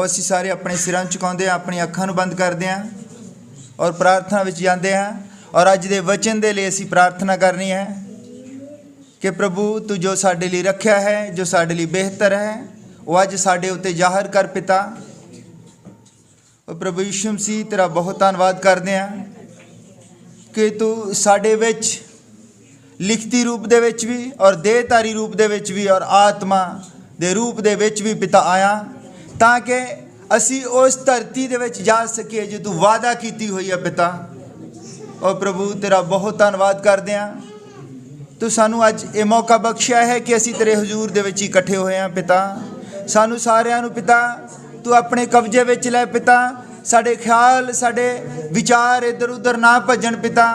आओ असीं सारे अपने सिरां झुकाउंदे हां, अपनी अखां नूं बंद करदे हां और प्रार्थना विच जांदे हां। और अज दे वचन दे लई असीं प्रार्थना करनी है कि प्रभु तू जो साडे लई रखिया है, जो साडे लई बेहतर है, वो अज साडे उत्ते जाहिर कर पिता। और प्रभु यीशु मसीह तेरा बहुत धन्नवाद करदे हां कि तू साडे विच लिखती रूप दे विच भी और देहधारी रूप दे विच भी और आत्मा दे रूप दे विच भी पिता आया, ताकि असी उस धरती दे विच जा सकीए जो तू वादा कीती हुई है पिता। और प्रभु तेरा बहुत धन्नवाद करदे हां, तू सानू अज ये मौका बख्शिया है कि असी तेरे हजूर दे विच इकट्ठे होए हां पिता। सानू सारिआं नू पिता तू अपने कब्जे विच लै पिता। साडे ख्याल साडे विचार इधर उधर ना भजन पिता,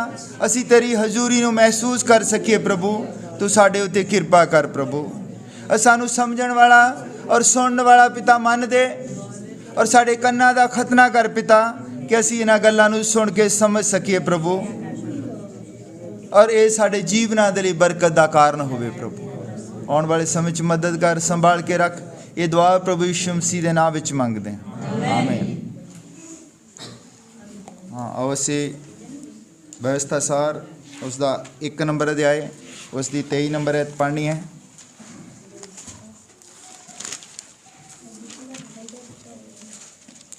असी तेरी हजूरी नू महसूस कर सकीए प्रभु। तू साडे उत्ते किरपा कर प्रभु। सानू समझण वाला और सुनने वाला पिता मन दे और साडे कन्नां दा खतना कर पिता कि असी इन्हां गल्लां नू सुन के समझ सकीए प्रभु, और ये साडे जीवनां दे लई बरकत दा कारण होवे प्रभु। आउण वाले समय च मदद कर, संभाल के रख। ये दुआ प्रभु यीशु मसीह दे नाम विच मंगदे हां, आमीन। हाँ, आओ असी व्यवस्था सार उसका 1 नंबर अध्याय उसकी 23 नंबर ऐत पढ़नी है।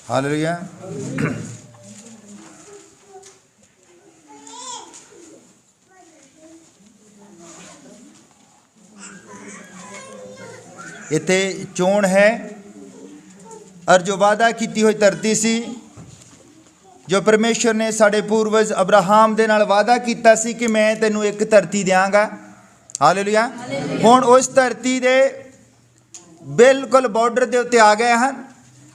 हालेलुया। इत्थे चोण है और जो वादा कीती हुई धरती सी, जो परमेश्वर ने साढ़े पूर्वज अब्राहम दे नाल वादा कीता सी कि मैं तैनूं एक धरती देंगा। हालेलुया। हुण उस धरती दे बिल्कुल बॉर्डर दे उत्ते आ गए हैं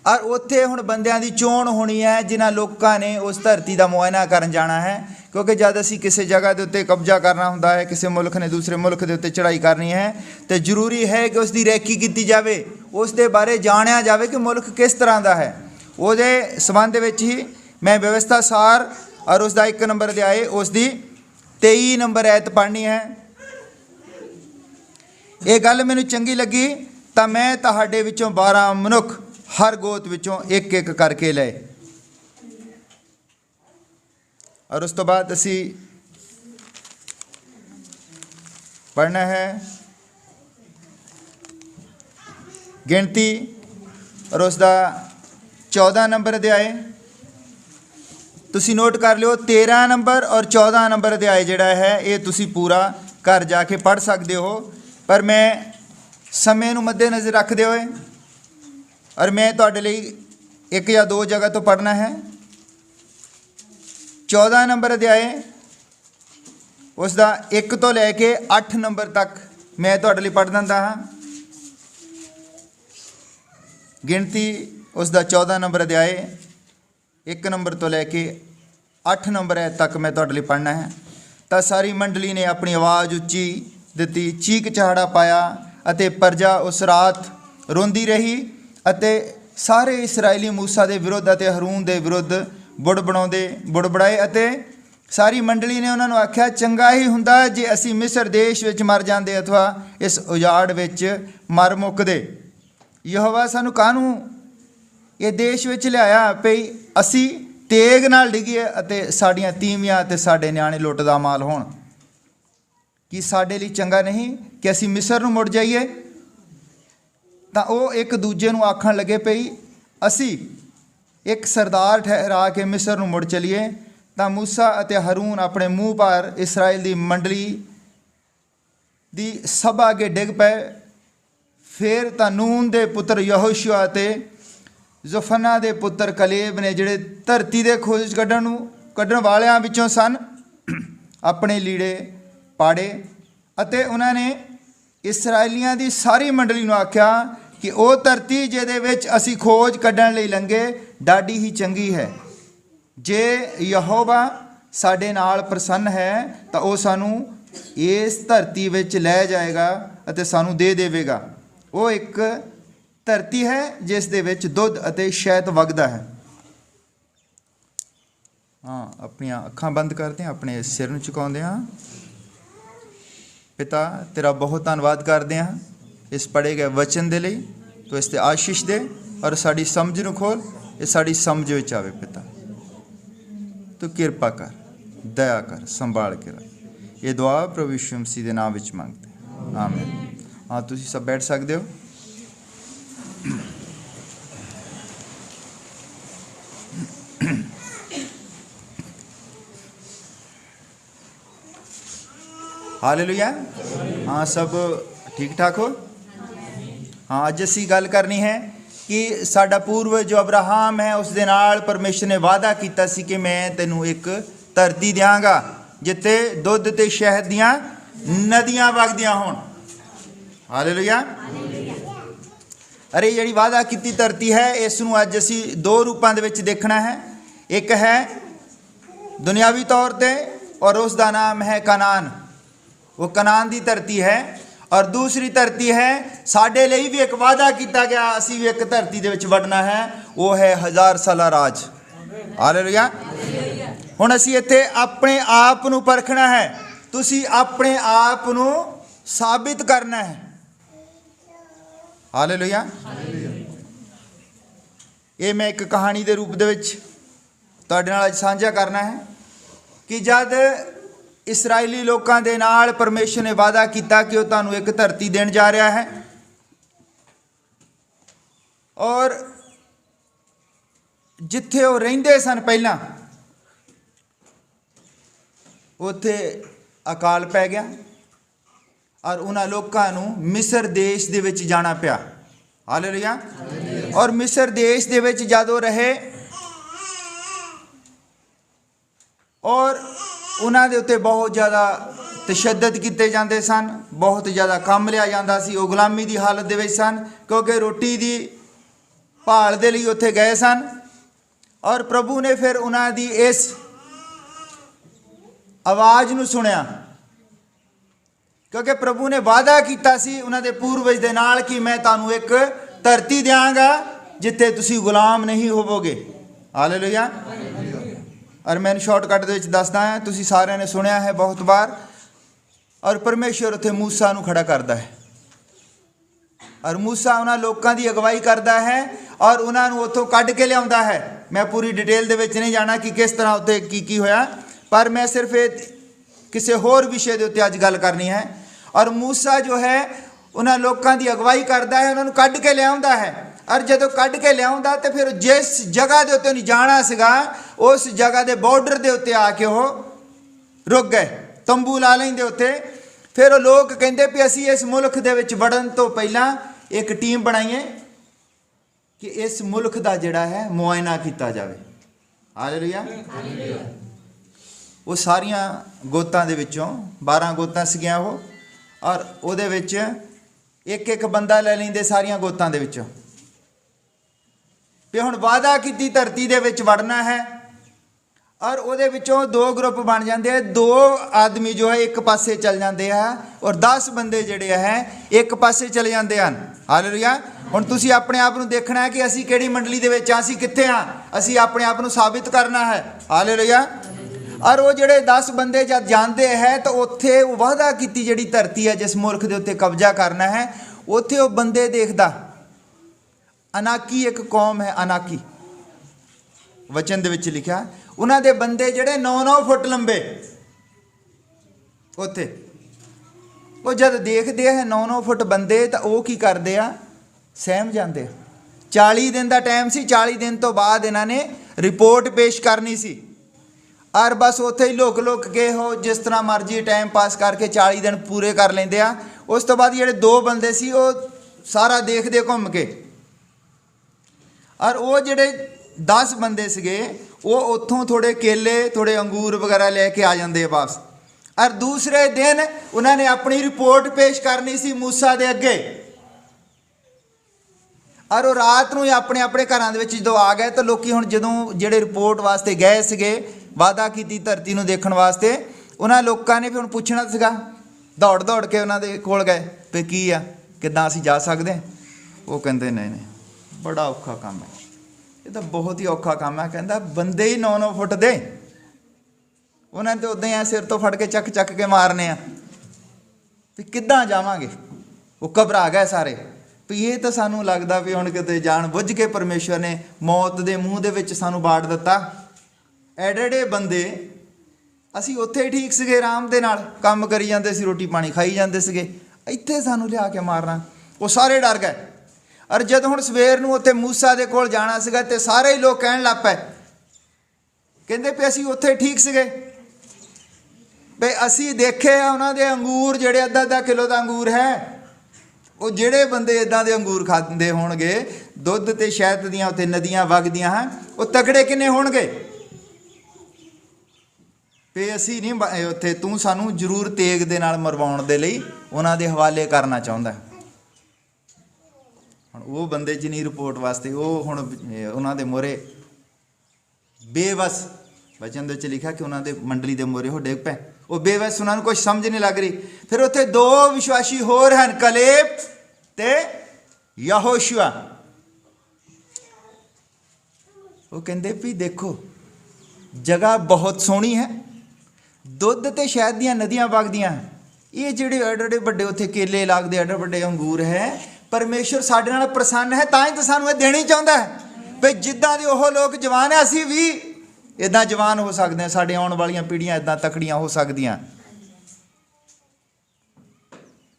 और उत्थे हुण बंदियां दी चोण होनी है जिन्हां लोकां ने उस धरती दा मुआयना करन जाना है। क्योंकि जद असीं किसी जगह के उत्ते कब्जा करना हुंदा है, किसी मुल्क ने दूसरे मुल्क के उत्ते चढ़ाई करनी है, तो जरूरी है कि उसकी रैकी की जाए, उस दे बारे जानिया जाए कि मुल्क किस तरह का है। उहदे संबंध विच ही मैं व्यवस्था सार और उसका 1 नंबर अध्याय उसकी 23 नंबर ऐत पढ़नी है। ये गल मैनूं चंगी लगी तो मैं तुहाडे विचों 12 मनुख हर गोत विचों एक एक करके लए। और उस तो बाद असी पढ़ना है गिनती और उसका 14 नंबर अध्याय। तुसी नोट कर लियो 13 नंबर और 14 नंबर अध्याय जिहड़ा है ये तुसी पूरा घर जाके पढ़ सकते हो, पर मैं समय नूं मद्देनज़र रखते हुए और मैं तुहाडे लई 1 या 2 जगह तो पढ़ना है। 14 नंबर अध्याय उसका 1 तो लैके 8 नंबर तक मैं तुहाडे लई पढ़ दिंदा हाँ। गिनती उसका 14 नंबर अध्याय 1 नंबर तो लैके 8 नंबर तक मैं तुहाडे लई पढ़ना है। तो सारी मंडली ने अपनी आवाज़ उच्ची दिती, चीक चहाड़ा पाया अते प्रजा उस रात रोंदी रही अते सारे इसराइली मूसा के विरुद्ध अते हरून के विरुद्ध बुड़बड़ाए अते सारी मंडली ने उन्होंने आख्या, चंगा ही हुंदा जे असी मिस्र देश विच मर जांदे अथवा इस उजाड़ विच मर मुकदे। यहोवा सानू कानू ये देश विच लिआया पई असी तेग नाल डिगीए अते साड़ियां तीवियां अते साडे न्याणे लुੱਟ दा माल होण। कि साडे लई चंगा नहीं कि असी मिस्र नूं मुड़ जाइए? तां ओह एक दूजे नूं आखण लगे पई असी एक सरदार ठहरा के मिस्र नूं मुड़ चलीए। तां मूसा अते हरून अपने मूँह भार इसराइल दी मंडली दी सभा अगे डिग पए। फिर तां नून दे पुत्र यहोशुआ अते जुफना दे पुत्र कलेब ने जिहड़े धरती दे खोज कड्ढण वालियां विचों सन अपने लीड़े पाड़े अते उन्होंने इसराइलियां दी सारी मंडली नूं आख्या कि वह धरती जिहदे विच असी खोज कड्ढण लई लंघे डाढी ही चंगी है। जे यहोवा साडे नाल प्रसन्न है तो वह सानू इस धरती विच लै जाएगा अते सानू दे देवेगा। वो एक धरती है जिस दे विच दुध अते शहद वगदा है। हाँ, अपनी अखां बंद करते हैं, अपने सिर नूं झुकाउंदे हां। पिता तेरा बहुत धन्नवाद करते हैं इस पढ़े गए वचन दे लई, तो इस ते आशीष दे और साड़ी समझ नूं खोल, ये साड़ी समझ विच आवे पिता। तू किरपा कर, दया कर, संभाल के रख। ये दुआ प्रभु यीशु मसीह के नाम विच मंगते, आमीन। हाँ, तुसीं सब बैठ सकते हो। हालेलुया। हाँ, सब ठीक ठाक हो। हाँ, अज असीं गल करनी है कि साडा पूर्वज जो अब्राहम है उस दे नाल परमेश्वर ने वादा कीता सी कि मैं तैनूं एक धरती देंगा जिथे दुध ते शहद दियां नदियां वगदियां होण। हालेलुया। अरे जिहड़ी वादा कीती धरती है, इसनूं अज असीं दो रूपां दे विच देखना है। एक है दुनियावी तौर ते और उस दा नाम है कनान, वो कनान दी धरती है। और दूसरी धरती है साडे लई भी एक वादा किया गया, असीं भी एक धरती दे विच वड़ना है, वो है 1000 साला राज। हालेलुया। हुण असीं इत्थे अपने आप नूं परखना है, तुसीं अपने आप नूं साबित करना है। हालेलुया। ये मैं एक कहानी के रूप दे विच तुहाडे नाल अज साझा करना है कि जद इसराइली लोगों के नाल परमेश्वर ने वादा किया कि वह तुहानूं एक धरती देण जा रहा है, और जिथे वो रहिंदे सन पहलां उत्थे अकाल पै गया और उन्हां लोकां नूं मिस्र देश दे विच जाना पिया। हालेलुया। और मिस्र देश दे विच जदों रहे और उन्हां दे उत्ते बहुत ज़्यादा तशद्दद किए जाते सन, बहुत ज़्यादा काम लिया जाता सी। वो गुलामी की हालत दे विच सन क्योंकि रोटी की भाल दे लई उत्थे गए सन। और प्रभु ने फिर उन्हां दी इस आवाज़ नूं सुनिया, क्योंकि प्रभु ने वादा किया सी उन्हां दे पूर्वज दे नाल कि मैं तुहानूं एक धरती देंगा जिथे तुसीं गुलाम नहीं होवोगे। हालेलुया। और मैं शॉर्टकट दे विच दसदा हां, तुसीं सारिआं ने सुनिया है बहुत बार। और परमेश्वर उत्थे मूसा नूं खड़ा करदा है और मूसा उन्हां लोकां दी अगवाई करदा है और उन्हां नूं उत्थों कढ के लिआउंदा है। मैं पूरी डिटेल दे विच नहीं जाना कि किस तरह उत्थे की होया, पर मैं सिर्फ किसी होर विषय के उत्ते अज गल करनी है। और मूसा जो है उन्हां लोकां दी अगवाई करदा है, उन्हां नूं कढ के लिआउंदा है। और जदों कढ के लिआउंदा तो फिर जिस जगह के उत्ते उन्हें जाना सीगा उस जगह के बॉर्डर के उत्ते आके वो रुक गए, तंबू ला लेंदे उत्ते। फिर लोग कहते भी असीं इस मुल्क दे विच वड़न तो पहला एक टीम बनाईए कि इस मुल्क का जिहड़ा है मुआयना किया जाए। हालेलुया। वो सारियां गोतां दे विचों 12 गोतां सीगियां वो, और उहदे विच एक एक बंदा ले लैंदे सारियां गोतां दे विचों। भी हुण वादा कीती धरती दे विच वड़ना है और उहदे विचों 2 ग्रुप बन जाते हैं। 2 आदमी जो है एक पासे चल जाते हैं और 10 बंदे जिहड़े हैं एक पासे चले जाते हैं। हालेलुया। हुण तुसीं अपने आप नूं देखना है कि असीं किहड़ी मंडली दे विच असीं कित्थे हां, असीं अपने आप नूं साबित करना है। हालेलुया। और वो जिहड़े 10 बंदे जब जाते हैं तो उत्थे वो वादा कीती जिहड़ी धरती है जिस मुल्क दे उत्ते कब्जा करना है, उत्थे वो बंदे देखदा। अनाकी एक कौम है, अनाकी वचन दे विच लिखा, उन्हां दे बंदे जिहड़े 9-9 फुट लंबे। उत्थे वो जद देखते हैं 9-9 फुट बंदे तो वो की करते आ, सहम जाते। 40 दिन का टाइम सी, 40 दिन तो बाद इन्हां ने रिपोर्ट पेश करनी सी। और बस उत्थे ही लुक लुक के हो जिस तरह मर्जी टाइम पास करके 40 दिन पूरे कर लेंदे आ। उस तो बाद जिहड़े 2 बंदे सी वो सारा देखते घूम के, और वो जिहड़े 10 बंदे सीगे वो उत्थों थोड़े केले थोड़े अंगूर वगैरह लेके आ जाते वापस। और दूसरे दिन उन्होंने अपनी रिपोर्ट पेश करनी सी मूसा दे अगे। और वो रात नूं अपने अपने घरां दे विच जदों आ गए तो लोग हुण जदों जिहड़े रिपोर्ट वास्ते गए सीगे वादा कीती धरती नूं देखण वास्ते, उन्हां लोकां ने भी हुण पुछना सीगा, दौड़ दौड़ के उन्हां दे कोल गए भी की आ, किद्दां असीं जा सकदे। वो कहंदे नहीं नहीं बड़ा औखा काम है, ये तो बहुत ही औखा काम है। कहता बंदे ही 9-9 फुट दे, उन्हें तो उदा ही सिर तो फड़ के चक चक के मारने आ, तो किद्दां जावांगे। वो घबरा गए सारे। ਵੀ ਇਹ ਤਾਂ ਸਾਨੂੰ ਲੱਗਦਾ ਵੀ ਹੁਣ ਕਿਤੇ ਜਾਣ ਬੁੱਝ ਕੇ ਪਰਮੇਸ਼ਵਰ ਨੇ ਮੌਤ ਦੇ ਮੂੰਹ ਦੇ ਵਿੱਚ ਸਾਨੂੰ ਬਾੜ ਦਿੱਤਾ। ਐਡੇ ਬੰਦੇ ਅਸੀਂ ਉੱਥੇ ਠੀਕ ਸੀਗੇ, ਆਰਾਮ ਦੇ ਨਾਲ ਕੰਮ ਕਰੀ ਜਾਂਦੇ ਸੀ, ਰੋਟੀ ਪਾਣੀ ਖਾਈ ਜਾਂਦੇ ਸੀਗੇ, ਇੱਥੇ ਸਾਨੂੰ ਲਿਆ ਕੇ ਮਾਰਨਾ। ਉਹ ਸਾਰੇ ਡਰ ਗਏ। ਔਰ ਜਦ ਹੁਣ ਸਵੇਰ ਨੂੰ ਉੱਥੇ ਮੂਸਾ ਦੇ ਕੋਲ ਜਾਣਾ ਸੀਗਾ ਤੇ ਸਾਰੇ ਹੀ ਲੋਕ ਕਹਿਣ ਲੱਗ ਪਏ, ਕਹਿੰਦੇ ਵੀ ਅਸੀਂ ਉੱਥੇ ਠੀਕ ਸੀਗੇ, ਵੀ ਅਸੀਂ ਦੇਖੇ ਆ ਉਹਨਾਂ ਦੇ ਅੰਗੂਰ ਜਿਹੜੇ ਅੱਧਾ ਕਿਲੋ ਦਾ ਅੰਗੂਰ ਹੈ। ਉਹ ਜਿਹੜੇ ਬੰਦੇ ਇੱਦਾਂ ਦੇ ਅੰਗੂਰ ਖਾਂਦੇ ਹੋਣਗੇ, ਦੁੱਧ ਤੇ ਸ਼ਹਿਦ ਦੀਆਂ ਉੱਥੇ ਨਦੀਆਂ ਵਗਦੀਆਂ ਹਨ, ਉਹ ਤਕੜੇ ਕਿੰਨੇ ਹੋਣਗੇ। ਵੀ ਅਸੀਂ ਨਹੀਂ ਉੱਥੇ, ਤੂੰ ਸਾਨੂੰ ਜ਼ਰੂਰ ਤੇਗ ਦੇ ਨਾਲ ਮਰਵਾਉਣ ਦੇ ਲਈ ਉਹਨਾਂ ਦੇ ਹਵਾਲੇ ਕਰਨਾ ਚਾਹੁੰਦਾ। ਹੁਣ ਉਹ ਬੰਦੇ ਜਿੰਨੀ ਰਿਪੋਰਟ ਵਾਸਤੇ ਉਹ ਹੁਣ ਉਹਨਾਂ ਦੇ ਮੋਹਰੇ ਬੇਵਸ, ਵਚਨ ਦੇ ਵਿੱਚ ਲਿਖਿਆ ਕਿ ਉਹਨਾਂ ਦੇ ਮੰਡਲੀ ਦੇ ਮੋਹਰੇ ਉਹ ਡਿੱਗ ਪਏ। ਉਹ ਬੇਵਸ, ਉਹਨਾਂ ਨੂੰ ਕੁਝ ਸਮਝ ਨਹੀਂ ਲੱਗ ਰਹੀ। ਫਿਰ ਉੱਥੇ ਦੋ ਵਿਸ਼ਵਾਸੀ ਹੋਰ ਹਨ, ਕਲੇਬ ਤੇ ਯਹੋਸ਼ੂਆ। ਉਹ ਕਹਿੰਦੇ ਵੀ ਦੇਖੋ ਜਗ੍ਹਾ ਬਹੁਤ ਸੋਹਣੀ ਹੈ, ਦੁੱਧ ਤੇ ਸ਼ਹਿਦ ਦੀਆਂ ਨਦੀਆਂ ਵਗਦੀਆਂ, ਇਹ ਜਿਹੜੇ ਐਡੇ ਵੱਡੇ ਉੱਥੇ ਕੇਲੇ ਲੱਗਦੇ, ਐਡੇ ਵੱਡੇ ਅੰਗੂਰ ਹੈ, ਪਰਮੇਸ਼ਵਰ ਸਾਡੇ ਨਾਲ ਪ੍ਰਸੰਨ ਹੈ, ਤਾਂ ਹੀ ਤਾਂ ਸਾਨੂੰ ਇਹ ਦੇਣੀ ਚਾਹੁੰਦਾ ਹੈ ਵੀ ਜਿੱਦਾਂ ਦੇ ਉਹ ਲੋਕ ਜਵਾਨ ਹੈ, ਅਸੀਂ ਵੀ ਇੱਦਾਂ ਜਵਾਨ ਹੋ ਸਕਦੇ ਹਾਂ, ਸਾਡੇ ਆਉਣ ਵਾਲੀਆਂ ਪੀੜ੍ਹੀਆਂ ਇੱਦਾਂ ਤਕੜੀਆਂ ਹੋ ਸਕਦੀਆਂ।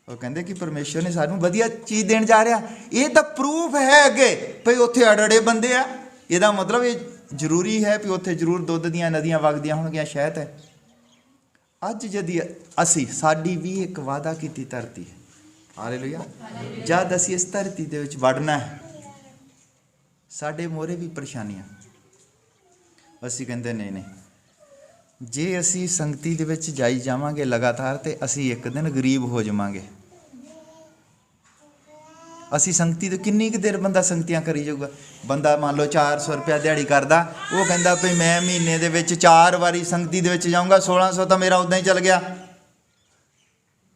ਉਹ ਕਹਿੰਦੇ ਕਿ ਪਰਮੇਸ਼ਵਰ ਨੇ ਸਾਨੂੰ ਵਧੀਆ ਚੀਜ਼ ਦੇਣ ਜਾ ਰਿਹਾ। ਇਹ ਤਾਂ ਪ੍ਰੂਫ ਹੈ ਅੱਗੇ ਭਈ ਉੱਥੇ ਐਡੇ ਬੰਦੇ ਆ, ਇਹਦਾ ਮਤਲਬ ਇਹ ਜ਼ਰੂਰੀ ਹੈ ਵੀ ਉੱਥੇ ਜ਼ਰੂਰ ਦੁੱਧ ਦੀਆਂ ਨਦੀਆਂ ਵਗਦੀਆਂ ਹੋਣਗੀਆਂ, ਸ਼ਹਿਦ ਹੈ। ਅੱਜ ਜਦੀ ਅਸੀਂ, ਸਾਡੀ ਵੀ ਇੱਕ ਵਾਅਦਾ ਕੀਤੀ ਧਰਤੀ ਹੈ, ਹਾਲੇਲੂਇਆ। ਜਦ ਅਸੀਂ ਇਸ ਧਰਤੀ ਦੇ ਵਿੱਚ ਵੜਨਾ ਹੈ, ਸਾਡੇ ਮੋਹਰੇ ਵੀ ਪਰੇਸ਼ਾਨੀਆਂ। ਅਸੀਂ ਕਹਿੰਦੇ ਨਹੀਂ, ਜੇ ਅਸੀਂ ਸੰਗਤੀ ਦੇ ਵਿੱਚ ਜਾਈ ਜਾਵਾਂਗੇ ਲਗਾਤਾਰ, ਤੇ ਅਸੀਂ ਇੱਕ ਦਿਨ ਗਰੀਬ ਹੋ ਜਾਵਾਂਗੇ। ਅਸੀਂ ਸੰਗਤੀ ਤੋਂ ਕਿੰਨੀ ਕੁ ਦੇਰ ਬੰਦਾ ਸੰਗਤੀਆਂ ਕਰੀ ਜਾਊਗਾ। ਬੰਦਾ ਮੰਨ ਲਓ 400 ਰੁਪਇਆ ਦਿਹਾੜੀ ਕਰਦਾ, ਉਹ ਕਹਿੰਦਾ ਵੀ ਮੈਂ ਮਹੀਨੇ ਦੇ ਵਿੱਚ 4 ਵਾਰੀ ਸੰਗਤੀ ਦੇ ਵਿੱਚ ਜਾਊਂਗਾ, 1600 ਤਾਂ ਮੇਰਾ ਉੱਦਾਂ ਹੀ ਚੱਲ ਗਿਆ,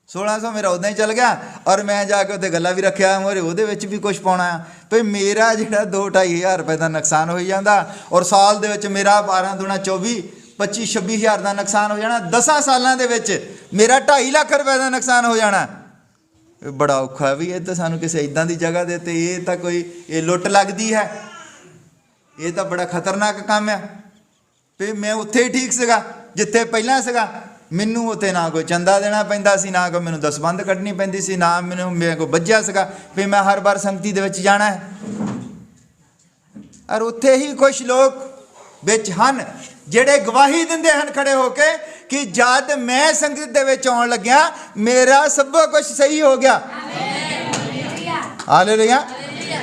1600 ਮੇਰਾ ਉੱਦਾਂ ਹੀ ਚੱਲ ਗਿਆ। ਔਰ ਮੈਂ ਜਾ ਕੇ ਉੱਥੇ ਗੱਲਾਂ ਵੀ ਰੱਖਿਆ ਮੋਰੇ, ਉਹਦੇ ਵਿੱਚ ਵੀ ਕੁਛ ਪਾਉਣਾ ਆ, ਵੀ ਮੇਰਾ ਜਿਹੜਾ 2-2.5 ਹਜ਼ਾਰ ਰੁਪਏ ਦਾ ਨੁਕਸਾਨ ਹੋਈ ਜਾਂਦਾ। ਔਰ ਸਾਲ ਦੇ ਵਿੱਚ ਮੇਰਾ 12 ਦੂਣਾ 24, 25-26 ਹਜ਼ਾਰ ਦਾ ਨੁਕਸਾਨ ਹੋ ਜਾਣਾ। 10 ਸਾਲਾਂ ਦੇ ਵਿੱਚ ਮੇਰਾ 2.5 ਲੱਖ ਰੁਪਏ ਦਾ ਨੁਕਸਾਨ ਹੋ ਜਾਣਾ। ਬੜਾ ਔਖਾ ਵੀ ਇਹ ਤਾਂ ਸਾਨੂੰ ਕਿਸੇ ਇੱਦਾਂ ਦੀ ਜਗ੍ਹਾ ਦੇ ਉੱਤੇ, ਇਹ ਤਾਂ ਕੋਈ ਇਹ ਲੁੱਟ ਲੱਗਦੀ ਹੈ, ਇਹ ਤਾਂ ਬੜਾ ਖਤਰਨਾਕ ਕੰਮ ਆ। ਵੀ ਮੈਂ ਉੱਥੇ ਹੀ ਠੀਕ ਸੀਗਾ ਜਿੱਥੇ ਪਹਿਲਾਂ ਸੀਗਾ, ਮੈਨੂੰ ਉੱਥੇ ਨਾ ਕੋਈ ਚੰਦਾ ਦੇਣਾ ਪੈਂਦਾ ਸੀ, ਨਾ ਕੋਈ ਮੈਨੂੰ ਦਸਬੰਦ ਕੱਢਣੀ ਪੈਂਦੀ ਸੀ, ਨਾ ਮੈਨੂੰ ਮੇਰੇ ਕੋਲ ਬੱਝਿਆ ਸੀਗਾ ਵੀ ਮੈਂ ਹਰ ਵਾਰ ਸੰਗਤੀ ਦੇ ਵਿੱਚ ਜਾਣਾ ਹੈ। ਔਰ ਉੱਥੇ ਹੀ ਕੁਛ ਲੋਕ ਵਿੱਚ ਹਨ ਜਿਹੜੇ ਗਵਾਹੀ ਦਿੰਦੇ ਹਨ ਖੜੇ ਹੋ ਕੇ ਕਿ ਜਦ ਮੈਂ ਸੰਗਤ ਦੇ ਵਿੱਚ ਆਉਣ ਲੱਗਿਆ, ਮੇਰਾ ਸਭ ਕੁਝ ਸਹੀ ਹੋ ਗਿਆ। ਹਾਲੇਲੂਇਆ।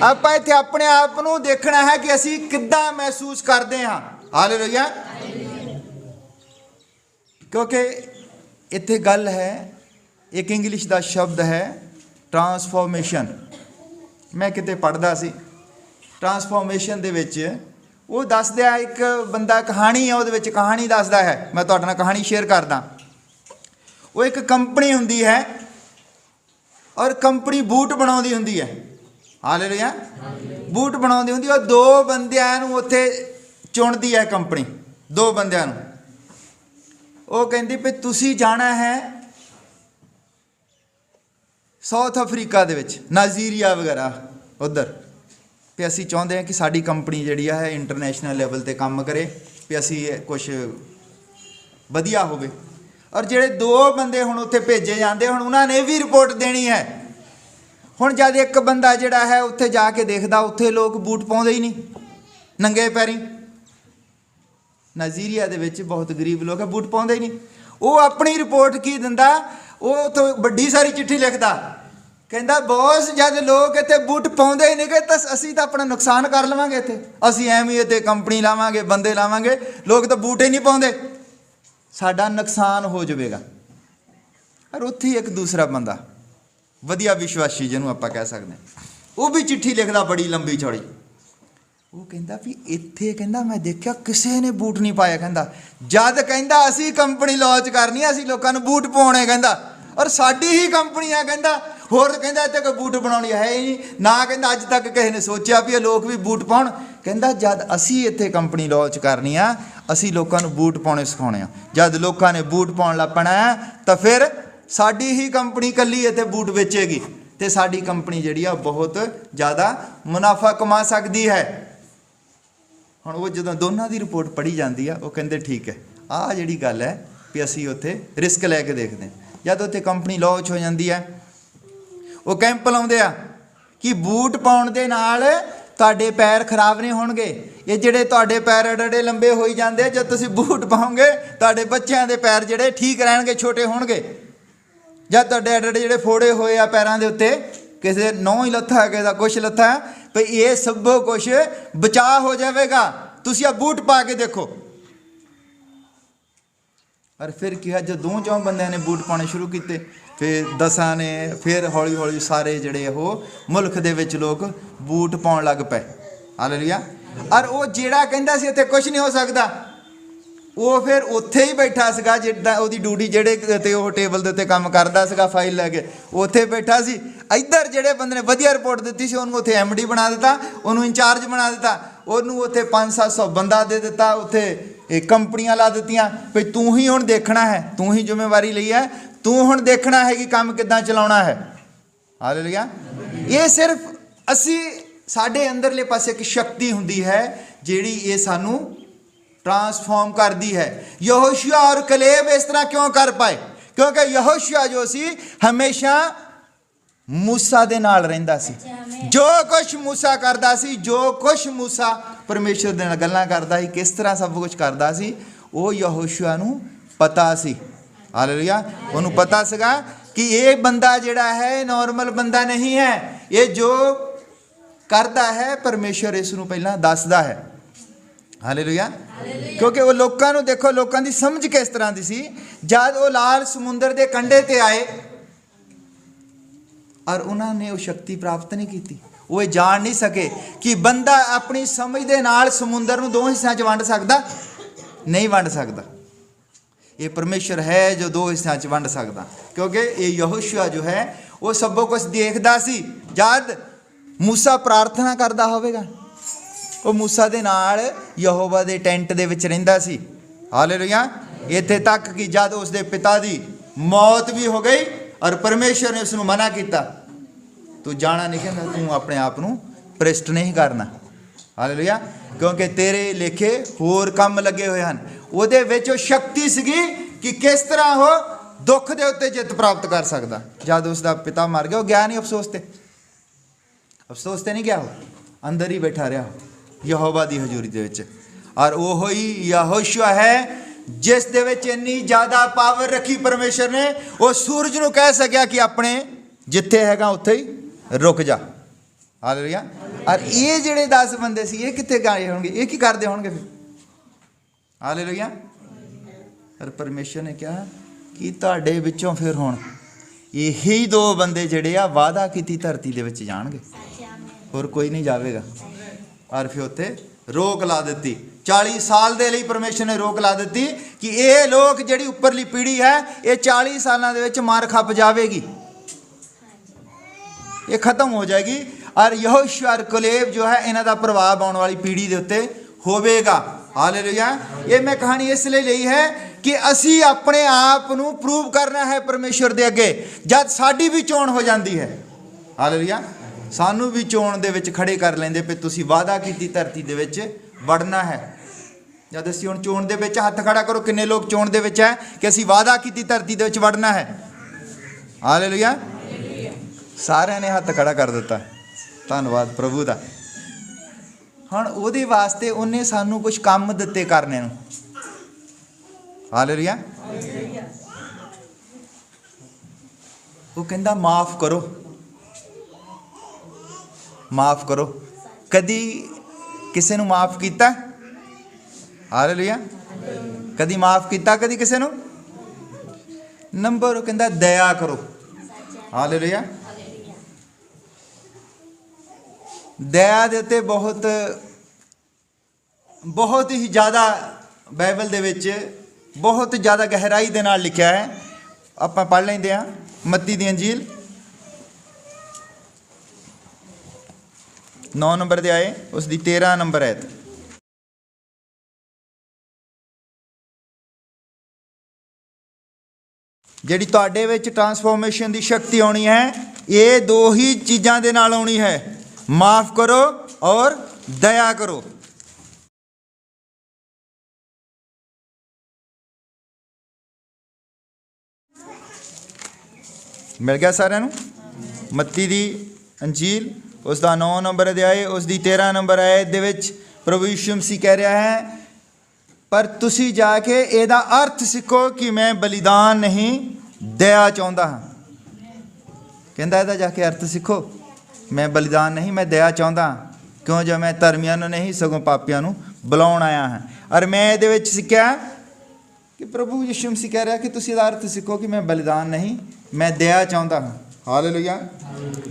ਆਪਾਂ ਇੱਥੇ ਆਪਣੇ ਆਪ ਨੂੰ ਦੇਖਣਾ ਹੈ ਕਿ ਅਸੀਂ ਕਿੱਦਾਂ ਮਹਿਸੂਸ ਕਰਦੇ ਹਾਂ। ਹਾਲੇਲੂਇਆ। ਕਿਉਂਕਿ ਇੱਥੇ ਗੱਲ ਹੈ, ਇੱਕ ਇੰਗਲਿਸ਼ ਦਾ ਸ਼ਬਦ ਹੈ ਟਰਾਂਸਫੋਰਮੇਸ਼ਨ। ਮੈਂ ਕਿਤੇ ਪੜ੍ਹਦਾ ਸੀ, ਟਰਾਂਸਫੋਰਮੇਸ਼ਨ ਦੇ ਵਿੱਚ ਉਹ ਦੱਸਦਾ, ਇੱਕ ਬੰਦਾ ਕਹਾਣੀ ਹੈ, ਉਹਦੇ ਵਿੱਚ ਕਹਾਣੀ ਦੱਸਦਾ ਹੈ। ਮੈਂ ਤੁਹਾਡੇ ਨਾਲ ਕਹਾਣੀ ਸ਼ੇਅਰ ਕਰਦਾ। ਉਹ ਇੱਕ ਕੰਪਨੀ ਹੁੰਦੀ ਹੈ ਔਰ ਕੰਪਨੀ ਬੂਟ ਬਣਾਉਂਦੀ ਹੁੰਦੀ ਹੈ। ਹਾਲੇਲੂਇਆ। ਬੂਟ ਬਣਾਉਂਦੀ ਹੁੰਦੀ, ਉਹ 2 ਬੰਦਿਆਂ ਨੂੰ ਉੱਥੇ ਚੁਣਦੀ ਹੈ ਕੰਪਨੀ, 2 ਬੰਦਿਆਂ ਨੂੰ। ਉਹ ਕਹਿੰਦੀ ਵੀ ਤੁਸੀਂ ਜਾਣਾ ਹੈ ਸਾਊਥ ਅਫਰੀਕਾ ਦੇ ਵਿੱਚ, ਨਾਈਜੀਰੀਆ ਵਗੈਰਾ ਉੱਧਰ, ਵੀ ਅਸੀਂ ਚਾਹੁੰਦੇ ਹਾਂ ਕਿ ਸਾਡੀ ਕੰਪਨੀ ਜਿਹੜੀ ਹੈ ਇੰਟਰਨੈਸ਼ਨਲ ਲੈਵਲ 'ਤੇ ਕੰਮ ਕਰੇ, ਵੀ ਅਸੀਂ ਕੁਛ ਵਧੀਆ ਹੋਵੇ। ਔਰ ਜਿਹੜੇ 2 ਬੰਦੇ ਹੁਣ ਉੱਥੇ ਭੇਜੇ ਜਾਂਦੇ, ਹੁਣ ਉਹਨਾਂ ਨੇ ਵੀ ਰਿਪੋਰਟ ਦੇਣੀ ਹੈ। ਹੁਣ ਜਦ ਇੱਕ ਬੰਦਾ ਜਿਹੜਾ ਹੈ ਉੱਥੇ ਜਾ ਕੇ ਦੇਖਦਾ, ਉੱਥੇ ਲੋਕ ਬੂਟ ਪਾਉਂਦੇ ਹੀ ਨਹੀਂ, ਨੰਗੇ ਪੈਰੀਂ। ਨਾਈਜੀਰੀਆ ਦੇ ਵਿੱਚ ਬਹੁਤ ਗਰੀਬ ਲੋਕ ਹੈ, ਬੂਟ ਪਾਉਂਦੇ ਹੀ ਨਹੀਂ। ਉਹ ਆਪਣੀ ਰਿਪੋਰਟ ਕੀ ਦਿੰਦਾ, ਉਹ ਉੱਥੇ ਵੱਡੀ ਸਾਰੀ ਚਿੱਠੀ ਲਿਖਦਾ, ਕਹਿੰਦਾ ਬੌਸ ਜਦ ਲੋਕ ਇੱਥੇ ਬੂਟ ਪਾਉਂਦੇ ਹੀ ਨਹੀਂ ਗਏ ਤਾਂ ਅਸੀਂ ਤਾਂ ਆਪਣਾ ਨੁਕਸਾਨ ਕਰ ਲਵਾਂਗੇ। ਇੱਥੇ ਅਸੀਂ ਐਵੇਂ ਇੱਥੇ ਕੰਪਨੀ ਲਾਵਾਂਗੇ, ਬੰਦੇ ਲਾਵਾਂਗੇ, ਲੋਕ ਤਾਂ ਬੂਟ ਹੀ ਨਹੀਂ ਪਾਉਂਦੇ, ਸਾਡਾ ਨੁਕਸਾਨ ਹੋ ਜਾਵੇਗਾ। ਔਰ ਉੱਥੇ ਇੱਕ ਦੂਸਰਾ ਬੰਦਾ ਵਧੀਆ ਵਿਸ਼ਵਾਸੀ ਜਿਹਨੂੰ ਆਪਾਂ ਕਹਿ ਸਕਦੇ ਹਾਂ, ਉਹ ਵੀ ਚਿੱਠੀ ਲਿਖਦਾ ਬੜੀ ਲੰਬੀ ਚੌੜੀ। ਉਹ ਕਹਿੰਦਾ ਵੀ ਇੱਥੇ ਕਹਿੰਦਾ ਮੈਂ ਦੇਖਿਆ ਕਿਸੇ ਨੇ ਬੂਟ ਨਹੀਂ ਪਾਇਆ। ਕਹਿੰਦਾ ਜਦ ਕਹਿੰਦਾ ਅਸੀਂ ਕੰਪਨੀ ਲਾਂਚ ਕਰਨੀ, ਅਸੀਂ ਲੋਕਾਂ ਨੂੰ ਬੂਟ ਪਾਉਣੇ, ਕਹਿੰਦਾ ਔਰ ਸਾਡੀ ਹੀ ਕੰਪਨੀ ਆ, ਕਹਿੰਦਾ ਹੋਰ ਕਹਿੰਦਾ ਇੱਥੇ ਕੋਈ ਬੂਟ ਬਣਾਉਣੀ ਹੈ ਹੀ ਨਹੀਂ ਨਾ। ਕਹਿੰਦਾ ਅੱਜ ਤੱਕ ਕਿਸੇ ਨੇ ਸੋਚਿਆ ਵੀ ਇਹ ਲੋਕ ਵੀ ਬੂਟ ਪਾਉਣ। ਕਹਿੰਦਾ ਜਦ ਅਸੀਂ ਇੱਥੇ ਕੰਪਨੀ ਲਾਂਚ ਕਰਨੀ ਆ, ਅਸੀਂ ਲੋਕਾਂ ਨੂੰ ਬੂਟ ਪਾਉਣੇ ਸਿਖਾਉਣੇ ਆ। ਜਦ ਲੋਕਾਂ ਨੇ ਬੂਟ ਪਾਉਣ ਲੱਗ ਪੈਣਾ ਤਾਂ ਫਿਰ ਸਾਡੀ ਹੀ ਕੰਪਨੀ ਇਕੱਲੀ ਇੱਥੇ ਬੂਟ ਵੇਚੇਗੀ। तो साडी कंपनी जिहड़ी आ बहुत ज़्यादा मुनाफा कमा सकती है। हुण वो जदों दोनों की रिपोर्ट पढ़ी जाती है, वो कहते ठीक है, आह जिहड़ी गल है भी असीं उत्थे रिस्क लैके देखते हैं। जद उत्थे कंपनी लॉन्च हो जाती है, वो कैंप लाउंदे आ कि बूट पाउण दे नाल तुहाडे पैर खराब नहीं होणगे। ये जिहड़े तुहाडे पैर एडे लंबे होई जांदे, जद तुसीं बूट पाओगे तुहाडे बच्चों के पैर जिहड़े ठीक रहणगे, छोटे होणगे। जद तुहाडे एडे जिहड़े फोड़े होए आ पैरां दे उत्ते, किसी नौ ही लत्था है, किसी दा कुछ लत्था है, भई ये सब कुछ बचाव हो जाएगा। तुसीं आ बूट पा के देखो। और फिर क्या, जो 2-4 बंदे ने बूट पाने शुरू किए, फिर 10 ने, फिर हौली हौली सारे जड़े वो मुल्क दे विच लोग बूट पाउण लग पे। हालेलुया। और वो जिहड़ा कहंदा सी इत्थे कुछ नहीं हो सकता, वो फिर उत्थे ही बैठा सीगा, जिद्दां ओहदी ड्यूटी जिहड़े ते वो टेबल दे उत्ते काम करदा सीगा फाइल लैके, उत्थे बैठा सी। इधर जिहड़े बंदे ने वधिया रिपोर्ट दित्ती सी, उहनूं उत्थे MD बना दिता, उहनूं इंचार्ज बना दिता, उहनूं उत्थे 500-700 बंदा दे दिता, उत्थे कंपनियां ला दित्तियां भी तू ही हुण देखना है, तू ही जिम्मेवारी लई है, तू हुण देखना है कि काम किद्दां चलाउणा है। हालेलुया। ये सिर्फ असी साडे अंदरले पासे एक शक्ति हुंदी है जिहड़ी ये सानू ट्रांसफॉर्म करती है। यहोशुआ और कलेब इस तरह क्यों कर पाए? क्योंकि यहोशुआ जो सी हमेशा मूसा दे नाल रहिंदा सी। जो कुछ मूसा करदा सी, जो कुछ मूसा परमेश्वर दे नाल गल्लां करदा सी, किस तरह सब कुछ करदा सी, वो यहोशुआ नूं पता सी। हालेलुया। उन्होंने पता सीगा कि ये बंदा जिहड़ा है नॉर्मल बंदा नहीं है, ये जो करता है परमेश्वर इस नूं पहलां दसदा है। हालेलुया। क्योंकि वो लोकां नूं देखो, लोकां दी समझ किस तरह दी सी, जद वो लाल समुंदर के कंढे ते आए और उन्होंने वो शक्ति प्राप्त नहीं की, वो जान नहीं सके कि बंदा अपनी समझ दे नाल समुंदर नूं 2 हिस्सों च वंड सकदा, नहीं वंड सकदा। ये परमेश्वर है जो 2 हिस्सों च वंड सकदा, क्योंकि ये यहोशुआ जो है वो सब कुछ देखदा सी। जद मूसा प्रार्थना करदा होवेगा, वो मूसा दे नाल यहोवा दे टेंट दे विच रहिंदा सी। हालेलुया। इत्थे तक कि जद उसके पिता दी मौत भी हो गई और परमेश्वर ने उसनूं मना किया, तू जाना नहीं, कहंदा तू अपने आप नूं भ्रिष्ट नहीं करना। हालेलुया। क्योंकि तेरे लेखे होर काम लगे हुए हैं। ਉਹਦੇ ਵਿੱਚ ਉਹ शक्ति ਸੀਗੀ कि किस तरह वो दुख के उत्ते जित प्राप्त कर सकता। जब उसका पिता मर गया, वो गया नहीं अफसोस ते, अफसोस ते नहीं गया, वो अंदर ही बैठा रहा यहोवा दी हजूरी दे विच। और वो ही यहोशुआ है जिस दे विच इन्नी ज़्यादा पावर रखी परमेश्वर ने, वो सूरज नूं कह सकिया कि अपने जिथे हैगा उत्थे ही रुक जा। हालेलुया। और ये जिहड़े 10 बंदे सी, ये कित्थे गए होणगे, ये की करदे होणगे फिर? हालेलुया। और परमेश्वर ने कहा कि तुहाडे विचों फिर हुण यही 2 बंदे जिहड़े आ वादा कीती धरती दे विच जाणगे, होर कोई नहीं जावेगा। और फिर उत्थे रोक ला दी 40 साल दे लई परमेश्वर ने रोक ला दी कि ये लोग जिहड़ी उपरली पीढ़ी है, ये 40 सालां दे विच मार खप जावेगी, ये खत्म हो जाएगी। और यहोशुआ और कलेब जो है, इन्हां दा प्रभाव आने वाली पीढ़ी दे उत्ते होवेगा। हालेलुया। ये मैं कहानी इसलिए ली है कि असी अपने आप नूं प्रूव करना है परमेश्वर दे अगे, जद साडी भी चोण हो जाती है। हालेलुया। सानू भी चोण दे विच खड़े कर लेंदे पे तुसी वादा कीती धरती दे विच वड़ना है। जद असी हुण चोण दे विच हत्थ खड़ा करो, किन्ने लोग चोण दे विच है कि असी वादा कीती धरती दे विच वड़ना है? हालेलुया। सारिਆਂ ने हत्थ खड़ा कर दिता, धन्नवाद प्रभु दा। हुण उहदे वास्ते उन्हें सानू कुछ काम दिते करने नूं। हालेलुया। वो कहंदा माफ़ करो, माफ़ करो। कदी किसी नूं माफ़ कीता? हालेलुया। कदी माफ़ कीता कदी किसी नूं? नंबर कहंदा दया करो। हालेलुया। दया दे उत्ते बहुत ही ज़्यादा बाइबल दे विच बहुत ज़्यादा गहराई दे नाल लिखिया है। आपां पढ़ लैंदे हां मत्ती दी अंजील 9 नंबर दे आए, उसकी 13 नंबर आयत। जिहड़ी तुहाडे विच ट्रांसफॉर्मेशन की शक्ति आनी है, ਇਹ ਦੋ ਹੀ ਚੀਜ਼ਾਂ ਦੇ ਨਾਲ ਆਉਣੀ ਹੈ, ਮਾਫ ਕਰੋ ਔਰ ਦਇਆ ਕਰੋ। ਮਿਲ ਗਿਆ ਸਾਰਿਆਂ ਨੂੰ? ਮੱਤੀ ਦੀ ਅੰਜੀਲ ਉਸ ਦਾ 9 ਨੰਬਰ ਅਧਿਆਇ ਉਸ ਦੀ 13 ਨੰਬਰ ਆਇਤ ਦੇ ਵਿੱਚ ਪ੍ਰਭੂ ਯਿਸੂ ਮਸੀਹ ਕਹਿ ਰਿਹਾ ਹੈ, ਪਰ ਤੁਸੀਂ ਜਾ ਕੇ ਇਹਦਾ ਅਰਥ ਸਿੱਖੋ ਕਿ ਮੈਂ ਬਲੀਦਾਨ ਨਹੀਂ, ਦਇਆ ਚਾਹੁੰਦਾ ਹਾਂ। ਕਹਿੰਦਾ ਇਹਦਾ ਜਾ ਕੇ ਅਰਥ ਸਿੱਖੋ, ਮੈਂ ਬਲੀਦਾਨ ਨਹੀਂ, ਮੈਂ ਦਇਆ ਚਾਹੁੰਦਾ ਹਾਂ। ਕਿਉਂ? ਜੋ ਮੈਂ ਧਰਮੀਆਂ ਨੂੰ ਨਹੀਂ ਸਗੋਂ ਪਾਪੀਆਂ ਨੂੰ ਬੁਲਾਉਣ ਆਇਆ ਹਾਂ। ਔਰ ਮੈਂ ਇਹਦੇ ਵਿੱਚ ਸਿੱਖਿਆ ਕਿ ਪ੍ਰਭੂ ਯਿਸੂ ਮਸੀਹ ਕਹਿ ਰਿਹਾ ਕਿ ਤੁਸੀਂ ਇਹਦਾ ਅਰਥ ਸਿੱਖੋ ਕਿ ਮੈਂ ਬਲੀਦਾਨ ਨਹੀਂ, ਮੈਂ ਦਇਆ ਚਾਹੁੰਦਾ ਹਾਂ। ਹਾਲੇਲੂਇਆ।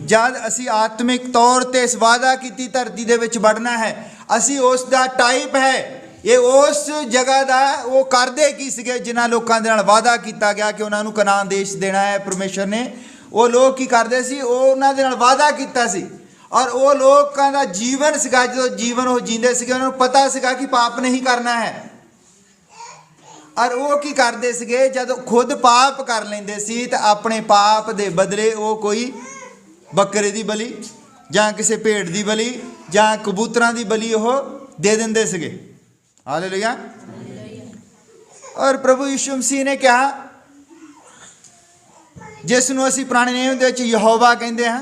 ਜਦ ਅਸੀਂ ਆਤਮਿਕ ਤੌਰ 'ਤੇ ਇਸ ਵਾਅਦਾ ਕੀਤੀ ਧਰਤੀ ਦੇ ਵਿੱਚ ਵੜਨਾ ਹੈ, ਅਸੀਂ ਉਸ ਦਾ ਟਾਈਪ ਹੈ। ਇਹ ਉਸ ਜਗ੍ਹਾ ਦਾ ਉਹ ਕਰਦੇ ਕੀ ਸੀਗੇ ਜਿਨ੍ਹਾਂ ਲੋਕਾਂ ਦੇ ਨਾਲ ਵਾਅਦਾ ਕੀਤਾ ਗਿਆ ਕਿ ਉਹਨਾਂ ਨੂੰ ਕਨਾਨ ਦੇਸ਼ ਦੇਣਾ ਹੈ ਪਰਮੇਸ਼ਰ ਨੇ। ਉਹ ਲੋਕ ਕੀ ਕਰਦੇ ਸੀ? ਉਹ ਉਹਨਾਂ ਦੇ ਨਾਲ ਵਾਅਦਾ ਕੀਤਾ ਸੀ। ਔਰ ਉਹ ਲੋਕਾਂ ਦਾ ਜੀਵਨ ਸੀਗਾ, ਜਦੋਂ ਜੀਵਨ ਉਹ ਜੀਂਦੇ ਸੀਗੇ ਉਹਨਾਂ ਨੂੰ ਪਤਾ ਸੀਗਾ ਕਿ ਪਾਪ ਨਹੀਂ ਕਰਨਾ ਹੈ। ਔਰ ਉਹ ਕੀ ਕਰਦੇ ਸੀਗੇ? ਜਦੋਂ ਖੁਦ ਪਾਪ ਕਰ ਲੈਂਦੇ ਸੀ ਤਾਂ ਆਪਣੇ ਪਾਪ ਦੇ ਬਦਲੇ ਉਹ ਕੋਈ ਬੱਕਰੇ ਦੀ ਬਲੀ ਜਾਂ ਕਿਸੇ ਭੇਡ ਦੀ ਬਲੀ ਜਾਂ ਕਬੂਤਰਾਂ ਦੀ ਬਲੀ ਉਹ ਦੇ ਦਿੰਦੇ ਸੀਗੇ। ਹਾਲੇਲੂਇਆ। ਔਰ ਪ੍ਰਭੂ ਯਿਸੂ ਮਸੀਹ ਨੇ ਕਿਹਾ, ਜਿਸ ਨੂੰ ਅਸੀਂ ਪੁਰਾਣੇ ਨਿਯਮ ਦੇ ਵਿੱਚ ਯਹੋਵਾ ਕਹਿੰਦੇ ਹਾਂ,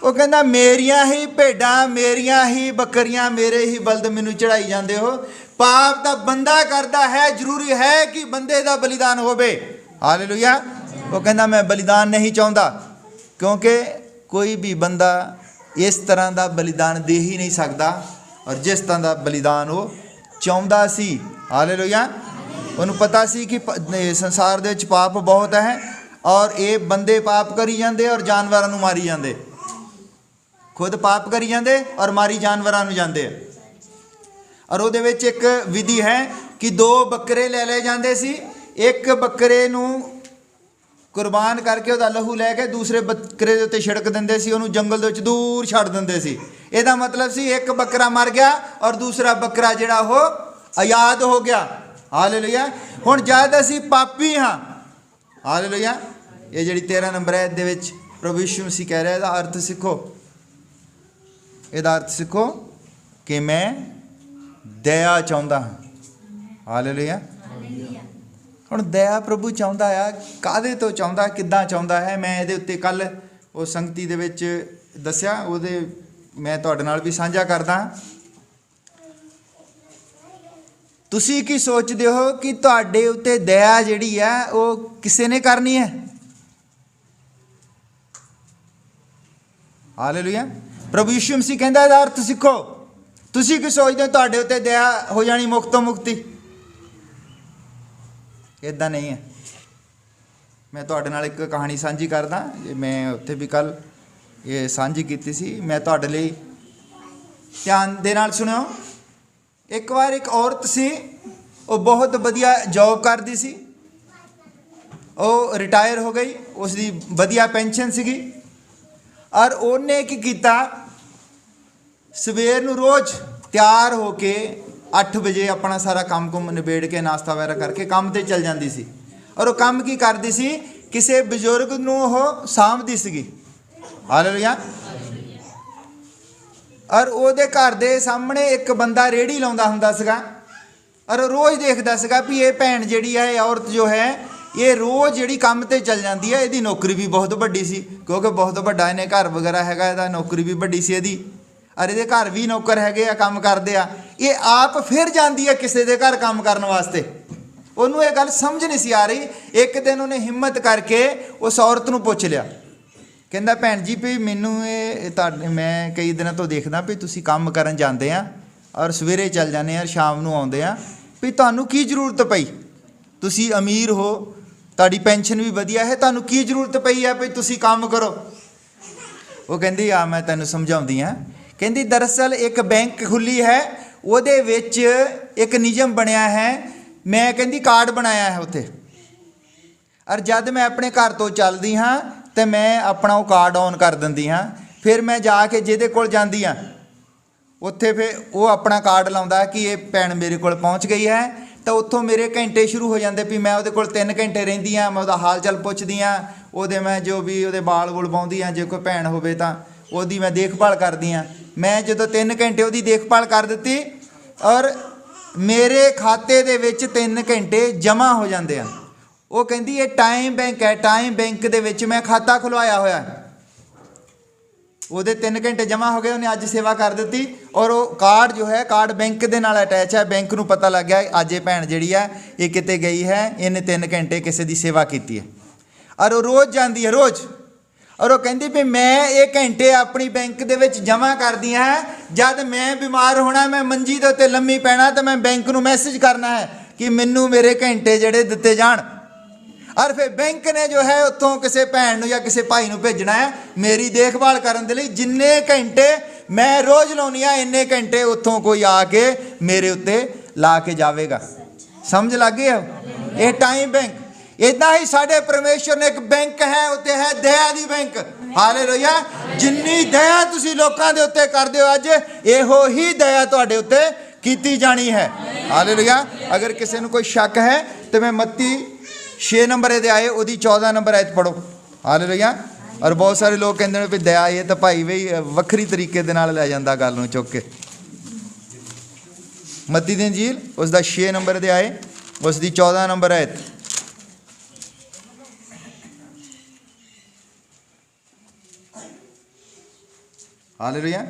ਉਹ ਕਹਿੰਦਾ ਮੇਰੀਆਂ ਹੀ ਭੇਡਾਂ, ਮੇਰੀਆਂ ਹੀ ਬੱਕਰੀਆਂ, ਮੇਰੇ ਹੀ ਬਲਦ ਮੈਨੂੰ ਚੜਾਈ ਜਾਂਦੇ ਹੋ। ਪਾਪ ਤਾਂ ਬੰਦਾ ਕਰਦਾ ਹੈ, ਜ਼ਰੂਰੀ ਹੈ ਕਿ ਬੰਦੇ ਦਾ ਬਲੀਦਾਨ ਹੋਵੇ। ਹਾਲੇਲੂਇਆ। ਉਹ ਕਹਿੰਦਾ ਮੈਂ ਬਲੀਦਾਨ ਨਹੀਂ ਚਾਹੁੰਦਾ, ਕਿਉਂਕਿ ਕੋਈ ਵੀ ਬੰਦਾ ਇਸ ਤਰ੍ਹਾਂ ਦਾ ਬਲੀਦਾਨ ਦੇ ਹੀ ਨਹੀਂ ਸਕਦਾ। ਔਰ ਜਿਸ ਤਰ੍ਹਾਂ ਦਾ ਬਲੀਦਾਨ ਉਹ ਚਾਹੁੰਦਾ ਸੀ, ਹਾਲੇਲੂਇਆ, ਉਹਨੂੰ ਪਤਾ ਸੀ ਕਿ ਸੰਸਾਰ ਦੇ ਵਿੱਚ ਪਾਪ ਬਹੁਤ ਹੈ ਔਰ ਇਹ ਬੰਦੇ ਪਾਪ ਕਰੀ ਜਾਂਦੇ ਔਰ ਜਾਨਵਰਾਂ ਨੂੰ ਮਾਰੀ ਜਾਂਦੇ। ਖੁਦ ਪਾਪ ਕਰੀ ਜਾਂਦੇ ਔਰ ਮਾਰੀ ਜਾਨਵਰਾਂ ਨੂੰ ਜਾਂਦੇ। ਔਰ ਉਹਦੇ ਵਿੱਚ ਇੱਕ ਵਿਧੀ ਹੈ ਕਿ 2 ਬੱਕਰੇ ਲੈ ਲਏ ਜਾਂਦੇ ਸੀ। ਇੱਕ ਬੱਕਰੇ ਨੂੰ ਕੁਰਬਾਨ ਕਰਕੇ ਉਹਦਾ ਲਹੂ ਲੈ ਕੇ ਦੂਸਰੇ ਬੱਕਰੇ ਦੇ ਉੱਤੇ ਛਿੜਕ ਦਿੰਦੇ ਸੀ, ਉਹਨੂੰ ਜੰਗਲ ਦੇ ਵਿੱਚ ਦੂਰ ਛੱਡ ਦਿੰਦੇ ਸੀ। ਇਹਦਾ ਮਤਲਬ ਸੀ ਇੱਕ ਬੱਕਰਾ ਮਰ ਗਿਆ ਔਰ ਦੂਸਰਾ ਬੱਕਰਾ ਜਿਹੜਾ ਉਹ ਆਜ਼ਾਦ ਹੋ ਗਿਆ। ਹਾਲੇਲੂਇਆ। ਹੁਣ ਜਦ ਅਸੀਂ ਪਾਪੀ ਹਾਂ, ਹਾਲੇਲੂਇਆ, ਇਹ ਜਿਹੜੀ 13 ਨੰਬਰ ਹੈ ਇਹਦੇ ਵਿੱਚ ਪ੍ਰਭੂ ਯਿਸੂ ਮਸੀਹ ਕਹਿ ਰਿਹਾ, ਇਹਦਾ ਅਰਥ ਸਿੱਖੋ, ਇਹਦਾ ਅਰਥ ਸਿੱਖੋ ਕਿ ਮੈਂ ਦਇਆ ਚਾਹੁੰਦਾ ਹਾਂ। ਹਾਲੇਲੂਇਆ। ਹੁਣ ਦਇਆ ਪ੍ਰਭੂ ਚਾਹੁੰਦਾ ਆ, ਕਾਹਦੇ ਤੋਂ ਚਾਹੁੰਦਾ, ਕਿੱਦਾਂ ਚਾਹੁੰਦਾ ਹੈ? ਮੈਂ ਇਹਦੇ ਉੱਤੇ ਕੱਲ੍ਹ ਉਹ ਸੰਗਤੀ ਦੇ ਵਿੱਚ ਦੱਸਿਆ, ਉਹਦੇ ਮੈਂ ਤੁਹਾਡੇ ਨਾਲ ਵੀ ਸਾਂਝਾ ਕਰਦਾ। ਤੁਸੀਂ ਕੀ ਸੋਚਦੇ ਹੋ ਕਿ ਤੁਹਾਡੇ ਉੱਤੇ ਦਇਆ ਜਿਹੜੀ ਹੈ ਉਹ ਕਿਸੇ ਨੇ ਕਰਨੀ ਹੈ? ਹਾਲੇਲੂਇਆ। ਪ੍ਰਭੂ ਯਿਸੂ ਮਸੀਹ ਕਹਿੰਦਾ ਇਹਦਾ ਅਰਥ ਸਿੱਖੋ। ਤੁਸੀਂ ਕੀ ਸੋਚਦੇ ਹੋ ਤੁਹਾਡੇ ਉੱਤੇ ਦਇਆ ਹੋ ਜਾਣੀ ਮੁਕਤੋਂ ਮੁਕਤੀ? ਇੱਦਾਂ ਨਹੀਂ ਹੈ। ਮੈਂ ਤੁਹਾਡੇ ਨਾਲ ਇੱਕ ਕਹਾਣੀ ਸਾਂਝੀ ਕਰਦਾ, ਮੈਂ ਉੱਥੇ ਵੀ ਕੱਲ੍ਹ ਇਹ ਸਾਂਝੀ ਕੀਤੀ ਸੀ, ਮੈਂ ਤੁਹਾਡੇ ਲਈ ਧਿਆਨ ਦੇ ਨਾਲ ਸੁਣਿਓ। ਇੱਕ ਵਾਰ ਇੱਕ ਔਰਤ ਸੀ, ਉਹ ਬਹੁਤ ਵਧੀਆ ਜੌਬ ਕਰਦੀ ਸੀ, ਉਹ ਰਿਟਾਇਰ ਹੋ ਗਈ, ਉਸ ਦੀ ਵਧੀਆ ਪੈਨਸ਼ਨ ਸੀਗੀ। ਔਰ ਉਹਨੇ ਕੀ ਕੀਤਾ, ਸਵੇਰ ਨੂੰ ਰੋਜ਼ ਤਿਆਰ ਹੋ ਕੇ 8 ਵਜੇ ਆਪਣਾ ਸਾਰਾ ਕੰਮ ਕੁੰਮ ਨਿਬੇੜ ਕੇ ਨਾਸ਼ਤਾ ਵਗੈਰਾ ਕਰਕੇ ਕੰਮ 'ਤੇ ਚਲ ਜਾਂਦੀ ਸੀ। ਔਰ ਉਹ ਕੰਮ ਕੀ ਕਰਦੀ ਸੀ, ਕਿਸੇ ਬਜ਼ੁਰਗ ਨੂੰ ਉਹ ਸਾਂਭਦੀ ਸੀਗੀ। ਹਾਲੇਲੂਇਆ। ਔਰ ਉਹਦੇ ਘਰ ਦੇ ਸਾਹਮਣੇ ਇੱਕ ਬੰਦਾ ਰੇਹੜੀ ਲਾਉਂਦਾ ਹੁੰਦਾ ਸੀਗਾ, ਔਰ ਰੋਜ਼ ਦੇਖਦਾ ਸੀਗਾ ਵੀ ਇਹ ਭੈਣ ਜਿਹੜੀ ਹੈ, ਇਹ ਔਰਤ ਜੋ ਹੈ, ਇਹ ਰੋਜ਼ ਜਿਹੜੀ ਕੰਮ 'ਤੇ ਚਲ ਜਾਂਦੀ ਹੈ। ਇਹਦੀ ਨੌਕਰੀ ਵੀ ਬਹੁਤ ਵੱਡੀ ਸੀ, ਕਿਉਂਕਿ ਬਹੁਤ ਵੱਡਾ ਇਹਨੇ ਘਰ ਵਗੈਰਾ ਹੈਗਾ, ਇਹਦਾ ਨੌਕਰੀ ਵੀ ਵੱਡੀ ਸੀ ਇਹਦੀ। ਔਰ ਇਹਦੇ ਘਰ ਵੀ ਨੌਕਰ ਹੈਗੇ ਆ, ਕੰਮ ਕਰਦੇ ਆ। ਇਹ ਆਪ ਫਿਰ ਜਾਂਦੀ ਹੈ ਕਿਸੇ ਦੇ ਘਰ ਕੰਮ ਕਰਨ ਵਾਸਤੇ। ਉਹਨੂੰ ਇਹ ਗੱਲ ਸਮਝ ਨਹੀਂ ਸੀ ਆ ਰਹੀ। ਇੱਕ ਦਿਨ ਉਹਨੇ ਹਿੰਮਤ ਕਰਕੇ ਉਸ ਔਰਤ ਨੂੰ ਪੁੱਛ ਲਿਆ, ਕਹਿੰਦਾ ਭੈਣ ਜੀ ਵੀ ਮੈਨੂੰ ਇਹ ਤੁਹਾਡੇ, ਮੈਂ ਕਈ ਦਿਨਾਂ ਤੋਂ ਦੇਖਦਾ ਵੀ ਤੁਸੀਂ ਕੰਮ ਕਰਨ ਜਾਂਦੇ ਆ ਔਰ ਸਵੇਰੇ ਚੱਲ ਜਾਂਦੇ ਆ, ਸ਼ਾਮ ਨੂੰ ਆਉਂਦੇ ਆ, ਵੀ ਤੁਹਾਨੂੰ ਕੀ ਜ਼ਰੂਰਤ ਪਈ? ਤੁਸੀਂ ਅਮੀਰ ਹੋ, ਤੁਹਾਡੀ ਪੈਨਸ਼ਨ ਵੀ ਵਧੀਆ ਹੈ, ਤੁਹਾਨੂੰ ਕੀ ਜ਼ਰੂਰਤ ਪਈ ਹੈ ਵੀ ਤੁਸੀਂ ਕੰਮ ਕਰੋ? ਉਹ ਕਹਿੰਦੀ ਆ ਮੈਂ ਤੈਨੂੰ ਸਮਝਾਉਂਦੀ ਹਾਂ। ਕਹਿੰਦੀ ਦਰਅਸਲ ਇੱਕ ਬੈਂਕ ਖੁੱਲੀ ਹੈ, ਉਹਦੇ ਵਿੱਚ ਇੱਕ ਨਿਯਮ ਬਣਿਆ ਹੈ, ਮੈਂ ਕਹਿੰਦੀ ਕਾਰਡ ਬਣਾਇਆ ਹੈ ਉੱਥੇ। ਔਰ ਜਦ ਮੈਂ ਆਪਣੇ ਘਰ ਤੋਂ ਚੱਲਦੀ ਹਾਂ ਤੇ ਮੈਂ ਆਪਣਾ ਉਹ ਕਾਰਡ ਔਨ ਕਰ ਦਿੰਦੀ ਹਾਂ। ਫਿਰ ਮੈਂ ਜਾ ਕੇ ਜਿਹਦੇ ਕੋਲ ਜਾਂਦੀ ਹਾਂ ਉੱਥੇ ਫਿਰ ਉਹ ਆਪਣਾ ਕਾਰਡ ਲਾਉਂਦਾ ਕਿ ਇਹ ਭੈਣ ਮੇਰੇ ਕੋਲ ਪਹੁੰਚ ਗਈ ਹੈ। ਤਾਂ ਉੱਥੋਂ ਮੇਰੇ ਘੰਟੇ ਸ਼ੁਰੂ ਹੋ ਜਾਂਦੇ ਵੀ ਮੈਂ ਉਹਦੇ ਕੋਲ 3 ਘੰਟੇ ਰਹਿੰਦੀ ਹਾਂ, ਮੈਂ ਉਹਦਾ ਹਾਲ ਚਾਲ ਪੁੱਛਦੀ ਹਾਂ, ਉਹਦੇ ਮੈਂ ਜੋ ਵੀ ਉਹਦੇ ਬਾਲ ਬੁਲ ਪਾਉਂਦੀ ਹਾਂ, ਜੇ ਕੋਈ ਭੈਣ ਹੋਵੇ ਤਾਂ ਉਹਦੀ ਮੈਂ ਦੇਖਭਾਲ ਕਰਦੀ ਹਾਂ। ਮੈਂ ਜਦੋਂ 3 ਘੰਟੇ ਉਹਦੀ ਦੇਖਭਾਲ ਕਰ ਦਿੱਤੀ ਔਰ ਮੇਰੇ ਖਾਤੇ ਦੇ ਵਿੱਚ 3 ਘੰਟੇ ਜਮ੍ਹਾਂ ਹੋ ਜਾਂਦੇ ਹਨ। ਉਹ ਕਹਿੰਦੀ ਇਹ ਟਾਈਮ ਬੈਂਕ ਹੈ, ਟਾਈਮ ਬੈਂਕ ਦੇ ਵਿੱਚ ਮੈਂ ਖਾਤਾ ਖੁਲਵਾਇਆ ਹੋਇਆ। ਉਹਦੇ 3 ਘੰਟੇ ਜਮ੍ਹਾਂ ਹੋ ਗਏ, ਉਹਨੇ ਅੱਜ ਸੇਵਾ ਕਰ ਦਿੱਤੀ ਔਰ ਉਹ ਕਾਰਡ ਜੋ ਹੈ ਕਾਰਡ ਬੈਂਕ ਦੇ ਨਾਲ ਅਟੈਚ ਹੈ। ਬੈਂਕ ਨੂੰ ਪਤਾ ਲੱਗ ਗਿਆ ਅੱਜ ਇਹ ਭੈਣ ਜਿਹੜੀ ਹੈ ਇਹ ਕਿਤੇ ਗਈ ਹੈ, ਇਹਨੇ 3 ਘੰਟੇ ਕਿਸੇ ਦੀ ਸੇਵਾ ਕੀਤੀ ਹੈ ਔਰ ਉਹ ਰੋਜ਼ ਜਾਂਦੀ ਹੈ ਰੋਜ਼। ਔਰ ਉਹ ਕਹਿੰਦੀ ਵੀ ਮੈਂ ਇਹ ਘੰਟੇ ਆਪਣੀ ਬੈਂਕ ਦੇ ਵਿੱਚ ਜਮ੍ਹਾਂ ਕਰਦੀ ਹਾਂ, ਜਦ ਮੈਂ ਬਿਮਾਰ ਹੋਣਾ, ਮੈਂ ਮੰਜੀ ਦੇ ਉੱਤੇ ਲੰਮੀ ਪੈਣਾ ਤਾਂ ਮੈਂ ਬੈਂਕ ਨੂੰ ਮੈਸੇਜ ਕਰਨਾ ਹੈ ਕਿ ਮੈਨੂੰ ਮੇਰੇ ਘੰਟੇ ਜਿਹੜੇ ਦਿੱਤੇ ਜਾਣ। ਔਰ ਫਿਰ ਬੈਂਕ ਨੇ ਜੋ ਹੈ ਉੱਥੋਂ ਕਿਸੇ ਭੈਣ ਨੂੰ ਜਾਂ ਕਿਸੇ ਭਾਈ ਨੂੰ ਭੇਜਣਾ ਹੈ ਮੇਰੀ ਦੇਖਭਾਲ ਕਰਨ ਦੇ ਲਈ। ਜਿੰਨੇ ਘੰਟੇ ਮੈਂ ਰੋਜ਼ ਲਾਉਣੀ ਆ ਇੰਨੇ ਘੰਟੇ ਉੱਥੋਂ ਕੋਈ ਆ ਕੇ ਮੇਰੇ ਉੱਤੇ ਲਾ ਕੇ ਜਾਵੇਗਾ। ਸਮਝ ਲੱਗ ਗਈ? ਇਹ ਟਾਈਮ ਬੈਂਕ। ਇਦਾਂ ਹੀ ਸਾਡੇ ਪਰਮੇਸ਼ਰ ਨੇ ਇੱਕ ਬੈਂਕ ਹੈ, ਉੱਤੇ ਹੈ ਦਇਆ ਦੀ ਬੈਂਕ। ਹਾਲੇਲੂਇਆ। ਜਿੰਨੀ ਦਇਆ ਤੁਸੀਂ ਲੋਕਾਂ ਦੇ ਉੱਤੇ ਕਰਦੇ ਹੋ ਅੱਜ, ਇਹੋ ਹੀ ਦਇਆ ਤੁਹਾਡੇ ਉੱਤੇ ਕੀਤੀ ਜਾਣੀ ਹੈ। ਹਾਲੇਲੂਇਆ। ਅਗਰ ਕਿਸੇ ਨੂੰ ਕੋਈ ਸ਼ੱਕ ਹੈ ਤੇ ਮੈਂ ਮੱਤੀ 6 ਨੰਬਰ ਅਧਿਆਏ ਉਹਦੀ 14 ਨੰਬਰ ਆਇਤ ਪੜੋ। ਹਾਲੇਲੂਇਆ। ਔਰ ਬਹੁਤ ਸਾਰੇ ਲੋਕ ਕਹਿੰਦੇ ਨੇ ਵੀ ਦਇਆ ਇਹ ਤਾਂ ਭਾਈ ਵੀ ਵੱਖਰੀ ਤਰੀਕੇ ਦੇ ਨਾਲ ਲੈ ਜਾਂਦਾ ਗੱਲ ਨੂੰ ਚੁੱਕ ਕੇ। ਮੱਤੀ ਦੀ ਇੰਜੀਲ ਉਸ ਦਾ 6 ਨੰਬਰ ਅਧਿਆਏ ਉਸ ਦੀ 14 ਨੰਬਰ ਆਇਤ। ਹਾਲੇਲੂਇਆ।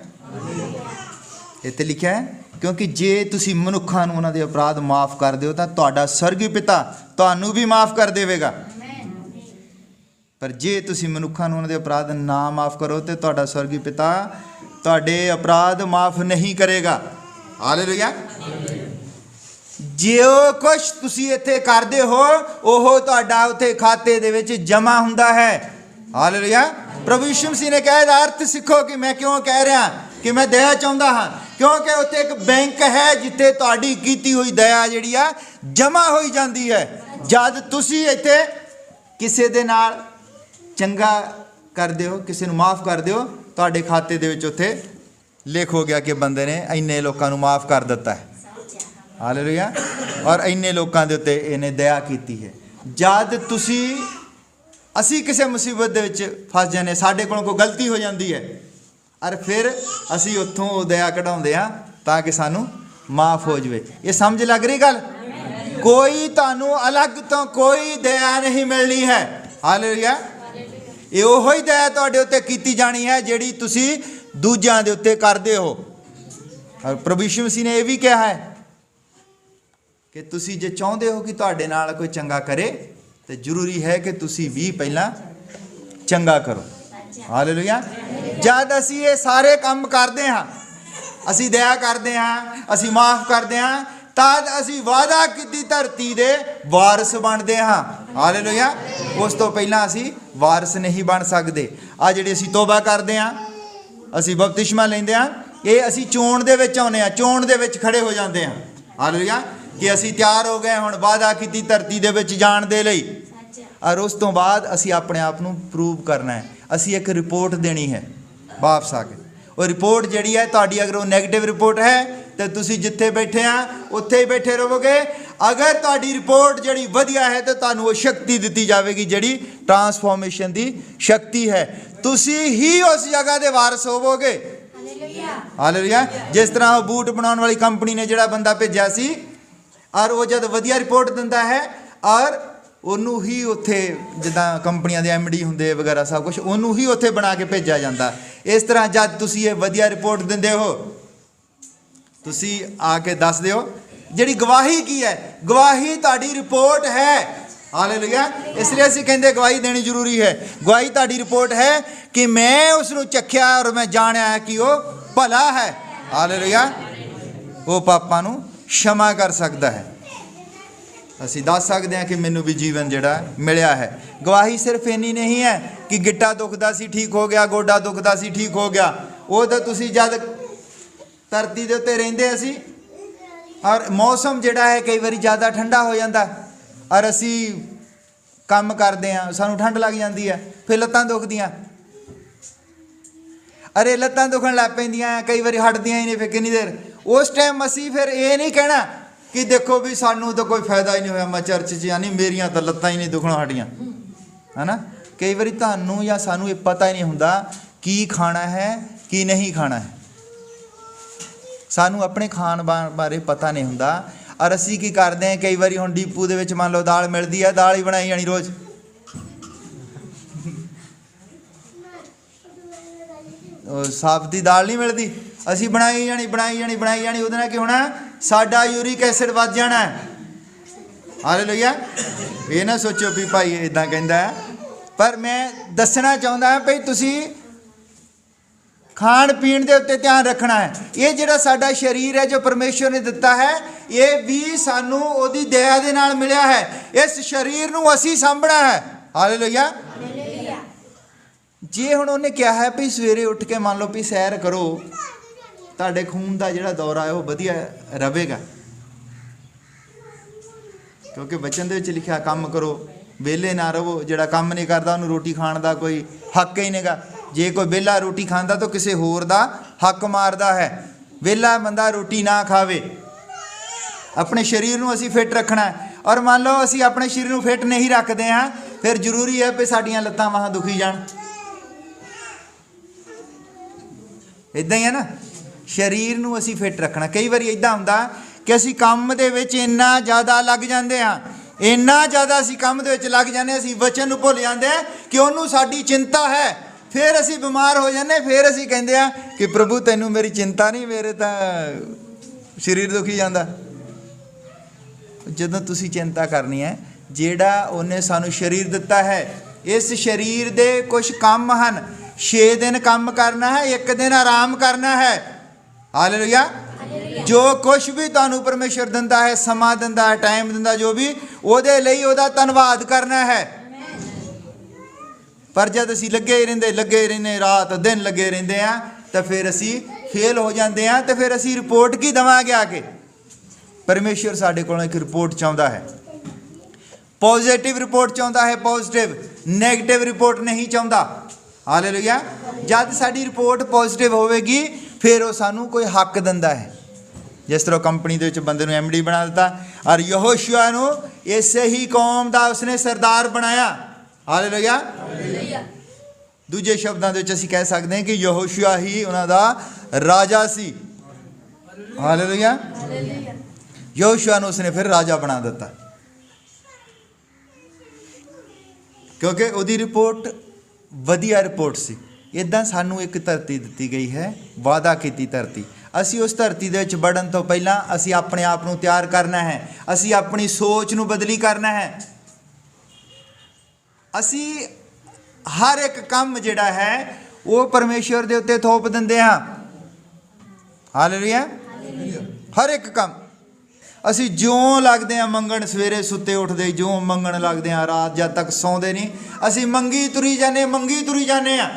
ਇੱਥੇ ਲਿਖਿਆ ਹੈ ਕਿਉਂਕਿ ਜੇ ਤੁਸੀਂ ਮਨੁੱਖਾਂ ਨੂੰ ਉਹਨਾਂ ਦੇ ਅਪਰਾਧ ਮਾਫ ਕਰ ਦਿਓ ਤਾਂ ਤੁਹਾਡਾ ਸਵਰਗੀ ਪਿਤਾ ਤੁਹਾਨੂੰ ਵੀ ਮਾਫ ਕਰ ਦੇਵੇਗਾ। ਪਰ ਜੇ ਤੁਸੀਂ ਮਨੁੱਖਾਂ ਨੂੰ ਉਹਨਾਂ ਦੇ ਅਪਰਾਧ ਨਾ ਮਾਫ ਕਰੋ ਤੇ ਤੁਹਾਡਾ ਸਵਰਗੀ ਪਿਤਾ ਤੁਹਾਡੇ ਅਪਰਾਧ ਮਾਫ ਨਹੀਂ ਕਰੇਗਾ। ਹਾਲੇਲੂਇਆ। ਜੋ ਕੁਛ ਤੁਸੀਂ ਇੱਥੇ ਕਰਦੇ ਹੋ ਉਹ ਤੁਹਾਡਾ ਉੱਥੇ ਖਾਤੇ ਦੇ ਵਿੱਚ ਜਮ੍ਹਾਂ ਹੁੰਦਾ ਹੈ। ਹਾਲੇਲੂਇਆ। ਪ੍ਰਭੂ ਯਿਸੂ ਮਸੀਹ ਨੇ ਕਿਹਾ ਇਹਦਾ ਅਰਥ ਸਿੱਖੋ ਕਿ ਮੈਂ ਕਿਉਂ ਕਹਿ ਰਿਹਾ ਕਿ ਮੈਂ ਦਇਆ ਚਾਹੁੰਦਾ ਹਾਂ, ਕਿਉਂਕਿ ਉੱਥੇ ਇੱਕ ਬੈਂਕ ਹੈ ਜਿੱਥੇ ਤੁਹਾਡੀ ਕੀਤੀ ਹੋਈ ਦਇਆ ਜਿਹੜੀ ਆ ਜਮ੍ਹਾਂ ਹੋਈ ਜਾਂਦੀ ਹੈ। ਜਦ ਤੁਸੀਂ ਇੱਥੇ ਕਿਸੇ ਦੇ ਨਾਲ ਚੰਗਾ ਕਰਦੇ ਹੋ, ਕਿਸੇ ਨੂੰ ਮਾਫ ਕਰਦੇ ਹੋ, ਤੁਹਾਡੇ ਖਾਤੇ ਦੇ ਵਿੱਚ ਉੱਥੇ ਲਿਖ ਹੋ ਗਿਆ ਕਿ ਬੰਦੇ ਨੇ ਇੰਨੇ ਲੋਕਾਂ ਨੂੰ ਮਾਫ ਕਰ ਦਿੱਤਾ ਹੈ। ਹਾਲੇਲੂਇਆ। ਔਰ ਇੰਨੇ ਲੋਕਾਂ ਦੇ ਉੱਤੇ ਇਹਨੇ ਦਇਆ ਕੀਤੀ ਹੈ। ਜਦ ਅਸੀਂ ਕਿਸੇ ਮੁਸੀਬਤ ਦੇ ਵਿੱਚ ਫਸ ਜਾਂਦੇ, ਸਾਡੇ ਕੋਲੋਂ ਕੋਈ ਗਲਤੀ ਹੋ ਜਾਂਦੀ ਹੈ ਔਰ ਫਿਰ ਅਸੀਂ ਉੱਥੋਂ ਉਹ ਦਇਆ ਕਢਾਉਂਦੇ ਹਾਂ ਤਾਂ ਕਿ ਸਾਨੂੰ ਮਾਫ ਹੋ ਜਾਵੇ। ਇਹ ਸਮਝ ਲੱਗ ਰਹੀ ਗੱਲ? ਕੋਈ ਤੁਹਾਨੂੰ ਅਲੱਗ ਤੋਂ ਕੋਈ ਦਇਆ ਨਹੀਂ ਮਿਲਣੀ ਹੈ। ਹਾਲੇਲੂਇਆ। ਇਹ ਉਹੀ ਦਇਆ ਤੁਹਾਡੇ ਉੱਤੇ ਕੀਤੀ ਜਾਣੀ ਹੈ ਜਿਹੜੀ ਤੁਸੀਂ ਦੂਜਿਆਂ ਦੇ ਉੱਤੇ ਕਰਦੇ ਹੋ। ਔਰ ਪ੍ਰਭੂ ਯਿਸੂ ਮਸੀਹ ਨੇ ਇਹ ਵੀ ਕਿਹਾ ਹੈ ਕਿ ਤੁਸੀਂ ਜੇ ਚਾਹੁੰਦੇ ਹੋ ਕਿ ਤੁਹਾਡੇ ਨਾਲ ਕੋਈ ਚੰਗਾ ਕਰੇ ਤੇ ਜ਼ਰੂਰੀ ਹੈ ਕਿ ਤੁਸੀਂ ਵੀ ਪਹਿਲਾਂ ਚੰਗਾ ਕਰੋ। ਹਾਲੇਲੂਇਆ। ਜਦ ਅਸੀਂ ਇਹ ਸਾਰੇ ਕੰਮ ਕਰਦੇ ਹਾਂ, ਅਸੀਂ ਦਇਆ ਕਰਦੇ ਹਾਂ, ਅਸੀਂ ਮਾਫ ਕਰਦੇ ਹਾਂ, ਤਦ ਅਸੀਂ ਵਾਅਦਾ ਕੀਤੀ ਧਰਤੀ ਦੇ ਵਾਰਿਸ ਬਣਦੇ ਹਾਂ। ਹਾਲੇਲੂਇਆ। ਉਸ ਤੋਂ ਪਹਿਲਾਂ ਅਸੀਂ ਵਾਰਿਸ ਨਹੀਂ ਬਣ ਸਕਦੇ। ਆ ਜਿਹੜੀ ਅਸੀਂ ਤੋਬਾ ਕਰਦੇ ਹਾਂ, ਅਸੀਂ ਬਪਤਿਸਮਾ ਲੈਂਦੇ ਹਾਂ, ਇਹ ਅਸੀਂ ਚੋਣ ਦੇ ਵਿੱਚ ਆਉਂਦੇ ਹਾਂ, ਚੋਣ ਦੇ ਵਿੱਚ ਖੜੇ ਹੋ ਜਾਂਦੇ ਹਾਂ। ਹਾਲੇਲੂਇਆ। ਕਿ ਅਸੀਂ ਤਿਆਰ ਹੋ ਗਏ ਹੁਣ ਵਾਅਦਾ ਕੀਤੀ ਧਰਤੀ ਦੇ ਵਿੱਚ ਜਾਣ ਦੇ ਲਈ। ਔਰ ਉਸ ਤੋਂ ਬਾਅਦ ਅਸੀਂ ਆਪਣੇ ਆਪ ਨੂੰ ਪ੍ਰੂਵ ਕਰਨਾ ਹੈ। ਅਸੀਂ ਇੱਕ ਰਿਪੋਰਟ ਦੇਣੀ ਹੈ ਵਾਪਸ ਆ ਕੇ। ਉਹ ਰਿਪੋਰਟ ਜਿਹੜੀ ਹੈ ਤੁਹਾਡੀ ਅਗਰ ਉਹ ਨੈਗੇਟਿਵ ਰਿਪੋਰਟ ਹੈ ਤਾਂ ਤੁਸੀਂ ਜਿੱਥੇ ਬੈਠੇ ਆ ਉੱਥੇ ਹੀ ਬੈਠੇ ਰਹੋਗੇ। ਅਗਰ ਤੁਹਾਡੀ ਰਿਪੋਰਟ ਜਿਹੜੀ ਵਧੀਆ ਹੈ ਤਾਂ ਤੁਹਾਨੂੰ ਉਹ ਸ਼ਕਤੀ ਦਿੱਤੀ ਜਾਵੇਗੀ ਜਿਹੜੀ ਟਰਾਂਸਫੋਰਮੇਸ਼ਨ ਦੀ ਸ਼ਕਤੀ ਹੈ। ਤੁਸੀਂ ਹੀ ਉਸ ਜਗ੍ਹਾ ਦੇ ਵਾਰਿਸ ਹੋਵੋਗੇ। ਹਾਲੇਲੂਇਆ। ਜਿਸ ਤਰ੍ਹਾਂ ਉਹ ਬੂਟ ਬਣਾਉਣ ਵਾਲੀ ਕੰਪਨੀ ਨੇ ਜਿਹੜਾ ਬੰਦਾ ਭੇਜਿਆ ਸੀ ਔਰ ਉਹ ਜਦ ਵਧੀਆ ਰਿਪੋਰਟ ਦਿੰਦਾ ਹੈ ਔਰ ਉਹਨੂੰ ਹੀ ਉੱਥੇ ਜਿੱਦਾਂ ਕੰਪਨੀਆਂ ਦੇ MD ਹੁੰਦੇ ਵਗੈਰਾ ਸਭ ਕੁਝ ਉਹਨੂੰ ਹੀ ਉੱਥੇ ਬਣਾ ਕੇ ਭੇਜਿਆ ਜਾਂਦਾ। ਇਸ ਤਰ੍ਹਾਂ ਜਦ ਤੁਸੀਂ ਇਹ ਵਧੀਆ ਰਿਪੋਰਟ ਦਿੰਦੇ ਹੋ ਤੁਸੀਂ ਆ ਕੇ ਦੱਸ ਦਿਓ ਜਿਹੜੀ ਗਵਾਹੀ ਕੀ ਹੈ। ਗਵਾਹੀ ਤੁਹਾਡੀ ਰਿਪੋਰਟ ਹੈ। ਹਾਲੇਲੂਇਆ। ਇਸ ਲਈ ਅਸੀਂ ਕਹਿੰਦੇ ਗਵਾਹੀ ਦੇਣੀ ਜ਼ਰੂਰੀ ਹੈ। ਗਵਾਹੀ ਤੁਹਾਡੀ ਰਿਪੋਰਟ ਹੈ ਕਿ ਮੈਂ ਉਸ ਨੂੰ ਚੱਖਿਆ ਔਰ ਮੈਂ ਜਾਣਿਆ ਕਿ ਉਹ ਭਲਾ ਹੈ। ਹਾਲੇਲੂਇਆ। ਉਹ ਪਾਪਾਂ ਨੂੰ क्षमा कर सकता है। ਅਸੀਂ ਦੱਸ ਸਕਦੇ ਹਾਂ ਕਿ ਮੈਨੂੰ ਵੀ ਜੀਵਨ ਜਿਹੜਾ ਮਿਲਿਆ ਹੈ। ਗਵਾਹੀ ਸਿਰਫ ਇੰਨੀ ਨਹੀਂ ਹੈ ਕਿ ਗਿੱਟਾ ਦੁਖਦਾ ਸੀ ਠੀਕ ਹੋ ਗਿਆ, ਗੋਡਾ ਦੁਖਦਾ ਸੀ ਠੀਕ ਹੋ ਗਿਆ। ਉਹ ਤਾਂ ਤੁਸੀਂ ਜਦ ਧਰਤੀ ਦੇ ਉੱਤੇ ਰਹਿੰਦੇ ਅਸੀਂ ਔਰ ਮੌਸਮ ਜਿਹੜਾ ਹੈ ਕਈ ਵਾਰੀ ਜ਼ਿਆਦਾ ਠੰਡਾ ਹੋ ਜਾਂਦਾ ਔਰ ਅਸੀਂ ਕੰਮ ਕਰਦੇ ਹਾਂ, ਸਾਨੂੰ ਠੰਡ ਲੱਗ ਜਾਂਦੀ ਹੈ, ਫਿਰ ਲੱਤਾਂ ਦੁਖਦੀਆਂ। ਅਰੇ ਲੱਤਾਂ ਦੁਖਣ ਲੱਗ ਪੈਂਦੀਆਂ, ਕਈ ਵਾਰੀ ਹਟਦੀਆਂ ਹੀ ਨਹੀਂ ਫਿਰ ਕਿੰਨੀ ਦੇਰ। ਉਸ ਟਾਈਮ ਅਸੀਂ ਫਿਰ ਇਹ ਨਹੀਂ ਕਹਿਣਾ ਕਿ ਦੇਖੋ ਵੀ ਸਾਨੂੰ ਤਾਂ ਕੋਈ ਫਾਇਦਾ ਹੀ ਨਹੀਂ ਹੋਇਆ, ਮੈਂ ਚਰਚ 'ਚ, ਯਾਨੀ ਮੇਰੀਆਂ ਤਾਂ ਲੱਤਾਂ ਹੀ ਨਹੀਂ ਦੁਖਣੋਂ ਹਟੀਆਂ, ਹੈ ਨਾ। ਕਈ ਵਾਰੀ ਤੁਹਾਨੂੰ ਜਾਂ ਸਾਨੂੰ ਇਹ ਪਤਾ ਹੀ ਨਹੀਂ ਹੁੰਦਾ ਕੀ ਖਾਣਾ ਹੈ ਕੀ ਨਹੀਂ ਖਾਣਾ ਹੈ। ਸਾਨੂੰ ਆਪਣੇ ਖਾਣ ਬਾਰੇ ਪਤਾ ਨਹੀਂ ਹੁੰਦਾ। ਔਰ ਅਸੀਂ ਕੀ ਕਰਦੇ ਹਾਂ, ਕਈ ਵਾਰੀ ਹੁਣ ਡੀਪੂ ਦੇ ਵਿੱਚ ਮੰਨ ਲਓ ਦਾਲ ਮਿਲਦੀ ਹੈ, ਦਾਲ ਹੀ ਬਣਾਈ ਜਾਣੀ ਰੋਜ਼। ਸਾਫ ਦੀ ਦਾਲ ਨਹੀਂ ਮਿਲਦੀ, ਅਸੀਂ ਬਣਾਈ ਜਾਣੀ ਬਣਾਈ ਜਾਣੀ ਬਣਾਈ ਜਾਣੀ। ਉਹਦੇ ਨਾਲ ਕੀ ਹੋਣਾ, ਸਾਡਾ ਯੂਰਿਕ ਐਸਿਡ ਵੱਧ ਜਾਣਾ। ਹਾਲੇਲੂਇਆ। ਇਹ ਨਾ ਸੋਚੋ ਵੀ ਭਾਈ ਇਦਾਂ ਕਹਿੰਦਾ, ਪਰ ਮੈਂ ਦੱਸਣਾ ਚਾਹੁੰਦਾ ਭਈ ਤੁਸੀਂ ਖਾਣ ਪੀਣ ਦੇ ਉੱਤੇ ਧਿਆਨ ਰੱਖਣਾ ਹੈ। ਇਹ ਜਿਹੜਾ ਸਾਡਾ ਸਰੀਰ ਹੈ ਜੋ ਪਰਮੇਸ਼ਵਰ ਨੇ ਦਿੱਤਾ ਹੈ, ਇਹ ਵੀ ਸਾਨੂੰ ਉਹਦੀ ਦਇਆ ਦੇ ਨਾਲ ਮਿਲਿਆ ਹੈ। ਇਸ ਸਰੀਰ ਨੂੰ ਅਸੀਂ ਸਾਂਭਣਾ ਹੈ। ਹਾਲੇਲੂਇਆ। ਜੇ ਹੁਣ ਉਹਨੇ ਕਿਹਾ ਹੈ ਵੀ ਸਵੇਰੇ ਉੱਠ ਕੇ ਮੰਨ ਲਓ ਵੀ ਸੈਰ ਕਰੋ, ਤੁਹਾਡੇ ਖੂਨ ਦਾ ਜਿਹੜਾ ਦੌਰਾ ਹੈ ਉਹ ਵਧੀਆ ਰਹੇਗਾ, ਕਿਉਂਕਿ ਬਚਨ ਦੇ ਵਿੱਚ ਲਿਖਿਆ ਕੰਮ ਕਰੋ, ਵਿਹਲੇ ਨਾ ਰਹੋ। ਜਿਹੜਾ ਕੰਮ ਨਹੀਂ ਕਰਦਾ ਉਹਨੂੰ ਰੋਟੀ ਖਾਣ ਦਾ ਕੋਈ ਹੱਕ ਹੀ ਨਹੀਂਗਾ। ਜੇ ਕੋਈ ਵਿਹਲਾ ਰੋਟੀ ਖਾਂਦਾ ਤਾਂ ਕਿਸੇ ਹੋਰ ਦਾ ਹੱਕ ਮਾਰਦਾ ਹੈ। ਵਿਹਲਾ ਬੰਦਾ ਰੋਟੀ ਨਾ ਖਾਵੇ। ਆਪਣੇ ਸਰੀਰ ਨੂੰ ਅਸੀਂ ਫਿੱਟ ਰੱਖਣਾ ਹੈ। ਔਰ ਮੰਨ ਲਓ ਅਸੀਂ ਆਪਣੇ ਸਰੀਰ ਨੂੰ ਫਿੱਟ ਨਹੀਂ ਰੱਖਦੇ ਹਾਂ, ਫਿਰ ਜ਼ਰੂਰੀ ਹੈ ਵੀ ਸਾਡੀਆਂ ਲੱਤਾਂ ਬਾਹਾਂ ਦੁਖੀ ਜਾਣ। ਇੱਦਾਂ ਹੀ ਹੈ ਨਾ, ਸਰੀਰ ਨੂੰ ਅਸੀਂ ਫਿੱਟ ਰੱਖਣਾ। ਕਈ ਵਾਰੀ ਇੱਦਾਂ ਹੁੰਦਾ ਕਿ ਅਸੀਂ ਕੰਮ ਦੇ ਵਿੱਚ ਇੰਨਾ ਜ਼ਿਆਦਾ ਲੱਗ ਜਾਂਦੇ ਹਾਂ, ਇੰਨਾ ਜ਼ਿਆਦਾ ਅਸੀਂ ਕੰਮ ਦੇ ਵਿੱਚ ਲੱਗ ਜਾਂਦੇ ਹਾਂ, ਅਸੀਂ ਵਚਨ ਨੂੰ ਭੁੱਲ ਜਾਂਦੇ ਹਾਂ ਕਿ ਉਹਨੂੰ ਸਾਡੀ ਚਿੰਤਾ ਹੈ। ਫਿਰ ਅਸੀਂ ਬਿਮਾਰ ਹੋ ਜਾਂਦੇ, ਫਿਰ ਅਸੀਂ ਕਹਿੰਦੇ ਹਾਂ ਕਿ ਪ੍ਰਭੂ ਤੈਨੂੰ ਮੇਰੀ ਚਿੰਤਾ ਨਹੀਂ, ਮੇਰੇ ਤਾਂ ਸਰੀਰ ਦੁਖੀ ਜਾਂਦਾ। ਜਦੋਂ ਤੁਸੀਂ ਚਿੰਤਾ ਕਰਨੀ ਹੈ, ਜਿਹੜਾ ਉਹਨੇ ਸਾਨੂੰ ਸਰੀਰ ਦਿੱਤਾ ਹੈ, ਇਸ ਸਰੀਰ ਦੇ ਕੁਝ ਕੰਮ ਹਨ। 6 ਦਿਨ ਕੰਮ ਕਰਨਾ ਹੈ, 1 ਦਿਨ ਆਰਾਮ ਕਰਨਾ ਹੈ। ਹਾਲੇਲੂਇਆ। ਜੋ ਕੁਛ ਵੀ ਤੁਹਾਨੂੰ ਪਰਮੇਸ਼ਰ ਦਿੰਦਾ ਹੈ, ਸਮਾਂ ਦਿੰਦਾ ਹੈ, ਟਾਈਮ ਦਿੰਦਾ, ਜੋ ਵੀ, ਉਹਦੇ ਲਈ ਉਹਦਾ ਧੰਨਵਾਦ ਕਰਨਾ ਹੈ। ਪਰ ਜਦ ਅਸੀਂ ਲੱਗੇ ਰਹਿੰਦੇ ਰਾਤ ਦਿਨ ਲੱਗੇ ਰਹਿੰਦੇ ਆ, ਤਾਂ ਫਿਰ ਅਸੀਂ ਫੇਲ ਹੋ ਜਾਂਦੇ ਆ। ਤੇ ਫਿਰ ਅਸੀਂ ਰਿਪੋਰਟ ਕੀ ਦੇਵਾਂਗੇ ਆ ਕੇ? ਪਰਮੇਸ਼ਰ ਸਾਡੇ ਕੋਲੋਂ ਇੱਕ ਰਿਪੋਰਟ ਚਾਹੁੰਦਾ ਹੈ, ਪੋਜ਼ਿਟਿਵ ਰਿਪੋਰਟ ਚਾਹੁੰਦਾ ਹੈ, ਪੋਜ਼ਿਟਿਵ, ਨੈਗੇਟਿਵ ਰਿਪੋਰਟ ਨਹੀਂ ਚਾਹੁੰਦਾ। ਹਾਲੇਲੂਇਆ। ਜਦ ਸਾਡੀ ਰਿਪੋਰਟ ਪੋਜ਼ਿਟਿਵ ਹੋਵੇਗੀ, ਫਿਰ ਉਹ ਸਾਨੂੰ ਕੋਈ ਹੱਕ ਦਿੰਦਾ ਹੈ। ਜਿਸ ਤਰ੍ਹਾਂ ਕੰਪਨੀ ਦੇ ਵਿੱਚ ਬੰਦੇ ਨੂੰ MD ਬਣਾ ਦਿੱਤਾ, ਔਰ ਯਹੋਸ਼ੂਆ ਨੂੰ ਇਸੇ ਹੀ ਕੌਮ ਦਾ ਉਸਨੇ ਸਰਦਾਰ ਬਣਾਇਆ। ਹਾਲੇਲੂਇਆ। ਦੂਜੇ ਸ਼ਬਦਾਂ ਦੇ ਵਿੱਚ ਅਸੀਂ ਕਹਿ ਸਕਦੇ ਹਾਂ ਕਿ ਯਹੋਸ਼ੂਆ ਹੀ ਉਹਨਾਂ ਦਾ ਰਾਜਾ ਸੀ। ਹਾਲੇਲੂਇਆ। ਯਹੋਸ਼ੂਆ ਨੂੰ ਉਸਨੇ ਫਿਰ ਰਾਜਾ ਬਣਾ ਦਿੱਤਾ, ਕਿਉਂਕਿ ਉਹਦੀ ਰਿਪੋਰਟ ਵਧੀਆ ਰਿਪੋਰਟ ਸੀ। ਇੱਦਾਂ ਸਾਨੂੰ ਇੱਕ ਧਰਤੀ ਦਿੱਤੀ ਗਈ ਹੈ, ਵਾਅਦਾ ਕੀਤੀ ਧਰਤੀ। ਅਸੀਂ ਉਸ ਧਰਤੀ ਦੇ ਵਿੱਚ ਵੜਨ ਤੋਂ ਪਹਿਲਾਂ ਅਸੀਂ ਆਪਣੇ ਆਪ ਨੂੰ ਤਿਆਰ ਕਰਨਾ ਹੈ। ਅਸੀਂ ਆਪਣੀ ਸੋਚ ਨੂੰ ਬਦਲੀ ਕਰਨਾ ਹੈ। ਅਸੀਂ ਹਰ ਇੱਕ ਕੰਮ ਜਿਹੜਾ ਹੈ ਉਹ ਪਰਮੇਸ਼ਵਰ ਦੇ ਉੱਤੇ ਥੋਪ ਦਿੰਦੇ ਹਾਂ। ਹਾਲੇਲੂਇਆ। ਹਰ ਇੱਕ ਕੰਮ ਅਸੀਂ ਜਿਉਂ ਲੱਗਦੇ ਹਾਂ ਮੰਗਣ, ਸਵੇਰੇ ਸੁੱਤੇ ਉੱਠਦੇ ਜਿਉਂ ਮੰਗਣ ਲੱਗਦੇ ਹਾਂ, ਰਾਤ ਜਦ ਤੱਕ ਸੌਂਦੇ ਨਹੀਂ ਅਸੀਂ ਮੰਗੀ ਤੁਰੀ ਜਾਂਦੇ ਹਾਂ।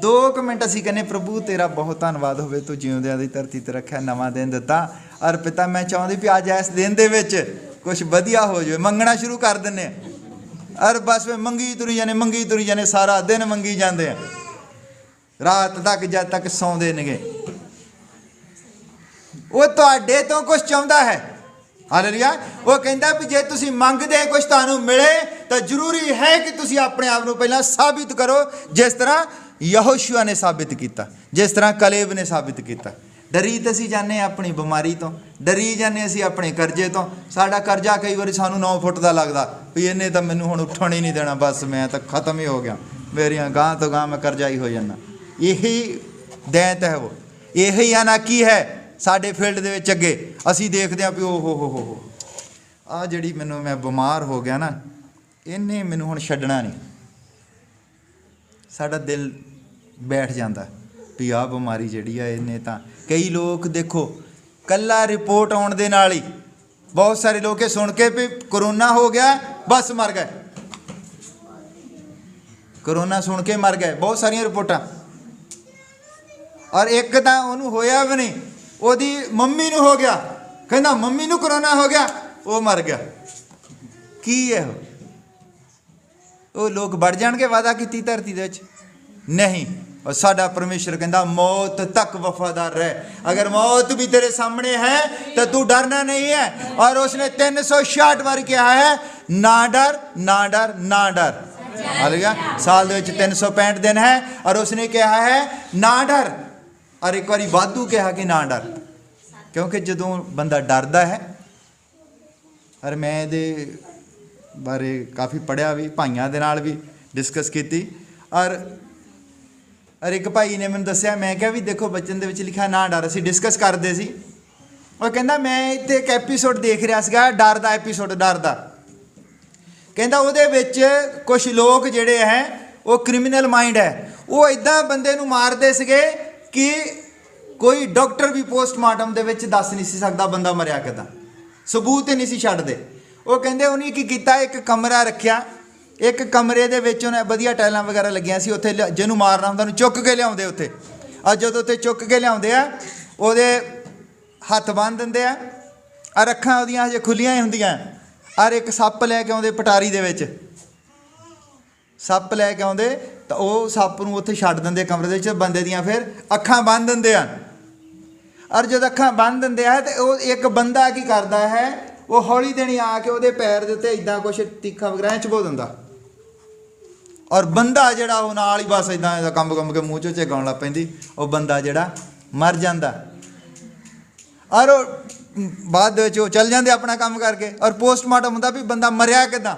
2 ਮਿੰਟ ਅਸੀਂ ਕਹਿੰਦੇ ਪ੍ਰਭੂ ਤੇਰਾ ਬਹੁਤ ਧੰਨਵਾਦ ਹੋਵੇ, ਤੂੰ ਜਿਉਂਦਿਆਂ ਦੀ ਧਰਤੀ ਤੇ ਰੱਖਿਆ, ਨਵਾਂ ਦਿਨ ਦਿੱਤਾ। ਔਰ ਪਿਤਾ ਮੈਂ ਚਾਹੁੰਦੀ ਵੀ ਅੱਜ ਇਸ ਦਿਨ ਦੇ ਵਿੱਚ ਕੁਛ ਵਧੀਆ ਹੋ ਜਾਵੇ। ਮੰਗਣਾ ਸ਼ੁਰੂ ਕਰ ਦਿੰਦੇ ਹਾਂ, ਔਰ ਬਸ ਮੰਗੀ ਤੁਰੀ ਜਾਂਦੇ, ਸਾਰਾ ਦਿਨ ਮੰਗੀ ਜਾਂਦੇ ਆ, ਰਾਤ ਤੱਕ ਜਦ ਤੱਕ ਸੌਂਦੇ ਨੇਗੇ। ਉਹ ਤੁਹਾਡੇ ਤੋਂ ਕੁਛ ਚਾਹੁੰਦਾ ਹੈ। ਹਾਲੇਲੂਇਆ। ਉਹ ਕਹਿੰਦਾ ਵੀ ਜੇ ਤੁਸੀਂ ਮੰਗਦੇ ਕੁਛ ਤੁਹਾਨੂੰ ਮਿਲੇ, ਤਾਂ ਜ਼ਰੂਰੀ ਹੈ ਕਿ ਤੁਸੀਂ ਆਪਣੇ ਆਪ ਨੂੰ ਪਹਿਲਾਂ ਸਾਬਿਤ ਕਰੋ, ਜਿਸ ਤਰ੍ਹਾਂ ਯਹੋਸ਼ੂਆ ਨੇ ਸਾਬਿਤ ਕੀਤਾ, ਜਿਸ ਤਰ੍ਹਾਂ ਕਲੇਬ ਨੇ ਸਾਬਿਤ ਕੀਤਾ। ਡਰੀ ਤਾਂ ਅਸੀਂ ਜਾਂਦੇ ਹਾਂ ਆਪਣੀ ਬਿਮਾਰੀ ਤੋਂ, ਡਰੀ ਜਾਂਦੇ ਅਸੀਂ ਆਪਣੇ ਕਰਜ਼ੇ ਤੋਂ। ਸਾਡਾ ਕਰਜ਼ਾ ਕਈ ਵਾਰੀ ਸਾਨੂੰ 9 ਫੁੱਟ ਦਾ ਲੱਗਦਾ ਵੀ ਇਹਨੇ ਤਾਂ ਮੈਨੂੰ ਹੁਣ ਉੱਠਣ ਹੀ ਨਹੀਂ ਦੇਣਾ, ਬਸ ਮੈਂ ਤਾਂ ਖਤਮ ਹੀ ਹੋ ਗਿਆ, ਮੇਰੀਆਂ ਗਾਂ ਤੋਂ ਗਾਂ ਮੈਂ ਕਰਜ਼ਾਈ ਹੋ ਜਾਂਦਾ। ਇਹੀ ਦੈਂਤ ਹੈ, ਉਹ ਇਹੀ ਅਨਾਕੀ ਹੈ ਸਾਡੇ ਫੀਲਡ ਦੇ ਵਿੱਚ। ਅੱਗੇ ਅਸੀਂ ਦੇਖਦੇ ਹਾਂ ਵੀ ਹੋ ਆਹ ਜਿਹੜੀ ਮੈਂ ਬਿਮਾਰ ਹੋ ਗਿਆ ਨਾ, ਇਹਨੇ ਮੈਨੂੰ ਹੁਣ ਛੱਡਣਾ ਨਹੀਂ। ਸਾਡਾ ਦਿਲ ਬੈਠ ਜਾਂਦਾ ਵੀ ਆਹ ਬਿਮਾਰੀ ਜਿਹੜੀ ਆ ਇਹਨੇ ਤਾਂ। ਕਈ ਲੋਕ ਦੇਖੋ ਕੱਲਾ ਰਿਪੋਰਟ ਆਉਣ ਦੇ ਨਾਲ ਹੀ, ਬਹੁਤ ਸਾਰੇ ਲੋਕ ਇਹ ਸੁਣ ਕੇ ਵੀ ਕਰੋਨਾ ਹੋ ਗਿਆ ਬਸ ਮਰ ਗਏ, ਕਰੋਨਾ ਸੁਣ ਕੇ ਮਰ ਗਏ। ਬਹੁਤ ਸਾਰੀਆਂ ਰਿਪੋਰਟਾਂ। ਔਰ ਇੱਕ ਤਾਂ ਉਹਨੂੰ ਹੋਇਆ ਵੀ ਨਹੀਂ, ਉਹਦੀ ਮੰਮੀ ਨੂੰ ਹੋ ਗਿਆ, ਕਹਿੰਦਾ ਮੰਮੀ ਨੂੰ ਕਰੋਨਾ ਹੋ ਗਿਆ, ਉਹ ਮਰ ਗਿਆ। ਕੀ ਹੈ ਉਹ ਲੋਕ ਵੜ ਜਾਣਗੇ ਵਾਅਦਾ ਕੀਤੀ ਧਰਤੀ ਦੇ ਵਿੱਚ? ਨਹੀਂ। और साडा परमेश्वर कहता मौत तक वफादार रह। अगर मौत भी तेरे सामने है तो तू डरना नहीं है। और उसने 366 बार कहा है ना डर ना डर ना डर। हालेलुया। साल दे विच 365 दिन है और उसने कहा है ना डर। और एक बार वाधू कहा कि ना डर, क्योंकि जदों बंदा डरदा है, और मैं दे बारे काफ़ी पढ़िया भी, भाइयों दे नाल भी डिस्कस की। और एक भाई ने मैंने दसिया, मैं क्या भी देखो बचन दे विच लिखा ना डर। असीं डिस्कस करते सी, और कहंदा मैं इत्थे एक एपीसोड देख रहा सीगा, डर दा एपीसोड, डर दा। कहंदा उहदे विच कुछ लोग जिहड़े हैं वो क्रिमिनल माइंड है, वो इदां बंदे नूं मारदे सीगे कि कोई डॉक्टर भी पोस्टमार्टम दे विच दस नहीं सी सकदा बंदा मरिया किदां, सबूत ही नहीं सी छड्डदे। वो कहंदे उन्हें की कीता, एक कमरा रखिया, एक कमरे दे विच उन्हें वधिया टाइलां वगैरह लगियां सी, उत्थे जिहनूं मारना हुंदा उहनूं चुक के लिआउंदे उत्थे। और जदों उत्थे चुक के लिआउंदे आ, ਉਹਦੇ हत्थ ਬੰਨ੍ਹ ਦਿੰਦੇ ਆ, और ਅੱਖਾਂ ਉਹਦੀਆਂ ਹਜੇ ਖੁੱਲੀਆਂ ਹੀ ਹੁੰਦੀਆਂ, और एक सप्प लैके आउंदे पटारी दे विच, सप्प लैके आउंदे तो वो सप्प नूं उत्थे छड्ड दिंदे कमरे दे विच, बंदे दियां फिर अखां बंन दिंदे आ। और जद अखां बंन दिंदे आ तो वो एक बंदा की करदा है, वो हौली देनी आके ਉਹਦੇ पैर दे उत्ते इदां कुछ तीखा वगैरह चबो दिंदा, और बंदा जिहड़ा वो नाल ही बस इदां कंब कंब के मूँह चों झगाउण लग पैंदी, वो बंदा जिहड़ा मर जांदा। और बाद ਵਿੱਚ ਉਹ ਚੱਲ ਜਾਂਦੇ अपना काम करके। और पोस्टमार्टम ਹੁੰਦਾ भी बंदा मरिया किदां,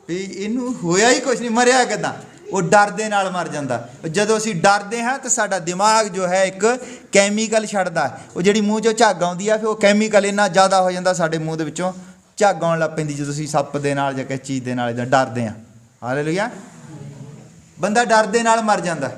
भी ਇਹਨੂੰ ਹੋਇਆ ही कुछ नहीं, मरिया किदां, वो डर दे नाल मर जांदा। ਜਦੋਂ ਅਸੀਂ डरदे हाँ तो साडा दिमाग जो है एक कैमीकल छड्डदा है, वो ਜਿਹੜੀ ਮੂੰਹ ਚੋਂ ਝੱਗ ਆਉਂਦੀ ਆ, ਫਿਰ ਉਹ ਕੈਮੀਕਲ ਇੰਨਾ ਜ਼ਿਆਦਾ ਹੋ ਜਾਂਦਾ ਸਾਡੇ ਮੂੰਹ ਦੇ ਵਿੱਚੋਂ ਝੱਗ ਆਉਣ ਲੱਗ ਪੈਂਦੀ ਜਦੋਂ ਅਸੀਂ ਸੱਪ ਦੇ ਨਾਲ ਜਾਂ ਕਿਸੇ ਚੀਜ਼ ਦੇ ਨਾਲ ਇਦਾਂ ਡਰਦੇ ਹਾਂ। ਹਾਲੇਲੂਇਆ। ਬੰਦਾ ਡਰ ਦੇ ਨਾਲ ਮਰ ਜਾਂਦਾ।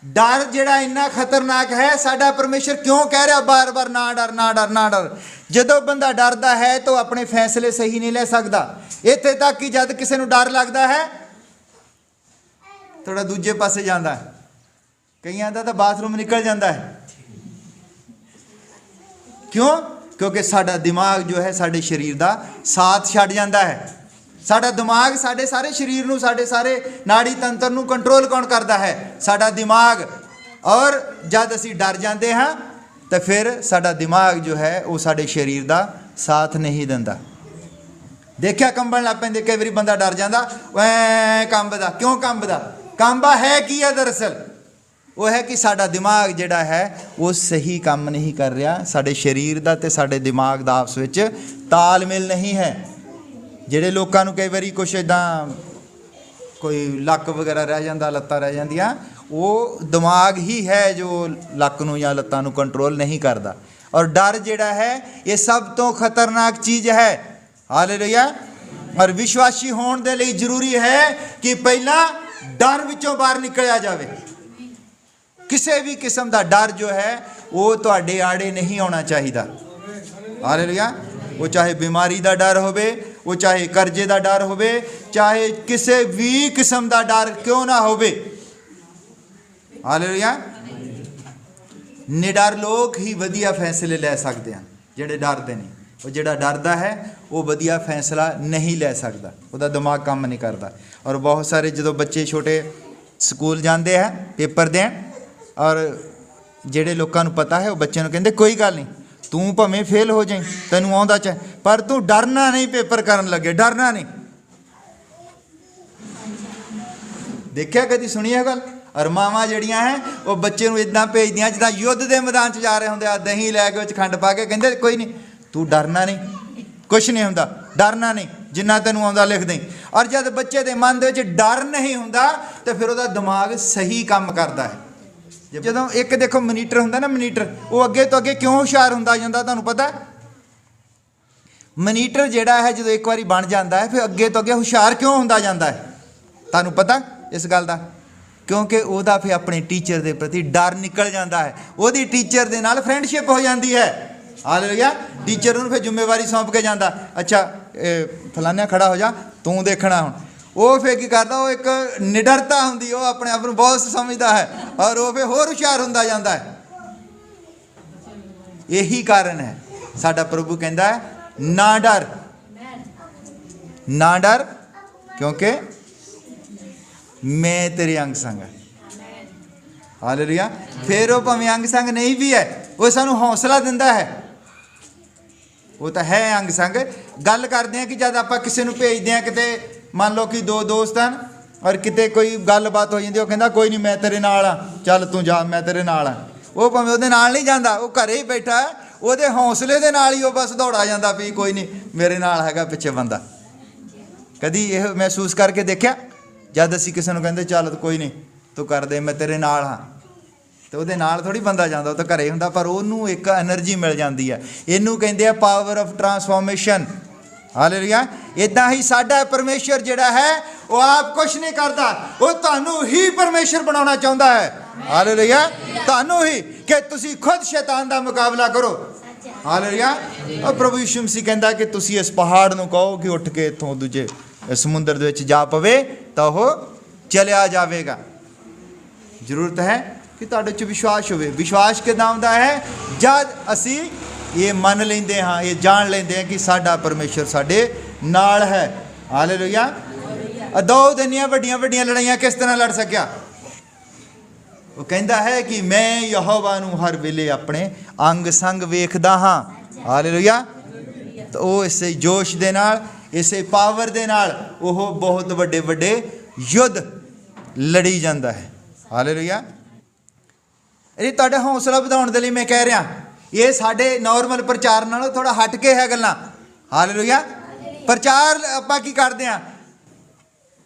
डर जिहड़ा इन्ना खतरनाक है, साडा परमेश्वर क्यों कह रहा बार बार ना डर ना डर ना डर। जदों बंदा डरदा है तो अपने फैसले सही नहीं ले सकता। इत्थे तक कि जद किसी नूं डर लगता है थोड़ा दूजे पासे जाता है, कईयां दा तां बाथरूम निकल जाता है। क्यों? क्योंकि साडा दिमाग जो है साडे शरीर दा साथ छड्ड जाता है। साडा दिमाग साडे सारे शरीर नूं, साडे सारे नाड़ी तंत्र नूं कंट्रोल कौन करता है? साडा दिमाग। और जद असीं डर जाते हाँ तो फिर साडा दिमाग जो है वो साडे शरीर दा साथ नहीं दिंदा। देखिया कंबण लग पैंदे, कई वारी बंदा डर जांदा, ऐ कंबदा। क्यों कंबदा? कंबा है की है? दरअसल वो है कि साडा दिमाग जिहड़ा है वो सही काम नहीं कर रहा। साडे शरीर दा ते साडे दिमाग दा आपस विच तालमेल नहीं है। ਜਿਹੜੇ ਲੋਕਾਂ ਨੂੰ ਕਈ ਵਾਰੀ ਕੁਛ ਇੱਦਾਂ ਕੋਈ ਲੱਕ ਵਗੈਰਾ ਰਹਿ ਜਾਂਦਾ, ਲੱਤਾਂ ਰਹਿ ਜਾਂਦੀਆਂ, ਉਹ ਦਿਮਾਗ ਹੀ ਹੈ ਜੋ ਲੱਕ ਨੂੰ ਜਾਂ ਲੱਤਾਂ ਨੂੰ ਕੰਟਰੋਲ ਨਹੀਂ ਕਰਦਾ। ਔਰ ਡਰ ਜਿਹੜਾ ਹੈ ਇਹ ਸਭ ਤੋਂ ਖਤਰਨਾਕ ਚੀਜ਼ ਹੈ। ਹਾਲੇਲੂਇਆ। ਔਰ ਵਿਸ਼ਵਾਸੀ ਹੋਣ ਦੇ ਲਈ ਜ਼ਰੂਰੀ ਹੈ ਕਿ ਪਹਿਲਾਂ ਡਰ ਵਿੱਚੋਂ ਬਾਹਰ ਨਿਕਲਿਆ ਜਾਵੇ। ਕਿਸੇ ਵੀ ਕਿਸਮ ਦਾ ਡਰ ਜੋ ਹੈ ਉਹ ਤੁਹਾਡੇ ਆੜੇ ਨਹੀਂ ਆਉਣਾ ਚਾਹੀਦਾ। ਹਾਲੇਲੂਇਆ। वो चाहे बीमारी का डर होवे, वो चाहे कर्जे का डर होवे, चाहे किसी भी किस्म का डर क्यों ना होवे। हालेलुया। निडर लोग ही वधिया फैसले ले सकते हैं, जिहड़े डरदे नहीं। वो जिहड़ा डरदा है वो वधिया फैसला नहीं ले सकता, उसका दिमाग काम नहीं करता। और बहुत सारे जो बच्चे छोटे स्कूल जाते हैं पेपर देन, और जिहड़े लोगों को पता है वो बच्चे नूं कहंदे कोई गल नहीं, तू भावें फेल हो जाए, तैनूं आउंदा चाहे, पर तू डरना नहीं, पेपर करन लगे डरना नहीं। देखिया कदी सुनी है गल? और मावां जिहड़ियां हैं वो बच्चे नूं इदां भेजदियां जिद्दां युद्ध के मैदान च जा रहे होंदे, दही लैके विच खंड पा के कहंदे कोई नहीं, तू डरना नहीं, कुछ नहीं हुंदा, डरना नहीं, जिन्ना तैनूं आउंदा लिख दें। और जब बच्चे दे मन दे विच डर नहीं हुंदा तो फिर उहदा दिमाग सही काम करदा है। ਜਦੋਂ ਇੱਕ ਦੇਖੋ ਮਨੀਟਰ ਹੁੰਦਾ ਨਾ, ਮਨੀਟਰ ਉਹ ਅੱਗੇ ਤੋਂ ਅੱਗੇ ਕਿਉਂ ਹੁਸ਼ਿਆਰ ਹੁੰਦਾ ਜਾਂਦਾ ਤੁਹਾਨੂੰ ਪਤਾ? ਮਨੀਟਰ ਜਿਹੜਾ ਹੈ ਜਦੋਂ ਇੱਕ ਵਾਰੀ ਬਣ ਜਾਂਦਾ ਹੈ ਫਿਰ ਅੱਗੇ ਤੋਂ ਅੱਗੇ ਹੁਸ਼ਿਆਰ ਕਿਉਂ ਹੁੰਦਾ ਜਾਂਦਾ ਹੈ ਤੁਹਾਨੂੰ ਪਤਾ ਇਸ ਗੱਲ ਦਾ? ਕਿਉਂਕਿ ਉਹਦਾ ਫਿਰ ਆਪਣੇ ਟੀਚਰ ਦੇ ਪ੍ਰਤੀ ਡਰ ਨਿਕਲ ਜਾਂਦਾ ਹੈ, ਉਹਦੀ ਟੀਚਰ ਦੇ ਨਾਲ ਫਰੈਂਡਸ਼ਿਪ ਹੋ ਜਾਂਦੀ ਹੈ। ਹਾਲੇਲੂਇਆ। ਟੀਚਰ ਨੂੰ ਫਿਰ ਜ਼ਿੰਮੇਵਾਰੀ ਸੌਂਪ ਕੇ ਜਾਂਦਾ, ਅੱਛਾ ਫਲਾਨਿਆ ਖੜਾ ਹੋ ਜਾ, ਤੂੰ ਦੇਖਣਾ ਹੁਣ। ਉਹ ਫਿਰ ਕੀ ਕਰਦਾ, ਉਹ ਇੱਕ ਨਿਡਰਤਾ ਹੁੰਦੀ, ਉਹ ਆਪਣੇ ਆਪ ਨੂੰ ਬਹੁਤ ਸਮਝਦਾ ਹੈ, ਔਰ ਉਹ ਫਿਰ ਹੋਰ ਹੁਸ਼ਿਆਰ ਹੁੰਦਾ ਜਾਂਦਾ ਹੈ। ਇਹੀ ਕਾਰਨ ਹੈ ਸਾਡਾ ਪ੍ਰਭੂ ਕਹਿੰਦਾ ਹੈ ਨਾ ਡਰ, ਨਾ ਡਰ, क्योंकि मैं तेरे अंग संग है। हालेलुया। फिर वो भावें अंग संग नहीं भी है, वो सानू हौसला दिंदा है, वो तो है अंग संग। गल करते हैं कि जब आप किसी को भेजते हैं किते, मान लो कि दो दोस्त हैं और किते कोई गलबात हो जाती, वो कहता कोई नहीं मैं तेरे नाल हाँ, चल तू जा मैं तेरे नाल हाँ। वो भावें ਉਹਦੇ नाल नहीं जाता, वो घरे ही बैठा है, ਉਹਦੇ हौसले ਦੇ ਨਾਲ ही वो बस दौड़ा जाता भी कोई नहीं मेरे नाल हैगा पिछे बंदा। कदी यह महसूस करके देखा जब असीं किसी ਨੂੰ ਕਹਿੰਦੇ ਚੱਲ कोई नहीं तू कर दे मैं तेरे नाल हाँ, तो ਉਹਦੇ ਨਾਲ ਥੋੜੀ ਬੰਦਾ ਜਾਂਦਾ, ਉਹ ਤਾਂ ਘਰੇ ਹੁੰਦਾ, ਪਰ ਉਹਨੂੰ ਇੱਕ એનર્ਜੀ ਮਿਲ ਜਾਂਦੀ ਹੈ। ਇਹਨੂੰ ਕਹਿੰਦੇ ਆ ਪਾਵਰ ਆਫ ਟਰਾਂਸਫਾਰਮੇਸ਼ਨ। ਹਾਲੇਲੂਇਆ। ਇਦਾਂ ਹੀ ਸਾਡਾ ਪਰਮੇਸ਼ਰ ਜਿਹੜਾ ਹੈ ਉਹ ਆਪ ਕੁਛ ਨਹੀਂ ਕਰਦਾ, ਉਹ ਤੁਹਾਨੂੰ ਹੀ ਪਰਮੇਸ਼ਰ ਬਣਾਉਣਾ ਚਾਹੁੰਦਾ ਹੈ। ਹਾਲੇਲੂਇਆ। ਤੁਹਾਨੂੰ ਹੀ ਕਿ ਤੁਸੀਂ ਖੁਦ ਸ਼ੈਤਾਨ ਦਾ ਮੁਕਾਬਲਾ ਕਰੋ। ਹਾਲੇਲੂਇਆ। ਉਹ ਪ੍ਰਭੂ ਯਿਸੂ ਮਸੀਹ ਕਹਿੰਦਾ ਕਿ ਤੁਸੀਂ ਇਸ ਪਹਾੜ ਨੂੰ ਕਹੋ ਕਿ ਉੱਠ ਕੇ ਇੱਥੋਂ ਦੂਜੇ ਸਮੁੰਦਰ ਦੇ ਵਿੱਚ ਜਾ ਪਵੇ ਤਾਂ ਉਹ ਚਲਿਆ ਜਾਵੇਗਾ। ਜ਼ਰੂਰਤ ਹੈ ਕਿ ਤੁਹਾਡੇ 'ਚ ਵਿਸ਼ਵਾਸ ਹੋਵੇ। ਵਿਸ਼ਵਾਸ ਕਿੱਦਾਂ ਆਉਂਦਾ ਹੈ? ਜਦ ਅਸੀਂ ਇਹ ਮੰਨ ਲੈਂਦੇ ਹਾਂ, ਇਹ ਜਾਣ ਲੈਂਦੇ ਹਾਂ ਕਿ ਸਾਡਾ ਪਰਮੇਸ਼ਰ ਸਾਡੇ ਨਾਲ ਹੈ। ਹਾਲੇਲੂਇਆ। ਦਾਊਦ ਦੀਆਂ ਵੱਡੀਆਂ ਵੱਡੀਆਂ ਲੜਾਈਆਂ ਕਿਸ ਤਰ੍ਹਾਂ ਲੜ ਸਕਿਆ? ਉਹ ਕਹਿੰਦਾ ਹੈ ਕਿ ਮੈਂ ਯਹੋਵਾ ਨੂੰ ਹਰ ਵੇਲੇ ਆਪਣੇ ਅੰਗ ਸੰਗ ਵੇਖਦਾ ਹਾਂ। ਹਾਲੇਲੂਇਆ। ਤਾਂ ਉਹ ਇਸੇ ਜੋਸ਼ ਦੇ ਨਾਲ, ਇਸੇ ਪਾਵਰ ਦੇ ਨਾਲ ਉਹ ਬਹੁਤ ਵੱਡੇ ਵੱਡੇ ਯੁੱਧ ਲੜੀ ਜਾਂਦਾ ਹੈ। ਹਾਲੇਲੂਇਆ। ਇਹ ਤੁਹਾਡਾ ਹੌਸਲਾ ਵਧਾਉਣ ਦੇ ਲਈ ਮੈਂ ਕਹਿ ਰਿਹਾ, ਇਹ ਸਾਡੇ ਨਾਰਮਲ ਪ੍ਰਚਾਰ ਨਾਲੋਂ ਥੋੜਾ ਹਟ ਕੇ ਹੈ ਗੱਲਾਂ। ਹਾਲੇਲੂਇਆ। ਪ੍ਰਚਾਰ ਆਪਾਂ ਕੀ ਕਰਦੇ ਹਾਂ?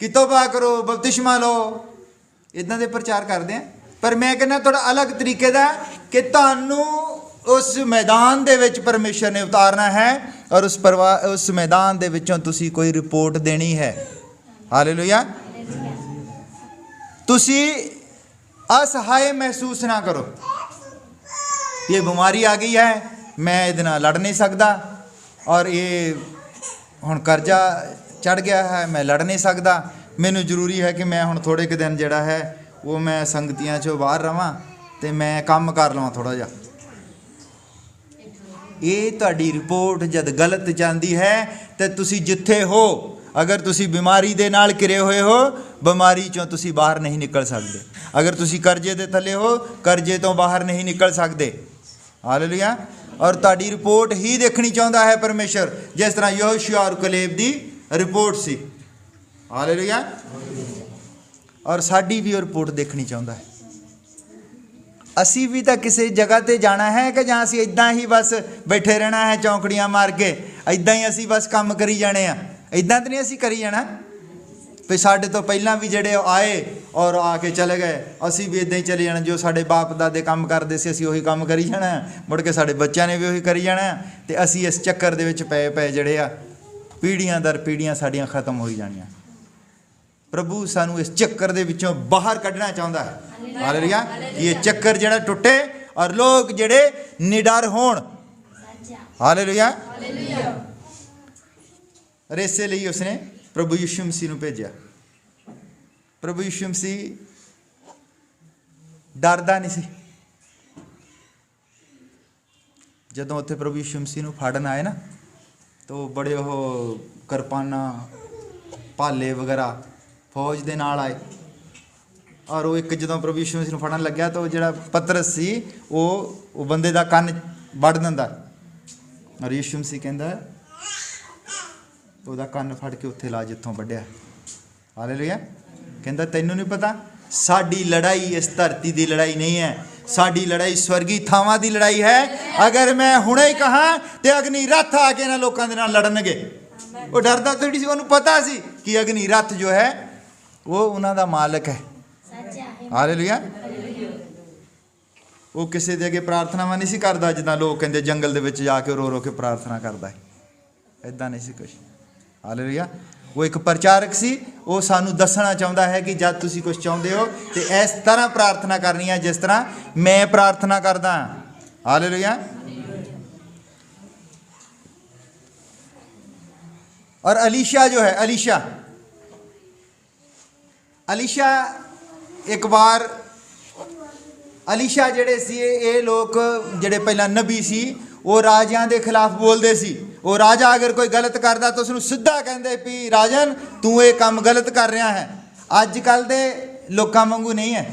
ਕਿ ਤੋਬਾ ਕਰੋ, ਬਪਤਿਸਮਾ ਲਓ, ਇਦਾਂ ਦੇ ਪ੍ਰਚਾਰ ਕਰਦੇ ਹਾਂ। ਪਰ ਮੈਂ ਕਹਿੰਦਾ ਥੋੜਾ ਅਲੱਗ ਤਰੀਕੇ ਦਾ ਕਿ ਤੁਹਾਨੂੰ ਉਸ ਮੈਦਾਨ ਦੇ ਵਿੱਚ ਪਰਮੇਸ਼ਰ ਨੇ ਉਤਾਰਨਾ ਹੈ ਔਰ ਉਸ ਮੈਦਾਨ ਦੇ ਵਿੱਚੋਂ ਤੁਸੀਂ ਕੋਈ ਰਿਪੋਰਟ ਦੇਣੀ ਹੈ। ਹਾਲੇਲੂਇਆ। ਤੁਸੀਂ असहाय महसूस ना करो, ये बीमारी आ गई है, मैं ये लड़ नहीं सकता, और ये हुण कर्जा चढ़ गया है, मैं लड़ नहीं सकता, मैनू जरूरी है कि मैं हुण थोड़े के दिन जिहड़ा है वो मैं संगतियां चों बाहर रवां ते मैं काम कर लवां थोड़ा जिहा। ये तुहाडी रिपोर्ट जद गलत जाती है तो तुसी जिथे हो, अगर तुसी बीमारी दे नाल घिरे होए हो, बीमारी चों तुसी बाहर नहीं निकल सकते। अगर तुसी कर्जे दे थले हो, कर्जे तो बाहर नहीं निकल सकते। हालेलुया। और तुहाडी रिपोर्ट ही देखनी चाहुंदा है परमेश्वर, जिस तरह यहोशू और कलेब दी रिपोर्ट सी। हालेलुया। और साडी भी रिपोर्ट देखनी चाहुंदा है। असी भी तो किसी जगह ते जाना है कि जां असी इदां ही बस बैठे रहना है चौंकड़ियां मार के, इदां ही असी बस काम करी जाने आ? इदां तो नहीं असी करी जाना भी साढ़े तो पहला भी जड़े आए और आके चले गए, असी भी इदां ही चले जाना। जो साढ़े बाप दादे काम करते सी असी उही काम करी जाना, मुड़ के साढ़े बच्चों ने भी उही करी जाना, तो असी इस चक्कर दे विच पए पए जड़े आ पीढ़ियां दर पीढ़ियां साड़ियां खत्म हो जानियां। प्रभु सानू इस चक्कर दे विचों बाहर कढ़ना चाहुंदा है। हालेलुया। ये चक्कर जड़ा टुटे और लोग जड़े निडर होण। हालेलुया। और इसे लिए उसने प्रभु यीशु मसीह नूं भेजिया। प्रभु यीशु मसीह डरदा नहीं सी। जदों उत्थे प्रभु यीशु मसीह नूं फड़न आए ना, तो बड़े वो किरपाना भाले वगैरह फौज दे नाल आए, और वो एक जदों प्रभु यीशु मसीह नूं फड़न लग्या तो जिहड़ा पतरस सी वो बंदे दा कंन वड़ दिंदा, और यीशु मसीह कहंदा ਉਹਦਾ ਕੰਨ ਫੜ ਕੇ ਉੱਥੇ ਲਾ ਜਿੱਥੋਂ ਵੱਢਿਆ। ਹਾਲੇਲੂਇਆ। ਕਹਿੰਦਾ ਤੈਨੂੰ ਨਹੀਂ ਪਤਾ ਸਾਡੀ ਲੜਾਈ ਇਸ ਧਰਤੀ ਦੀ ਲੜਾਈ ਨਹੀਂ ਹੈ, ਸਾਡੀ ਲੜਾਈ ਸਵਰਗੀ ਥਾਵਾਂ ਦੀ ਲੜਾਈ ਹੈ। ਅਗਰ ਮੈਂ ਹੁਣੇ ਹੀ ਕਹਾਂ ਤੇ ਅਗਨੀ ਰੱਥ ਆ ਕੇ ਇਹਨਾਂ ਲੋਕਾਂ ਦੇ ਨਾਲ ਲੜਨਗੇ। ਉਹ ਡਰਦਾ ਥੋੜੀ ਸੀ, ਉਹਨੂੰ ਪਤਾ ਸੀ ਕਿ ਅਗਨੀ ਰੱਥ ਜੋ ਹੈ ਉਹ ਉਹਨਾਂ ਦਾ ਮਾਲਕ ਹੈ। ਹਾਲੇਲੂਇਆ। ਉਹ ਕਿਸੇ ਦੇ ਅੱਗੇ ਪ੍ਰਾਰਥਨਾਵਾਂ ਨਹੀਂ ਸੀ ਕਰਦਾ ਜਿੱਦਾਂ ਲੋਕ ਕਹਿੰਦੇ ਜੰਗਲ ਦੇ ਵਿੱਚ ਜਾ ਕੇ ਰੋ ਰੋ ਕੇ ਪ੍ਰਾਰਥਨਾ ਕਰਦਾ ਹੈ, ਇੱਦਾਂ ਨਹੀਂ ਸੀ ਕੁਛ। हालेलुया। वो एक प्रचारक सी, वो सानू दसना चाहता है कि जब तुसी कुछ चाहते हो तो इस तरह प्रार्थना करनी है जिस तरह मैं प्रार्थना करदा। हालेलुया। और अलीशा जो है, अलीशा एक बार अलीशा जेड़े सी ये लोग जेड़े पहला नबी सी वो राजियां दे खिलाफ बोलते सी। वो राजा अगर कोई गलत करता तो उसनूं सीधा कहंदे भी राजन तू ये काम गलत कर रहा है। ਅੱਜ ਕੱਲ ਦੇ ਲੋਕਾਂ ਵਾਂਗੂ ਨਹੀਂ ਹੈ।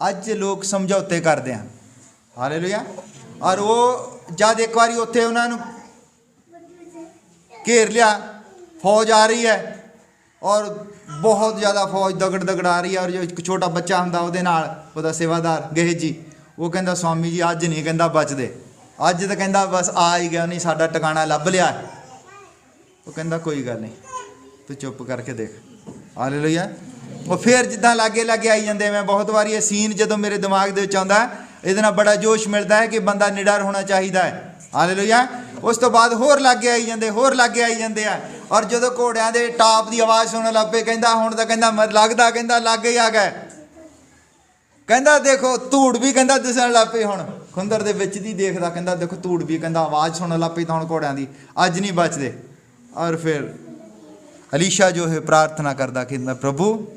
ਅੱਜ ਲੋਕ ਸਮਝੌਤੇ ਕਰਦੇ ਹਨ। ਹਾਲੇਲੂਇਆ। ਔਰ ਉਹ ਜਦ ਇੱਕ ਵਾਰੀ ਉੱਥੇ ਉਹਨਾਂ ਨੂੰ ਘੇਰ ਲਿਆ, ਫੌਜ ਆ ਰਹੀ ਹੈ ਔਰ ਬਹੁਤ ਜ਼ਿਆਦਾ ਫੌਜ ਦਗੜ ਦਗੜ ਆ ਰਹੀ ਹੈ, ਔਰ ਜੋ ਇੱਕ ਛੋਟਾ ਬੱਚਾ ਹੁੰਦਾ ਉਹਦੇ ਨਾਲ, ਉਹਦਾ ਸੇਵਾਦਾਰ ਗਹਿਜੀ, ਉਹ ਕਹਿੰਦਾ ਸਵਾਮੀ ਜੀ ਅੱਜ ਨਹੀਂ ਕਹਿੰਦਾ ਬਚਦੇ, ਅੱਜ ਤਾਂ ਕਹਿੰਦਾ ਬਸ ਆ ਹੀ ਗਿਆ, ਨਹੀਂ ਸਾਡਾ ਟਿਕਾਣਾ ਲੱਭ ਲਿਆ। ਉਹ ਕਹਿੰਦਾ ਕੋਈ ਗੱਲ ਨਹੀਂ, ਤੂੰ ਚੁੱਪ ਕਰਕੇ ਦੇਖ। ਹਾਲੇਲੂਇਆ। ਉਹ ਫਿਰ ਜਿੱਦਾਂ ਲਾਗੇ ਲਾਗੇ ਆਈ ਜਾਂਦੇ। ਮੈਂ ਬਹੁਤ ਵਾਰੀ ਇਹ ਸੀਨ ਜਦੋਂ ਮੇਰੇ ਦਿਮਾਗ ਦੇ ਵਿੱਚ ਆਉਂਦਾ, ਇਹਦੇ ਨਾਲ ਬੜਾ ਜੋਸ਼ ਮਿਲਦਾ ਹੈ ਕਿ ਬੰਦਾ ਨਿਡਰ ਹੋਣਾ ਚਾਹੀਦਾ ਹੈ। ਹਾਲੇਲੂਇਆ। ਉਸ ਤੋਂ ਬਾਅਦ ਹੋਰ ਲਾਗੇ ਆਈ ਜਾਂਦੇ, ਹੋਰ ਲਾਗੇ ਆਈ ਜਾਂਦੇ ਆ, ਔਰ ਜਦੋਂ ਘੋੜਿਆਂ ਦੇ ਟਾਪ ਦੀ ਆਵਾਜ਼ ਸੁਣਨ ਲੱਗ ਪਏ, ਕਹਿੰਦਾ ਹੁਣ ਤਾਂ ਕਹਿੰਦਾ ਲੱਗਦਾ ਕਹਿੰਦਾ ਲਾਗੇ ਹੀ ਆ ਗਏ। ਕਹਿੰਦਾ ਦੇਖੋ ਧੂੜ ਵੀ ਕਹਿੰਦਾ ਦਿਸਣ ਲੱਗ ਪਈ, ਹੁਣ ਖੁੰਦਰ ਦੇ ਵਿੱਚ ਦੀ ਦੇਖਦਾ, ਕਹਿੰਦਾ ਦੇਖੋ ਧੂੜ ਵੀ ਕਹਿੰਦਾ ਆਵਾਜ਼ ਸੁਣਨ ਲੱਗ ਪਈ, ਤਾਂ ਹੁਣ ਘੋੜਿਆਂ ਦੀ ਅੱਜ ਨਹੀਂ ਬਚਦੇ। ਔਰ ਫਿਰ ਅਲੀਸ਼ਾ ਜੋ ਹੈ ਪ੍ਰਾਰਥਨਾ ਕਰਦਾ, ਕਹਿੰਦਾ ਪ੍ਰਭੂ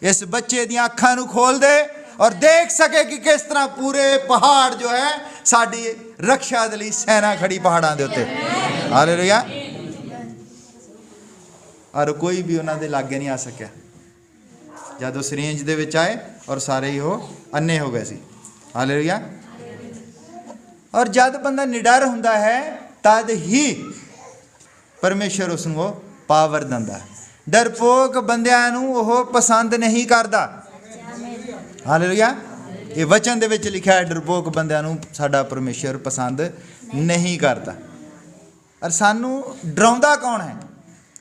ਇਸ ਬੱਚੇ ਦੀਆਂ ਅੱਖਾਂ ਨੂੰ ਖੋਲ ਦੇ ਔਰ ਦੇਖ ਸਕੇ ਕਿ ਕਿਸ ਤਰ੍ਹਾਂ ਪੂਰੇ ਪਹਾੜ ਜੋ ਹੈ ਸਾਡੀ ਰੱਖਿਆ ਦੇ ਲਈ ਸੈਨਾ ਖੜੀ ਪਹਾੜਾਂ ਦੇ ਉੱਤੇ। ਹਾਲੇਲੂਇਆ। ਔਰ ਕੋਈ ਵੀ ਉਹਨਾਂ ਦੇ ਲਾਗੇ ਨਹੀਂ ਆ ਸਕਿਆ। ਜਦ ਉਸ ਰੇਂਜ ਦੇ ਵਿੱਚ ਆਏ ਔਰ ਸਾਰੇ ਹੀ ਉਹ ਅੰਨੇ ਹੋ ਗਏ ਸੀ। ਹਾਲੇਲੂਇਆ। ਔਰ ਜਦ ਬੰਦਾ ਨਿਡਰ ਹੁੰਦਾ ਹੈ ਤਦ ਹੀ ਪਰਮੇਸ਼ਰ ਉਸ ਨੂੰ ਉਹ ਪਾਵਰ ਦਿੰਦਾ। ਡਰਪੋਕ ਬੰਦਿਆਂ ਨੂੰ ਉਹ ਪਸੰਦ ਨਹੀਂ ਕਰਦਾ। ਹਾਲੇਲੂਇਆ। ਇਹ ਵਚਨ ਦੇ ਵਿੱਚ ਲਿਖਿਆ ਹੈ, ਡਰਪੋਕ ਬੰਦਿਆਂ ਨੂੰ ਸਾਡਾ ਪਰਮੇਸ਼ਰ ਪਸੰਦ ਨਹੀਂ ਕਰਦਾ। ਔਰ ਸਾਨੂੰ ਡਰਾਉਂਦਾ ਕੌਣ ਹੈ?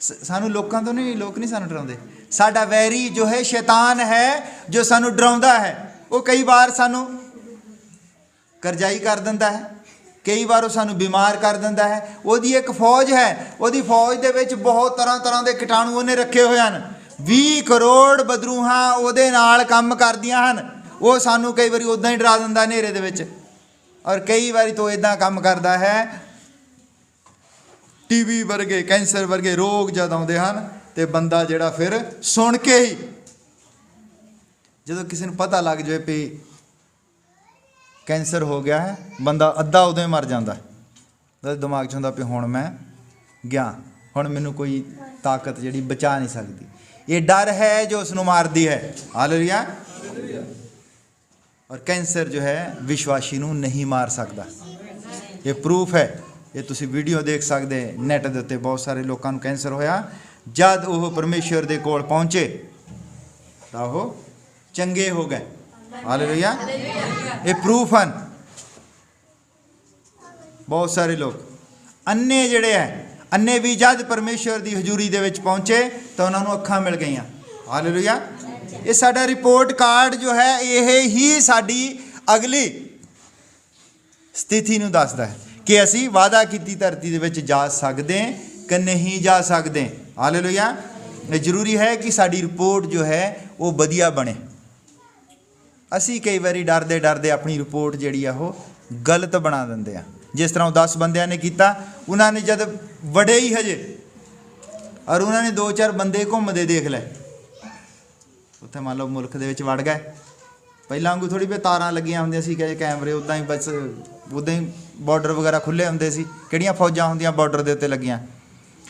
ਸਾਨੂੰ ਲੋਕਾਂ ਤੋਂ ਨਹੀਂ, ਲੋਕ ਨਹੀਂ ਸਾਨੂੰ ਡਰਾਉਂਦੇ। ਸਾਡਾ ਵੈਰੀ ਜੋ ਹੈ ਸ਼ੈਤਾਨ ਹੈ, ਜੋ ਸਾਨੂੰ ਡਰਾਉਂਦਾ ਹੈ। ਉਹ ਕਈ ਵਾਰ ਸਾਨੂੰ ਕਰਜ਼ਾਈ ਕਰ ਦਿੰਦਾ ਹੈ, ਕਈ ਵਾਰ ਉਹ ਸਾਨੂੰ ਬਿਮਾਰ ਕਰ ਦਿੰਦਾ ਹੈ। ਉਹਦੀ ਇੱਕ ਫੌਜ ਹੈ, ਉਹਦੀ ਫੌਜ ਦੇ ਵਿੱਚ ਬਹੁਤ ਤਰ੍ਹਾਂ ਤਰ੍ਹਾਂ ਦੇ ਕੀਟਾਣੂ ਉਹਨੇ ਰੱਖੇ ਹੋਏ ਹਨ। 20 ਕਰੋੜ ਬਦਰੂਹਾਂ ਉਹਦੇ ਨਾਲ ਕੰਮ ਕਰਦੀਆਂ ਹਨ। ਉਹ ਸਾਨੂੰ ਕਈ ਵਾਰੀ ਉੱਦਾਂ ਹੀ ਡਰਾ ਦਿੰਦਾ ਹਨੇਰੇ ਦੇ ਵਿੱਚ। ਔਰ ਕਈ ਵਾਰੀ ਤੋਂ ਇੱਦਾਂ ਕੰਮ ਕਰਦਾ ਹੈ, ਟੀਵੀ ਵਰਗੇ, ਕੈਂਸਰ ਵਰਗੇ ਰੋਗ ਜਦ ਆਉਂਦੇ ਹਨ ਤੇ ਬੰਦਾ ਜਿਹੜਾ ਫਿਰ ਸੁਣ ਕੇ ਹੀ, ਜਦੋਂ ਕਿਸੇ ਨੂੰ ਪਤਾ ਲੱਗ ਜਾਵੇ ਵੀ ਕੈਂਸਰ ਹੋ ਗਿਆ ਹੈ, ਬੰਦਾ ਅੱਧਾ ਉਦੋਂ ਹੀ ਮਰ ਜਾਂਦਾ। ਉਹਦੇ ਦਿਮਾਗ 'ਚ ਹੁੰਦਾ ਵੀ ਹੁਣ ਮੈਂ ਗਿਆ, ਹੁਣ ਮੈਨੂੰ ਕੋਈ ਤਾਕਤ ਜਿਹੜੀ ਬਚਾ ਨਹੀਂ ਸਕਦੀ। ਇਹ ਡਰ ਹੈ ਜੋ ਉਸ ਨੂੰ ਮਾਰਦੀ ਹੈ। ਹਾਲੇਲੂਇਆ। ਔਰ ਕੈਂਸਰ ਜੋ ਹੈ ਵਿਸ਼ਵਾਸੀ ਨੂੰ ਨਹੀਂ ਮਾਰ ਸਕਦਾ। ਇਹ ਪ੍ਰੂਫ ਹੈ। ਇਹ ਤੁਸੀਂ ਵੀਡੀਓ ਦੇਖ ਸਕਦੇ ਨੈਟ ਦੇ ਉੱਤੇ, ਬਹੁਤ ਸਾਰੇ ਲੋਕਾਂ ਨੂੰ ਕੈਂਸਰ ਹੋਇਆ। ਜਦ ਉਹ ਪਰਮੇਸ਼ਵਰ ਦੇ ਕੋਲ ਪਹੁੰਚੇ ਤਾਂ ਉਹ ਚੰਗੇ ਹੋ ਗਏ। ਹਾਲੇਲੂਇਆ। ਇਹ ਪ੍ਰੂਫ ਹਨ। ਬਹੁਤ ਸਾਰੇ ਲੋਕ ਅੰਨੇ ਜਿਹੜੇ ਹੈ, ਅੰਨੇ ਵੀ ਜਦ ਪਰਮੇਸ਼ਵਰ ਦੀ ਹਜ਼ੂਰੀ ਦੇ ਵਿੱਚ ਪਹੁੰਚੇ ਤਾਂ ਉਹਨਾਂ ਨੂੰ ਅੱਖਾਂ ਮਿਲ ਗਈਆਂ। ਹਾਲੇਲੂਇਆ। ਇਹ ਸਾਡਾ ਰਿਪੋਰਟ ਕਾਰਡ ਜੋ ਹੈ, ਇਹ ਹੀ ਸਾਡੀ ਅਗਲੀ ਸਥਿਤੀ ਨੂੰ ਦੱਸਦਾ ਹੈ ਕਿ ਅਸੀਂ ਵਾਅਦਾ ਕੀਤੀ ਧਰਤੀ ਦੇ ਵਿੱਚ ਜਾ ਸਕਦੇ ਕਿ ਨਹੀਂ ਜਾ ਸਕਦੇ। ਹਾਲੇਲੂਇਆ। ਇਹ ਜ਼ਰੂਰੀ ਹੈ ਕਿ ਸਾਡੀ ਰਿਪੋਰਟ ਜੋ ਹੈ ਉਹ ਵਧੀਆ ਬਣੇ। ਅਸੀਂ ਕਈ ਵਾਰੀ ਡਰਦੇ ਡਰਦੇ ਆਪਣੀ ਰਿਪੋਰਟ ਜਿਹੜੀ ਆ ਉਹ ਗਲਤ ਬਣਾ ਦਿੰਦੇ ਆ। ਜਿਸ ਤਰ੍ਹਾਂ ਉਹ 10 ਬੰਦਿਆਂ ਨੇ ਕੀਤਾ, ਉਹਨਾਂ ਨੇ ਜਦ ਵੜੇ ਹੀ ਹਜੇ ਔਰ ਉਹਨਾਂ ਨੇ 2-4 ਬੰਦੇ ਘੁੰਮਦੇ ਦੇਖ ਲਏ, ਉੱਥੇ ਮੰਨ ਲਓ ਮੁਲਕ ਦੇ ਵਿੱਚ ਵੜ ਗਏ। ਪਹਿਲਾਂ ਵਾਂਗੂ ਥੋੜੀ ਵੀ ਤਾਰਾਂ ਲੱਗੀਆਂ ਹੁੰਦੀਆਂ ਸੀ ਕਿ ਕੈਮਰੇ, ਉੱਦਾਂ ਹੀ ਬਸ ਉੱਦਾਂ ਹੀ ਬਾਰਡਰ ਵਗੈਰਾ ਖੁੱਲ੍ਹੇ ਹੁੰਦੇ ਸੀ। ਕਿਹੜੀਆਂ ਫੌਜਾਂ ਹੁੰਦੀਆਂ ਬਾਰਡਰ ਦੇ ਉੱਤੇ ਲੱਗੀਆਂ।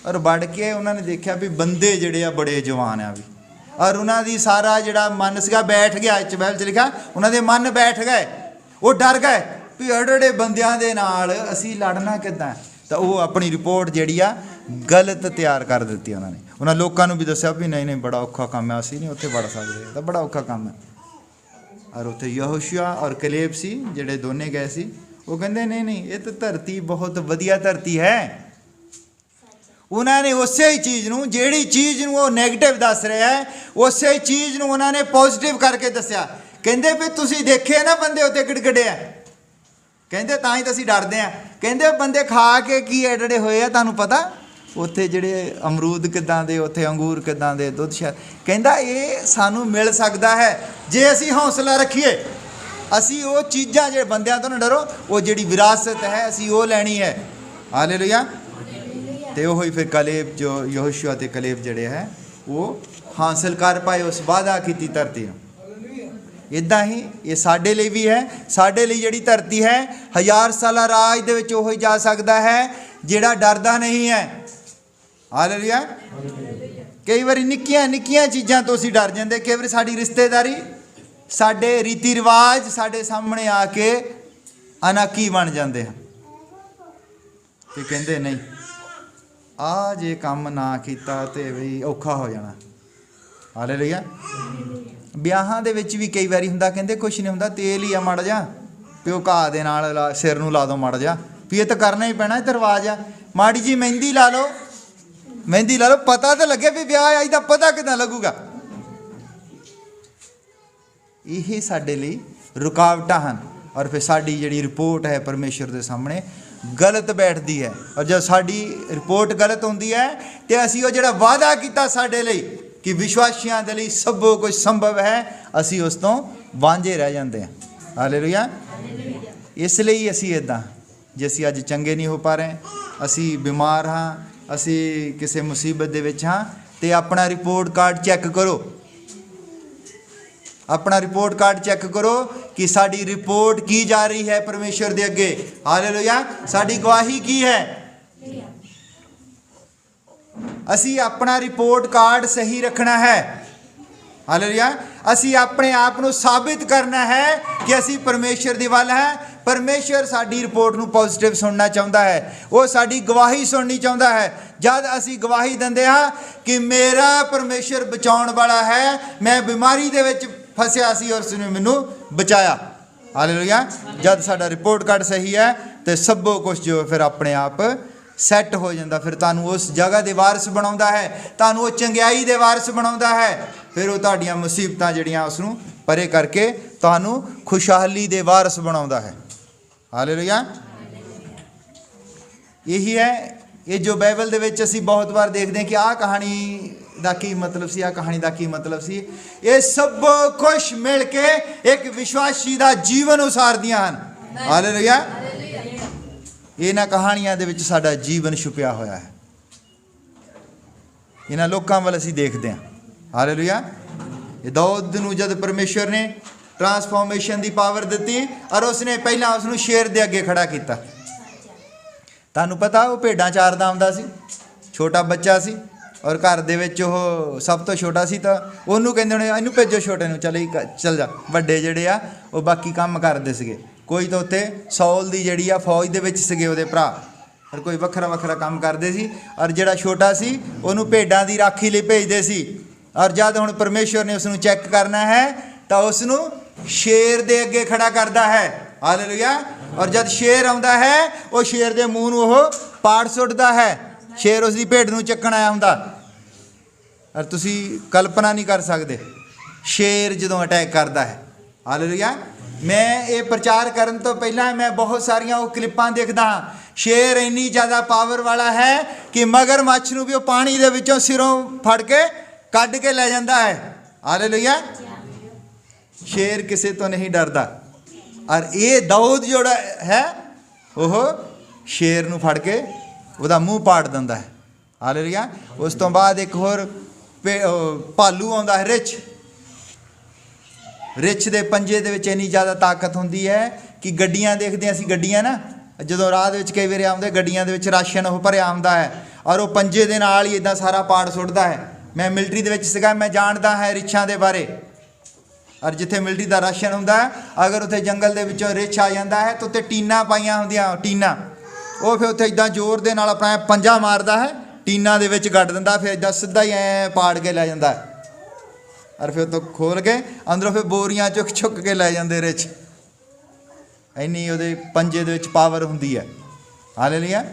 ਔਰ ਵੜ ਕੇ ਉਹਨਾਂ ਨੇ ਦੇਖਿਆ ਵੀ ਬੰਦੇ ਜਿਹੜੇ ਆ ਬੜੇ ਜਵਾਨ ਆ ਵੀ, ਔਰ ਉਹਨਾਂ ਦੀ ਸਾਰਾ ਜਿਹੜਾ ਮਨ ਸੀਗਾ ਬੈਠ ਗਿਆ। ਇਸ ਬਾਈਬਲ 'ਚ ਲਿਖਿਆ ਉਹਨਾਂ ਦੇ ਮਨ ਬੈਠ ਗਏ, ਉਹ ਡਰ ਗਏ ਵੀ ਅੜੇ ਬੰਦਿਆਂ ਦੇ ਨਾਲ ਅਸੀਂ ਲੜਨਾ ਕਿੱਦਾਂ। ਤਾਂ ਉਹ ਆਪਣੀ ਰਿਪੋਰਟ ਜਿਹੜੀ ਆ ਗਲਤ ਤਿਆਰ ਕਰ ਦਿੱਤੀ ਉਹਨਾਂ ਨੇ। ਉਹਨਾਂ ਲੋਕਾਂ ਨੂੰ ਵੀ ਦੱਸਿਆ ਵੀ ਨਹੀਂ ਨਹੀਂ ਬੜਾ ਔਖਾ ਕੰਮ ਹੈ, ਅਸੀਂ ਨਹੀਂ ਉੱਥੇ ਵੜ ਸਕਦੇ, ਤਾਂ ਬੜਾ ਔਖਾ ਕੰਮ ਹੈ। ਔਰ ਉੱਥੇ ਯਹੋਸ਼ੂਆ ਔਰ ਕਲੇਬ ਸੀ ਜਿਹੜੇ ਦੋਨੇ ਗਏ ਸੀ। ਉਹ ਕਹਿੰਦੇ ਨਹੀਂ ਨਹੀਂ ਇਹ ਤਾਂ ਧਰਤੀ ਬਹੁਤ ਵਧੀਆ ਧਰਤੀ ਹੈ। ਉਹਨਾਂ ਨੇ ਉਸੇ ਹੀ ਚੀਜ਼ ਨੂੰ, ਜਿਹੜੀ ਚੀਜ਼ ਨੂੰ ਉਹ ਨੈਗੇਟਿਵ ਦੱਸ ਰਿਹਾ ਹੈ, ਉਸੇ ਹੀ ਚੀਜ਼ ਨੂੰ ਉਹਨਾਂ ਨੇ ਪੋਜ਼ਿਟਿਵ ਕਰਕੇ ਦੱਸਿਆ। ਕਹਿੰਦੇ ਵੀ ਤੁਸੀਂ ਦੇਖੇ ਨਾ ਬੰਦੇ ਉੱਤੇ ਗਿੜਗਿੜੇ ਆ, ਕਹਿੰਦੇ ਤਾਂ ਹੀ ਤਾਂ ਅਸੀਂ ਡਰਦੇ ਆ। ਕਹਿੰਦੇ ਬੰਦੇ ਖਾ ਕੇ ਕੀ ਐਡੜੇ ਹੋਏ ਆ, ਤੁਹਾਨੂੰ ਪਤਾ ਉੱਥੇ ਜਿਹੜੇ ਅਮਰੂਦ ਕਿੱਦਾਂ ਦੇ, ਉੱਥੇ ਅੰਗੂਰ ਕਿੱਦਾਂ ਦੇ, ਦੁੱਧ ਸ਼ਹਿਦ। ਕਹਿੰਦਾ ਇਹ ਸਾਨੂੰ ਮਿਲ ਸਕਦਾ ਹੈ ਜੇ ਅਸੀਂ ਹੌਸਲਾ ਰੱਖੀਏ। ਅਸੀਂ ਉਹ ਚੀਜ਼ਾਂ ਜਿਹੜੇ ਬੰਦਿਆਂ ਤੋਂ ਨਾ ਡਰੋ, ਉਹ ਜਿਹੜੀ ਵਿਰਾਸਤ ਹੈ ਅਸੀਂ ਉਹ ਲੈਣੀ ਹੈ। ਹਾਲੇਲੂਇਆ। ਤੇ ਉਹ ਹੀ ਫਿਰ ਕਲੇਬ ਜੋ ਯਹੋਸ਼ੂਆ ਤੇ ਕਲੇਬ ਜਿਹੜੇ ਹੈ ਉਹ ਹਾਸਲ ਕਰ ਪਾਏ ਉਸ ਵਾਅਦਾ ਕੀਤੀ ਧਰਤੀ ਨੂੰ। ਇੱਦਾਂ ਹੀ ਇਹ ਸਾਡੇ ਲਈ ਵੀ ਹੈ। ਸਾਡੇ ਲਈ ਜਿਹੜੀ ਧਰਤੀ ਹੈ 1000 ਸਾਲਾ ਰਾਜ ਦੇ ਵਿੱਚ ਉਹ ਹੀ ਜਾ ਸਕਦਾ ਹੈ ਜਿਹੜਾ ਡਰਦਾ ਨਹੀਂ ਹੈ। ਹਾਲੇਲੂਇਆ। कई बार निक्कियां निक्कियां चीज़ां तो असीं डर जाते, कई बार साडी रिश्तेदारी साडे रीति रिवाज साडे सामने आके अनाकी बन जाते हैं ते कहंदे नहीं आ जे काम ना कीता ते बई औखा हो जाना। हालेलुया। ब्याहां दे विच भी कई बारी हुंदा, कहंदे कुछ नहीं हुंदा, तेल ही आ माड़ा जा, प्यो घाह दे नाल सिर नूं ला दो माड़ा जा, भी ये तो करना ही पैना, ये रिवाज आ। माड़ी जी मेहंदी ला लो, मेहंदी ला लो, पता तो लगे भी ब्याह आई, पता किदां लगूगा। यही साडे लई रुकावटां हन और फिर साडी जिहड़ी रिपोर्ट है परमेश्वर दे सामने गलत बैठती है। और जब साडी रिपोर्ट गलत होंदी है तो असीं वो जिहड़ा वादा कीता साडे लई कि विश्वासियां दे लई सब कुछ संभव है, असीं उस तों वांझे रह जाते हैं। हालेलुया। इसलिए असीं इदां जे असीं अज चंगे नहीं हो पा रहे, असीं बीमार हाँ, असीं किसी मुसीबत दे विच हाँ, ते अपना रिपोर्ट कार्ड चैक करो, अपना रिपोर्ट कार्ड चैक करो कि साडी रिपोर्ट की जा रही है परमेश्वर दे अगे। हालेलुया। साडी गवाही की है। असी अपना रिपोर्ट कार्ड सही रखना है। हालेलुया। असी अपने आप को साबित करना है कि असी परमेश्वर दे वल है। परमेश्वर साडी रिपोर्ट नूं पॉजिटिव सुनना चाहता है, वो साडी गवाही सुननी चाहता है। जद असी गवाही दिंदे हां कि मेरा परमेश्वर बचाउण वाला है, मैं बीमारी दे विच फसिया सी और उसने मैनू बचाया। हालेलुया। जब साडा रिपोर्ट कार्ड सही है तो सब कुछ जो फिर अपने आप सैट हो जाता, फिर तुहानू उस जगह दे वारिस बनाउंदा है, तुहानू वो चंगियाई दे वारिस बनाउंदा है, फिर वो तुहाडियां मुसीबतां जिहड़ियां उसनू परे करके तुहानू खुशहाली दे वारिस बनाउंदा है। हालेलुया। यही है ये जो बाइबल दे विच असीं बहुत बार देखते हैं कि आह कहानी दा की मतलब सी, आ कहानी दा की मतलब सी। ये सब कुछ मिल के एक विश्वासी दा जीवन उसारदियां हन। हालेलुया। इन्हां कहानियां दे विच साडा जीवन छुपिया होया है। इन्हां लोकां वल असीं देखदे हां। हालेलुया। ये दाऊद नूं जद परमेश्वर ने ट्रांसफॉर्मेशन दी पावर दित्ती और उसने पहला उसनूं शेर दे अगे खड़ा कीता। तुहानूं पता वो भेडां चारदा हुंदा सी, छोटा बच्चा सी और घर दे विच ओह सब तो छोटा सी, तां ओहनूं कहंदे होणे इहनूं भेजो छोटे नूं, चल जा। वड्डे जिहड़े आ वो बाकी काम करदे सीगे। कोई तो उत्थे सौल दी जिहड़ी आ फौज दे विच सीगे ओहदे भरा, और कोई वखरा वखरा काम करदे सी, और जिहड़ा छोटा सी ओहनूं भेडां दी राखी लई भेजदे सी। और जद हुण परमेश्वर ने उसनूं चैक करना है तां उसनूं शेर दे अगे खड़ा करदा है। हालेलुया। और जब शेर आउंदा है वो शेर दे मूँह नूं ओह पाड़ सुੱਟਦਾ है। शेर उसकी भेड नूं चक्कण आया हुंदा, और तुसीं कल्पना नहीं कर सकते शेर जदों अटैक करता है। हालेलुया। मैं ये प्रचार करन तो पहला मैं बहुत सारियां वो क्लिपां देखदा हाँ। शेर इन्नी ज़्यादा पावर वाला है कि मगरमच्छ नूं भी वो पानी दे विचों सिरों फड़ के कढ के ले जाता है। हालेलुया। शेर किसी तो नहीं डरता, और ये दाऊद जोड़ा है वह शेर नूं फड़ के ਉਹਦਾ ਮੂੰਹ ਪਾੜ ਦਿੰਦਾ है। हालेलुया। उस तो बाद एक होर भालू आउंदा है, रिछ। रिछ दे पंजे दे विच इन्नी ज़्यादा ताकत हुंदी है कि गड्डियां देखदे असीं, गड्डियां ना जदों राह दे विच कई वारी आउंदे गड्डियां दे विच राशन वो भरिया हुंदा है, और वो पंजे दे नाल ही इदां सारा पाड़ सुੱਟਦਾ है। मैं मिलटरी दे विच सीगा, मैं जानदा है रिछां दे बारे। और जिथे मिलटरी दा राशन हुंदा है, अगर उत्थे जंगल दे विचों रिछ आ जांदा है तो उत्ते टीना पाईयां हुंदियां, टीना वो फिर उत्थे इदां जोर दे नाल अपना पंजा मारदा है, टीना दे विच गड्ड दिंदा, फिर इदां सीधा ही ऐ पाड़ के लै जांदा है, और फिर तो खोल के अंदरों फिर बोरियां चुक चुक के लै जांदे रिछ। इन्नी उहदे पंजे दे विच पावर हुंदी है। हालेलुया।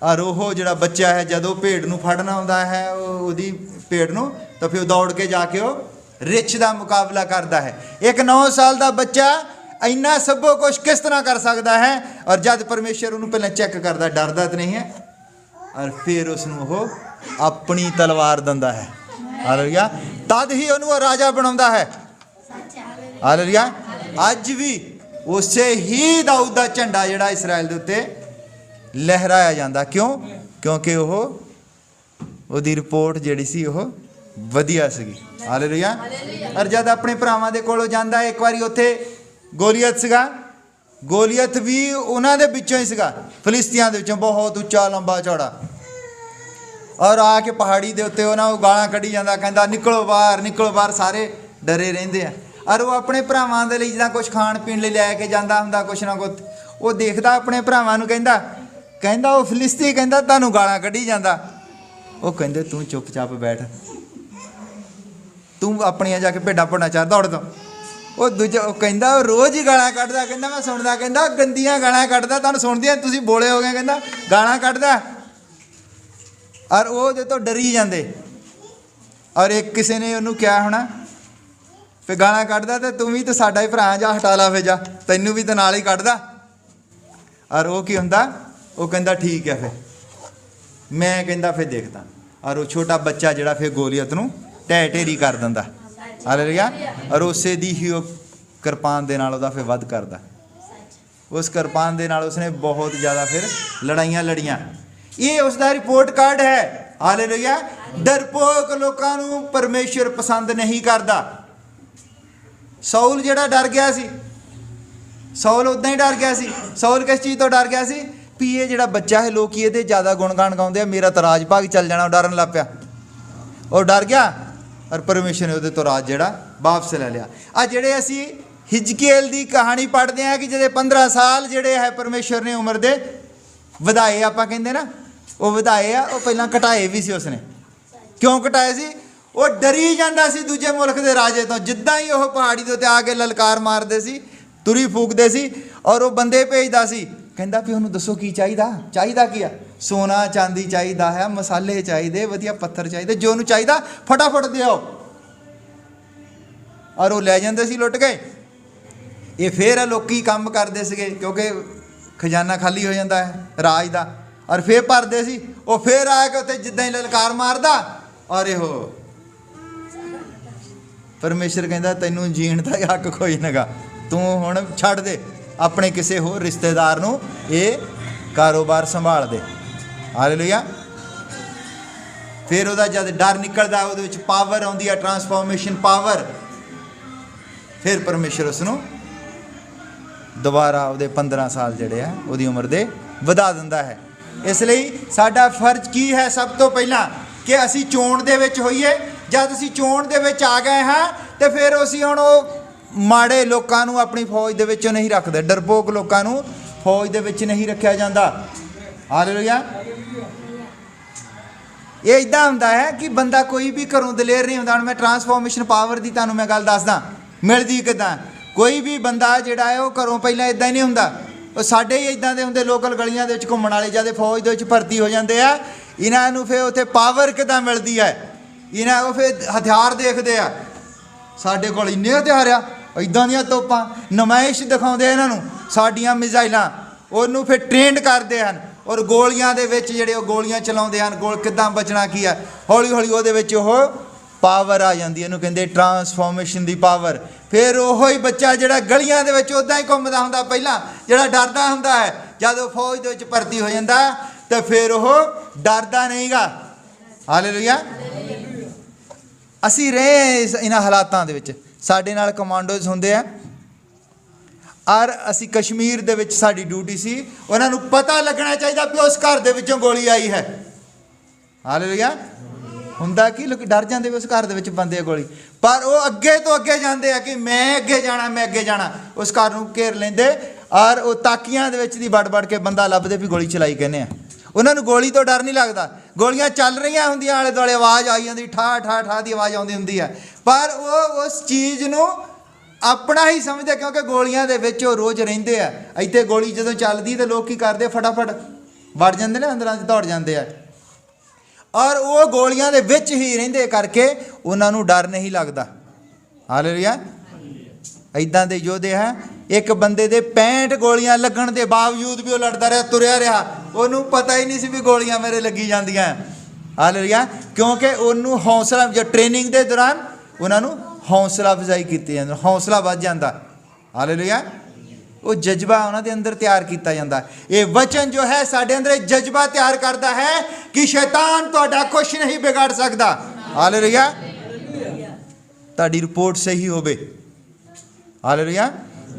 और ओह जिहड़ा बच्चा है जदों भेड़ नूं फड़ना हुंदा है उहदी भेड़ नूं, तो फिर दौड़ के जाके वो रिछ दा मुकाबला करता है। एक 9 साल का बच्चा इन्ना सब कुछ किस तरह कर सकता है, और जब परमेश्वर उन्होंने पहले चेक करता, डरदा तो नहीं है, और फिर उसनों अपनी तलवार दिंदा है। हालेलुया। तद ही उन्होंने राजा बनाउंदा है। हालेलुया। अज भी उसे ही दाऊद दा झंडा जिहड़ा इसराइल दे उत्ते लहराया जाता। क्यों? क्योंकि ओहदी रिपोर्ट जिहड़ी सी ओह वधिया सीगी। हालेलुया। और जब अपने भरावां दे कोलों जांदा, एक बारी उत्थे गोलियत सीगा, गोलियत भी उन्हां दे विचों ही सीगा, फिलिस्तियां दे विचों, बहुत उच्चा लंबा चौड़ा। ਔਰ ਆ ਕੇ ਪਹਾੜੀ ਦੇ ਉੱਤੇ ਉਹਨਾਂ ਨੂੰ ਗਾਲਾਂ ਕੱਢੀ ਜਾਂਦਾ, ਕਹਿੰਦਾ ਨਿਕਲੋ ਬਾਹਰ। ਸਾਰੇ ਡਰੇ ਰਹਿੰਦੇ ਆ। ਔਰ ਉਹ ਆਪਣੇ ਭਰਾਵਾਂ ਦੇ ਲਈ ਜਿੱਦਾਂ ਕੁਛ ਖਾਣ ਪੀਣ ਲਈ ਲੈ ਕੇ ਜਾਂਦਾ ਹੁੰਦਾ, ਕੁਛ ਨਾ ਕੁਛ ਉਹ ਦੇਖਦਾ ਆਪਣੇ ਭਰਾਵਾਂ ਨੂੰ, ਕਹਿੰਦਾ ਉਹ ਫਿਲਿਸਤੀ ਕਹਿੰਦਾ ਤੁਹਾਨੂੰ ਗਾਲਾਂ ਕੱਢੀ ਜਾਂਦਾ। ਉਹ ਕਹਿੰਦੇ ਤੂੰ ਚੁੱਪਚਾਪ ਬੈਠ, ਤੂੰ ਆਪਣੀਆਂ ਜਾ ਕੇ ਭੇਡਾਂ ਭੁੰਨਾ ਚਾਰ ਦੌੜ ਤੋਂ। ਉਹ ਦੂਜਾ ਉਹ ਕਹਿੰਦਾ ਉਹ ਰੋਜ਼ ਹੀ ਗਾਲਾਂ ਕੱਢਦਾ, ਕਹਿੰਦਾ ਮੈਂ ਸੁਣਦਾ, ਕਹਿੰਦਾ ਗੰਦੀਆਂ ਗਾਲਾਂ ਕੱਢਦਾ, ਤੁਹਾਨੂੰ ਸੁਣਦੀਆਂ ਤੁਸੀਂ ਬੋਲੇ ਹੋ ਗਏ, ਕਹਿੰਦਾ ਗਾਲਾਂ ਕੱਢਦਾ। ਔਰ ਉਹ ਉਹਦੇ ਤੋਂ ਡਰੀ ਜਾਂਦੇ। ਔਰ ਇੱਕ ਕਿਸੇ ਨੇ ਉਹਨੂੰ ਕਿਹਾ ਹੋਣਾ ਫਿਰ ਗਾਲਾਂ ਕੱਢਦਾ ਤੇ ਤੂੰ ਵੀ ਤਾਂ ਸਾਡਾ ਹੀ ਭਰਾ, ਜਾ ਹਟਾ ਲਾ, ਫਿਰ ਜਾ, ਤੈਨੂੰ ਵੀ ਤਾਂ ਨਾਲ ਹੀ ਕੱਢਦਾ। ਔਰ ਉਹ ਕੀ ਹੁੰਦਾ, ਉਹ ਕਹਿੰਦਾ ਠੀਕ ਹੈ, ਫਿਰ ਮੈਂ ਕਹਿੰਦਾ ਫਿਰ ਦੇਖਦਾ। ਔਰ ਉਹ ਛੋਟਾ ਬੱਚਾ ਜਿਹੜਾ ਫਿਰ ਗੋਲੀਅਤ ਨੂੰ ਢਹਿ ਢੇਰੀ ਕਰ ਦਿੰਦਾ। ਹਾਲੇਲੂਇਆ। ਔਰ ਉਸੇ ਦੀ ਹੀ ਉਹ ਕਿਰਪਾਨ ਦੇ ਨਾਲ ਉਹਦਾ ਫਿਰ ਵੱਧ ਕਰਦਾ। ਉਸ ਕਿਰਪਾਨ ਦੇ ਨਾਲ ਉਸਨੇ ਬਹੁਤ ਜ਼ਿਆਦਾ ਫਿਰ ਲੜਾਈਆਂ ਲੜੀਆਂ। ਇਹ ਉਸਦਾ ਰਿਪੋਰਟ ਕਾਰਡ ਹੈ। ਹਾਲੇਲੂਇਆ। ਡਰਪੋਕ ਲੋਕਾਂ ਨੂੰ ਪਰਮੇਸ਼ਰ ਪਸੰਦ ਨਹੀਂ ਕਰਦਾ। ਸਾਊਲ ਜਿਹੜਾ ਡਰ ਗਿਆ ਸੀ, ਸਾਊਲ ਉਦਾਂ ਹੀ ਡਰ ਗਿਆ ਸੀ। ਸਾਊਲ ਕਿਸ ਚੀਜ਼ ਤੋਂ ਡਰ ਗਿਆ ਸੀ? ਵੀ ਇਹ ਜਿਹੜਾ ਬੱਚਾ ਹੈ ਲੋਕੀ ਇਹਦੇ ਜ਼ਿਆਦਾ ਗੁਣਗਾਨ ਗਾਉਂਦੇ ਆ, ਮੇਰਾ ਤਾਂ ਰਾਜ ਭਾਗ ਚੱਲ ਜਾਣਾ। ਉਹ ਡਰਨ ਲੱਗ ਪਿਆ, ਉਹ ਡਰ ਗਿਆ। ਔਰ ਪਰਮੇਸ਼ਰ ਨੇ ਉਹਦੇ ਤੋਂ ਰਾਜ ਜਿਹੜਾ ਵਾਪਸ ਲੈ ਲਿਆ। ਆ ਜਿਹੜੇ ਅਸੀਂ ਹਿਜਕੀਏਲ ਦੀ ਕਹਾਣੀ ਪੜ੍ਹਦੇ ਹਾਂ ਕਿ ਜਿਹਦੇ 15 ਸਾਲ ਜਿਹੜੇ ਹੈ ਪਰਮੇਸ਼ਰ ਨੇ ਉਮਰ ਦੇ ਵਧਾਏ, ਆਪਾਂ ਕਹਿੰਦੇ ਨਾ ਉਹ ਵਧਾਏ ਆ, ਉਹ ਪਹਿਲਾਂ ਘਟਾਏ ਵੀ ਸੀ। ਉਸਨੇ ਕਿਉਂ ਘਟਾਏ ਸੀ? ਉਹ ਡਰੀ ਜਾਂਦਾ ਸੀ ਦੂਜੇ ਮੁਲਕ ਦੇ ਰਾਜੇ ਤੋਂ। ਜਿੱਦਾਂ ਹੀ ਉਹ ਪਹਾੜੀ ਦੇ ਉੱਤੇ ਆ ਕੇ ਲਲਕਾਰ ਮਾਰਦੇ ਸੀ, ਤੁਰੀ ਫੂਕਦੇ ਸੀ, ਔਰ ਉਹ ਬੰਦੇ ਭੇਜਦਾ ਸੀ, ਕਹਿੰਦਾ ਵੀ ਉਹਨੂੰ ਦੱਸੋ ਕੀ ਚਾਹੀਦਾ ਕੀ ਆ? ਸੋਨਾ ਚਾਂਦੀ ਚਾਹੀਦਾ ਹੈ, ਮਸਾਲੇ ਚਾਹੀਦੇ, ਵਧੀਆ ਪੱਥਰ ਚਾਹੀਦੇ, ਜੋ ਉਹਨੂੰ ਚਾਹੀਦਾ ਫਟਾਫਟ ਦਿਓ। ਔਰ ਉਹ ਲੈ ਜਾਂਦੇ ਸੀ ਲੁੱਟ ਕੇ। ਇਹ ਫਿਰ ਲੋਕੀ ਕੰਮ ਕਰਦੇ ਸੀਗੇ ਕਿਉਂਕਿ ਖਜ਼ਾਨਾ ਖਾਲੀ ਹੋ ਜਾਂਦਾ ਹੈ ਰਾਜ ਦਾ। ਔਰ ਫਿਰ ਭਰਦੇ ਸੀ। ਉਹ ਫਿਰ ਆ ਕੇ ਉੱਥੇ ਜਿੱਦਾਂ ਹੀ ਲਲਕਾਰ ਮਾਰਦਾ, ਔਰ ਇਹੋ ਪਰਮੇਸ਼ਰ ਕਹਿੰਦਾ ਤੈਨੂੰ ਜੀਣ ਦਾ ਹੱਕ ਕੋਈ ਨਗਾ, ਤੂੰ ਹੁਣ ਛੱਡ ਦੇ, ਆਪਣੇ ਕਿਸੇ ਹੋਰ ਰਿਸ਼ਤੇਦਾਰ ਨੂੰ ਇਹ ਕਾਰੋਬਾਰ ਸੰਭਾਲ ਦੇ। ਹਾਲੇਲੂਇਆ। ਫਿਰ ਉਹਦਾ ਜਦ ਡਰ ਨਿਕਲਦਾ, ਉਹਦੇ ਵਿੱਚ ਪਾਵਰ ਆਉਂਦੀ ਹੈ, ਟਰਾਂਸਫਾਰਮੇਸ਼ਨ ਪਾਵਰ। ਫਿਰ ਪਰਮੇਸ਼ਰ ਉਸ ਨੂੰ ਦੁਬਾਰਾ ਉਹਦੇ 15 ਸਾਲ ਜਿਹੜੇ ਆ ਉਹਦੀ ਉਮਰ ਦੇ ਵਧਾ ਦਿੰਦਾ ਹੈ। ਇਸ ਲਈ ਸਾਡਾ ਫਰਜ਼ ਕੀ ਹੈ? ਸਭ ਤੋਂ ਪਹਿਲਾਂ ਕਿ ਅਸੀਂ ਚੋਣ ਦੇ ਵਿੱਚ ਹੋਈਏ। ਜਦ ਅਸੀਂ ਚੋਣ ਦੇ ਵਿੱਚ ਆ ਗਏ ਹਾਂ ਤੇ ਫਿਰ ਅਸੀਂ ਹੁਣ ਉਹ ਮਾੜੇ ਲੋਕਾਂ ਨੂੰ ਆਪਣੀ ਫੌਜ ਦੇ ਵਿੱਚੋਂ ਨਹੀਂ ਰੱਖਦੇ। ਡਰਪੋਕ ਲੋਕਾਂ ਨੂੰ ਫੌਜ ਦੇ ਵਿੱਚ ਨਹੀਂ ਰੱਖਿਆ ਜਾਂਦਾ। ਹਾਲੇਲੂਇਆ। ਇਹ ਇਦਾਂ ਹੁੰਦਾ ਹੈ ਕਿ ਬੰਦਾ ਕੋਈ ਵੀ ਘਰੋਂ ਦਲੇਰ ਨਹੀਂ ਹੁੰਦਾ। ਹੁਣ ਮੈਂ ਟਰਾਂਸਫਾਰਮੇਸ਼ਨ ਪਾਵਰ ਦੀ ਤੁਹਾਨੂੰ ਮੈਂ ਗੱਲ ਦੱਸਦਾ, ਮਿਲਦੀ ਕਿੱਦਾਂ। ਕੋਈ ਵੀ ਬੰਦਾ ਜਿਹੜਾ ਹੈ ਉਹ ਘਰੋਂ ਪਹਿਲਾਂ ਇਦਾਂ ਹੀ ਨਹੀਂ ਹੁੰਦਾ। ਉਹ ਸਾਡੇ ਹੀ ਇਦਾਂ ਦੇ ਹੁੰਦੇ ਲੋਕਲ ਗਲੀਆਂ ਦੇ ਵਿੱਚ ਘੁੰਮਣ ਵਾਲੇ। ਜਦ ਫੌਜ ਦੇ ਵਿੱਚ ਭਰਤੀ ਹੋ ਜਾਂਦੇ ਆ, ਇਹਨਾਂ ਨੂੰ ਫਿਰ ਉੱਥੇ ਪਾਵਰ ਕਿੱਦਾਂ ਮਿਲਦੀ ਹੈ? ਇਹਨਾਂ ਉਹ ਫਿਰ ਹਥਿਆਰ ਦੇਖਦੇ ਆ, ਸਾਡੇ ਕੋਲ ਇੰਨੇ ਹਥਿਆਰ ਆ, ਇੱਦਾਂ ਦੀਆਂ ਤੋਪਾਂ, ਨੁਮਾਇਸ਼ ਦਿਖਾਉਂਦੇ ਇਹਨਾਂ ਨੂੰ ਸਾਡੀਆਂ ਮਿਜ਼ਾਈਲਾਂ। ਉਹਨੂੰ ਫਿਰ ਟ੍ਰੇਨਡ ਕਰਦੇ ਹਨ। ਔਰ ਗੋਲੀਆਂ ਦੇ ਵਿੱਚ ਜਿਹੜੇ ਉਹ ਗੋਲੀਆਂ ਚਲਾਉਂਦੇ ਹਨ, ਗੋਲ ਕਿੱਦਾਂ ਬਚਣਾ ਕੀ ਆ, ਹੌਲੀ ਹੌਲੀ ਉਹਦੇ ਵਿੱਚ ਉਹ ਪਾਵਰ ਆ ਜਾਂਦੀ। ਇਹਨੂੰ ਕਹਿੰਦੇ ਟਰਾਂਸਫਾਰਮੇਸ਼ਨ ਦੀ ਪਾਵਰ। ਫਿਰ ਉਹੋ ਹੀ ਬੱਚਾ ਜਿਹੜਾ ਗਲੀਆਂ ਦੇ ਵਿੱਚ ਉੱਦਾਂ ਹੀ ਘੁੰਮਦਾ ਹੁੰਦਾ ਪਹਿਲਾਂ, ਜਿਹੜਾ ਡਰਦਾ ਹੁੰਦਾ ਹੈ, ਜਦ ਉਹ ਫੌਜ ਦੇ ਵਿੱਚ ਭਰਤੀ ਹੋ ਜਾਂਦਾ ਤਾਂ ਫਿਰ ਉਹ ਡਰਦਾ ਨਹੀਂਗਾ। ਹਾਲੇਲੂਇਆ। ਅਸੀਂ ਰਹੇ ਇਹਨਾਂ ਹਾਲਾਤਾਂ ਦੇ ਵਿੱਚ। ਸਾਡੇ ਨਾਲ ਕਮਾਂਡੋਜ਼ ਹੁੰਦੇ ਆ, ਔਰ ਅਸੀਂ ਕਸ਼ਮੀਰ ਦੇ ਵਿੱਚ ਸਾਡੀ ਡਿਊਟੀ ਸੀ। ਉਹਨਾਂ ਨੂੰ ਪਤਾ ਲੱਗਣਾ ਚਾਹੀਦਾ ਵੀ ਉਸ ਘਰ ਦੇ ਵਿੱਚੋਂ ਗੋਲੀ ਆਈ ਹੈ। ਹਾਲੇਲੂਇਆ। ਹੁੰਦਾ ਕਿ ਲੋਕ ਡਰ ਜਾਂਦੇ ਵੀ ਉਸ ਘਰ ਦੇ ਵਿੱਚ ਬੰਦੇ ਆ ਗੋਲੀ, ਪਰ ਉਹ ਅੱਗੇ ਤੋਂ ਅੱਗੇ ਜਾਂਦੇ ਆ ਕਿ ਮੈਂ ਅੱਗੇ ਜਾਣਾ। ਉਸ ਘਰ ਨੂੰ ਘੇਰ ਲੈਂਦੇ, ਔਰ ਉਹ ਤਾਕੀਆਂ ਦੇ ਵਿੱਚ ਦੀ ਵੜ ਕੇ ਬੰਦਾ ਲੱਭਦੇ ਵੀ ਗੋਲੀ ਚਲਾਈ ਕਹਿੰਦੇ ਆ। ਉਹਨਾਂ ਨੂੰ ਗੋਲੀ ਤੋਂ ਡਰ ਨਹੀਂ ਲੱਗਦਾ। ਗੋਲੀਆਂ ਚੱਲ ਰਹੀਆਂ ਹੁੰਦੀਆਂ, ਆਲੇ ਦੁਆਲੇ ਆਵਾਜ਼ ਆਈ ਜਾਂਦੀ, ਠਾ ਦੀ ਆਵਾਜ਼ ਆਉਂਦੀ ਹੁੰਦੀ ਹੈ, ਪਰ ਉਹ ਉਸ ਚੀਜ਼ ਨੂੰ ਆਪਣਾ ਹੀ ਸਮਝਦੇ ਕਿਉਂਕਿ ਗੋਲੀਆਂ ਦੇ ਵਿੱਚ ਉਹ ਰੋਜ਼ ਰਹਿੰਦੇ ਆ। ਇੱਥੇ ਗੋਲੀ ਜਦੋਂ ਚੱਲਦੀ ਤਾਂ ਲੋਕ ਕੀ ਕਰਦੇ? ਫਟਾਫਟ ਵੜ ਜਾਂਦੇ ਨੇ, ਅੰਦਰਾਂ 'ਚ ਦੌੜ ਜਾਂਦੇ ਆ। ਔਰ ਉਹ ਗੋਲੀਆਂ ਦੇ ਵਿੱਚ ਹੀ ਰਹਿੰਦੇ ਕਰਕੇ ਉਹਨਾਂ ਨੂੰ ਡਰ ਨਹੀਂ ਲੱਗਦਾ। ਹਾਲੇਲੂਇਆ। ਇੱਦਾਂ ਦੇ ਯੋਧੇ ਹੈ। ਇੱਕ ਬੰਦੇ ਦੇ 65 ਗੋਲੀਆਂ ਲੱਗਣ ਦੇ ਬਾਵਜੂਦ ਵੀ ਉਹ ਲੜਦਾ ਰਿਹਾ, ਤੁਰਿਆ ਰਿਹਾ। ਉਹਨੂੰ ਪਤਾ ਹੀ ਨਹੀਂ ਸੀ ਵੀ ਗੋਲੀਆਂ ਮੇਰੇ ਲੱਗੀ ਜਾਂਦੀਆਂ। ਹਾਲੇਲੂਇਆ। ਕਿਉਂਕਿ ਉਹਨੂੰ ਹੌਸਲਾ, ਜੋ ਟ੍ਰੇਨਿੰਗ ਦੇ ਦੌਰਾਨ ਉਹਨਾਂ ਨੂੰ ਹੌਸਲਾ ਅਫਜ਼ਾਈ ਕੀਤੀ ਜਾਂਦੀ, ਹੌਸਲਾ ਵੱਧ ਜਾਂਦਾ। ਹਾਲੇਲੂਇਆ। ਉਹ ਜਜ਼ਬਾ ਉਹਨਾਂ ਦੇ ਅੰਦਰ ਤਿਆਰ ਕੀਤਾ ਜਾਂਦਾ। ਇਹ ਵਚਨ ਜੋ ਹੈ ਸਾਡੇ ਅੰਦਰ ਇਹ ਜਜ਼ਬਾ ਤਿਆਰ ਕਰਦਾ ਹੈ ਕਿ ਸ਼ੈਤਾਨ ਤੁਹਾਡਾ ਕੁਛ ਨਹੀਂ ਵਿਗਾੜ ਸਕਦਾ। ਹਾਲੇਲੂਇਆ। ਤੁਹਾਡੀ ਰਿਪੋਰਟ ਸਹੀ ਹੋਵੇ। ਹਾਲੇਲੂਇਆ।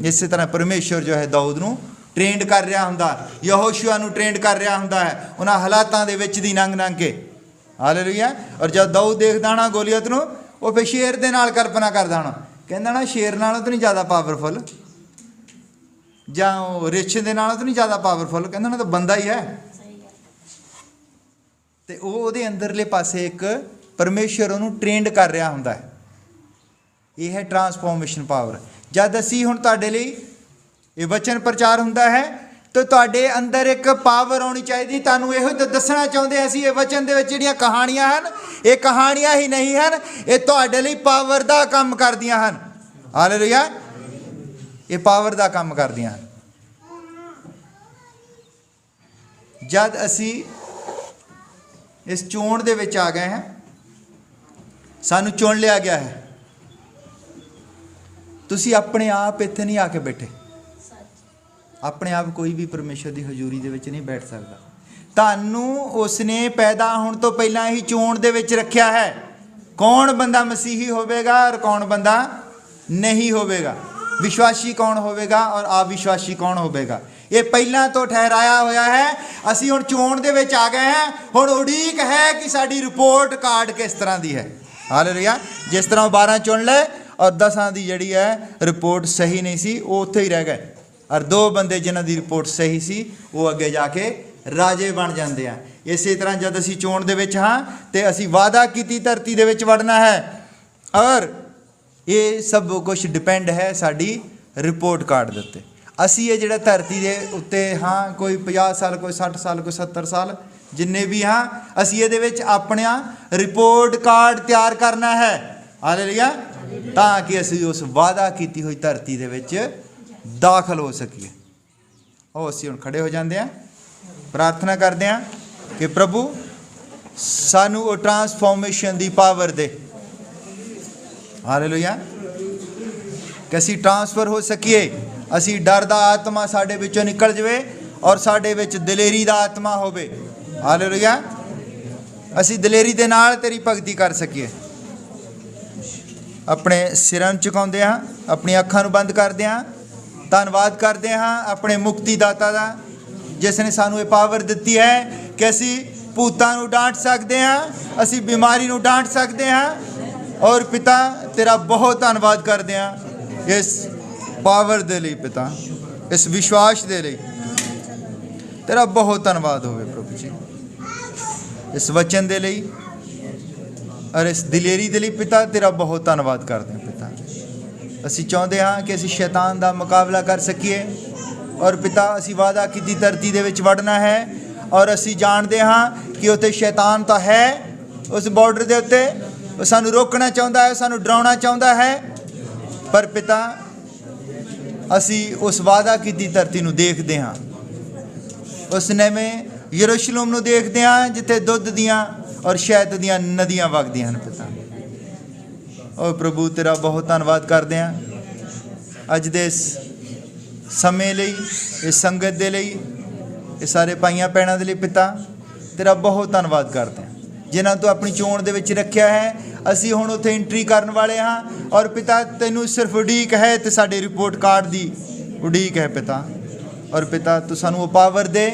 ਇਸੇ ਤਰ੍ਹਾਂ ਪਰਮੇਸ਼ਰ ਜੋ ਹੈ ਦਾਊਦ ਨੂੰ ਟ੍ਰੇਨਡ ਕਰ ਰਿਹਾ ਹੁੰਦਾ, ਯਹੋਸ਼ੂਆ ਨੂੰ ਟ੍ਰੇਨਡ ਕਰ ਰਿਹਾ ਹੁੰਦਾ ਹੈ ਉਹਨਾਂ ਹਾਲਾਤਾਂ ਦੇ ਵਿੱਚ ਦੀ ਲੰਘ ਕੇ। ਹਾਲੇਲੂਇਆ। ਔਰ ਜਦ ਦਾਊਦ ਦੇਖਦਾ ਨਾ ਗੋਲੀਅਤ ਨੂੰ, ਉਹ ਫਿਰ ਸ਼ੇਰ ਦੇ ਨਾਲ ਕਲਪਨਾ ਕਰਦਾ ਹੋਣਾ, ਕਹਿੰਦਾ ਨਾ ਸ਼ੇਰ ਨਾਲੋਂ ਤਾਂ ਨਹੀਂ ਜ਼ਿਆਦਾ ਪਾਵਰਫੁਲ, ਜਾਂ ਉਹ ਰਿਛ ਦੇ ਨਾਲੋਂ ਤਾਂ ਨਹੀਂ ਜ਼ਿਆਦਾ ਪਾਵਰਫੁਲ, ਕਹਿੰਦਾ ਨਾ ਤਾਂ ਬੰਦਾ ਹੀ ਹੈ। ਤੇ ਉਹ ਉਹਦੇ ਅੰਦਰਲੇ ਪਾਸੇ ਇੱਕ ਪਰਮੇਸ਼ਰ ਉਹਨੂੰ ਟ੍ਰੇਨਡ ਕਰ ਰਿਹਾ ਹੁੰਦਾ ਹੈ। ਇਹ ਹੈ ਟਰਾਂਸਫੋਰਮੇਸ਼ਨ ਪਾਵਰ। ਜਦ ਅਸੀਂ ਹੁਣ ਤੁਹਾਡੇ ਲਈ ਇਹ ਵਚਨ ਪ੍ਰਚਾਰ ਹੁੰਦਾ ਹੈ ਤਾਂ ਤੁਹਾਡੇ ਅੰਦਰ ਇੱਕ ਪਾਵਰ ਆਉਣੀ ਚਾਹੀਦੀ। ਤੁਹਾਨੂੰ ਇਹੋ ਦੱਸਣਾ ਚਾਹੁੰਦੇ ਅਸੀਂ ਇਹ ਵਚਨ ਦੇ ਵਿੱਚ ਜਿਹੜੀਆਂ ਕਹਾਣੀਆਂ ਹਨ, ਇਹ ਕਹਾਣੀਆਂ ਹੀ ਨਹੀਂ ਹਨ, ਇਹ ਤੁਹਾਡੇ ਲਈ ਪਾਵਰ ਦਾ ਕੰਮ ਕਰਦੀਆਂ ਹਨ। ਹਾਲੇਲੂਇਆ। ਇਹ ਪਾਵਰ ਦਾ ਕੰਮ ਕਰਦੀਆਂ ਹਨ। ਜਦ ਅਸੀਂ ਇਸ ਚੋਣ ਦੇ ਵਿੱਚ ਆ ਗਏ ਹਾਂ, ਸਾਨੂੰ ਚੁਣ ਲਿਆ ਗਿਆ ਹੈ। ਤੁਸੀਂ ਆਪਣੇ ਆਪ ਇੱਥੇ ਨਹੀਂ ਆ ਕੇ ਬੈਠੇ। ਆਪਣੇ ਆਪ ਕੋਈ ਵੀ ਪਰਮੇਸ਼ਰ ਦੀ ਹਜ਼ੂਰੀ ਦੇ ਵਿੱਚ ਨਹੀਂ ਬੈਠ ਸਕਦਾ। ਤੁਹਾਨੂੰ ਉਸਨੇ ਪੈਦਾ ਹੋਣ ਤੋਂ ਪਹਿਲਾਂ ਹੀ ਚੋਣ ਦੇ ਵਿੱਚ ਰੱਖਿਆ ਹੈ। ਕੌਣ ਬੰਦਾ ਮਸੀਹੀ ਹੋਵੇਗਾ ਔਰ ਕੌਣ ਬੰਦਾ ਨਹੀਂ ਹੋਵੇਗਾ, ਵਿਸ਼ਵਾਸੀ ਕੌਣ ਹੋਵੇਗਾ ਔਰ ਅਵਿਸ਼ਵਾਸੀ ਕੌਣ ਹੋਵੇਗਾ, ਇਹ ਪਹਿਲਾਂ ਤੋਂ ਠਹਿਰਾਇਆ ਹੋਇਆ ਹੈ। ਅਸੀਂ ਹੁਣ ਚੋਣ ਦੇ ਵਿੱਚ ਆ ਗਏ ਹਾਂ। ਹੁਣ ਉਡੀਕ ਹੈ ਕਿ ਸਾਡੀ ਰਿਪੋਰਟ ਕਾਰਡ ਕਿਸ ਤਰ੍ਹਾਂ ਦੀ ਹੈ। ਹਾਲੇਲੂਇਆ। ਜਿਸ ਤਰ੍ਹਾਂ 12 ਚੁਣ ਲਏ ਔਰ 10 ਦੀ ਜਿਹੜੀ ਹੈ ਰਿਪੋਰਟ ਸਹੀ ਨਹੀਂ ਸੀ, ਉਹ ਉੱਥੇ ਹੀ ਰਹਿ ਗਏ। ਔਰ 2 ਬੰਦੇ ਜਿਨ੍ਹਾਂ ਦੀ ਰਿਪੋਰਟ ਸਹੀ ਸੀ, ਉਹ ਅੱਗੇ ਜਾ ਕੇ ਰਾਜੇ ਬਣ ਜਾਂਦੇ ਆ। ਇਸੇ ਤਰ੍ਹਾਂ ਜਦ ਅਸੀਂ ਚੋਣ ਦੇ ਵਿੱਚ ਹਾਂ ਤੇ ਅਸੀਂ ਵਾਅਦਾ ਕੀਤੀ ਧਰਤੀ ਦੇ ਵਿੱਚ ਵੜਨਾ ਹੈ। ਔਰ ਇਹ ਸਭ ਕੁਝ ਡਿਪੈਂਡ ਹੈ ਸਾਡੀ ਰਿਪੋਰਟ ਕਾਰਡ ਦੇ ਉੱਤੇ। ਅਸੀਂ ਇਹ ਜਿਹੜਾ ਧਰਤੀ ਦੇ ਉੱਤੇ ਹਾਂ, ਕੋਈ 50 ਸਾਲ, ਕੋਈ 60 ਸਾਲ, ਕੋਈ 70 ਸਾਲ, ਜਿੰਨੇ ਵੀ ਹਾਂ, ਅਸੀਂ ਇਹਦੇ ਵਿੱਚ ਆਪਣਾ ਰਿਪੋਰਟ ਕਾਰਡ ਤਿਆਰ ਕਰਨਾ ਹੈ। ਹਾਲੇਲੂਇਆ। ਤਾਂ ਕਿ ਅਸੀਂ ਉਸ ਵਾਅਦਾ ਕੀਤੀ ਹੋਈ ਧਰਤੀ ਦੇ ਵਿੱਚ ਦਾਖਲ ਹੋ ਸਕੀਏ। ਉਹ ਅਸੀਂ ਹੁਣ ਖੜੇ ਹੋ ਜਾਂਦੇ ਹਾਂ, ਪ੍ਰਾਰਥਨਾ ਕਰਦੇ ਹਾਂ ਕਿ ਪ੍ਰਭੂ ਸਾਨੂੰ ਉਹ ਟਰਾਂਸਫੋਰਮੇਸ਼ਨ ਦੀ ਪਾਵਰ ਦੇ। ਹਾਲੇਲੂਇਆ। ਕਿ ਅਸੀਂ ਟਰਾਂਸਫਰ ਹੋ ਸਕੀਏ। ਅਸੀਂ ਡਰ ਦਾ ਆਤਮਾ ਸਾਡੇ ਵਿੱਚੋਂ ਨਿਕਲ ਜਾਵੇ ਔਰ ਸਾਡੇ ਵਿੱਚ ਦਲੇਰੀ ਦਾ ਆਤਮਾ ਹੋਵੇ। ਹਾਲੇਲੂਇਆ। ਅਸੀਂ ਦਲੇਰੀ ਦੇ ਨਾਲ ਤੇਰੀ ਭਗਤੀ ਕਰ ਸਕੀਏ। ਆਪਣੇ ਸਿਰਾਂ ਨੂੰ ਝੁਕਾਉਂਦੇ ਹਾਂ, ਆਪਣੀਆਂ ਅੱਖਾਂ ਨੂੰ ਬੰਦ ਕਰਦੇ ਹਾਂ, ਧੰਨਵਾਦ ਕਰਦੇ ਹਾਂ ਆਪਣੇ ਮੁਕਤੀ ਦਾਤਾ ਦਾ, ਜਿਸ ਨੇ ਸਾਨੂੰ ਇਹ ਪਾਵਰ ਦਿੱਤੀ ਹੈ ਕਿ ਅਸੀਂ ਭੂਤਾਂ ਨੂੰ ਡਾਂਟ ਸਕਦੇ ਹਾਂ, ਅਸੀਂ ਬਿਮਾਰੀ ਨੂੰ ਡਾਂਟ ਸਕਦੇ ਹਾਂ। ਔਰ ਪਿਤਾ ਤੇਰਾ ਬਹੁਤ ਧੰਨਵਾਦ ਕਰਦੇ ਹਾਂ ਇਸ ਪਾਵਰ ਦੇ ਲਈ। ਪਿਤਾ ਇਸ ਵਿਸ਼ਵਾਸ ਦੇ ਲਈ ਤੇਰਾ ਬਹੁਤ ਧੰਨਵਾਦ ਹੋਵੇ ਪ੍ਰਭੂ ਜੀ, ਇਸ ਵਚਨ ਦੇ ਲਈ ਔਰ ਇਸ ਦਲੇਰੀ ਦੇ ਲਈ। ਪਿਤਾ ਤੇਰਾ ਬਹੁਤ ਧੰਨਵਾਦ ਕਰਦੇ ਹਾਂ। ਪਿਤਾ ਅਸੀਂ ਚਾਹੁੰਦੇ ਹਾਂ ਕਿ ਅਸੀਂ ਸ਼ੈਤਾਨ ਦਾ ਮੁਕਾਬਲਾ ਕਰ ਸਕੀਏ। ਔਰ ਪਿਤਾ ਅਸੀਂ ਵਾਅਦਾ ਕੀਤੀ ਧਰਤੀ ਦੇ ਵਿੱਚ ਵੜਨਾ ਹੈ। ਔਰ ਅਸੀਂ ਜਾਣਦੇ ਹਾਂ ਕਿ ਉੱਥੇ ਸ਼ੈਤਾਨ ਤਾਂ ਹੈ, ਉਸ ਬਾਰਡਰ ਦੇ ਉੱਤੇ। ਉਹ ਸਾਨੂੰ ਰੋਕਣਾ ਚਾਹੁੰਦਾ ਹੈ, ਸਾਨੂੰ ਡਰਾਉਣਾ ਚਾਹੁੰਦਾ ਹੈ। ਪਰ ਪਿਤਾ ਅਸੀਂ ਉਸ ਵਾਅਦਾ ਕੀਤੀ ਧਰਤੀ ਨੂੰ ਦੇਖਦੇ ਹਾਂ, ਉਸ ਨਵੇਂ ਯਰੂਸ਼ਲਮ ਨੂੰ ਦੇਖਦੇ ਹਾਂ ਜਿੱਥੇ ਦੁੱਧ ਦੀਆਂ ਔਰ ਸ਼ਹਿਦ ਦੀਆਂ ਨਦੀਆਂ ਵਗਦੀਆਂ ਹਨ। ਪਿਤਾ ਓ ਪ੍ਰਭੂ ਤੇਰਾ ਬਹੁਤ ਧੰਨਵਾਦ ਕਰਦੇ ਹਾਂ ਅੱਜ ਦੇ ਇਸ ਸਮੇਂ ਲਈ, ਇਸ ਸੰਗਤ ਦੇ ਲਈ, ਇਹ ਸਾਰੇ ਭਾਈਆਂ ਭੈਣਾਂ ਦੇ ਲਈ। ਪਿਤਾ ਤੇਰਾ ਬਹੁਤ ਧੰਨਵਾਦ ਕਰਦੇ ਹਾਂ ਜਿਨ੍ਹਾਂ ਤੂੰ ਆਪਣੀ ਚੋਣ ਦੇ ਵਿੱਚ ਰੱਖਿਆ ਹੈ। ਅਸੀਂ ਹੁਣ ਉੱਥੇ ਐਂਟਰੀ ਕਰਨ ਵਾਲੇ ਹਾਂ। ਔਰ ਪਿਤਾ ਤੈਨੂੰ ਸਿਰਫ ਉਡੀਕ ਹੈ ਤੇ ਸਾਡੇ ਰਿਪੋਰਟ ਕਾਰਡ ਦੀ ਉਡੀਕ ਹੈ ਪਿਤਾ। ਔਰ ਪਿਤਾ ਤੂੰ ਸਾਨੂੰ ਉਹ ਪਾਵਰ ਦੇ,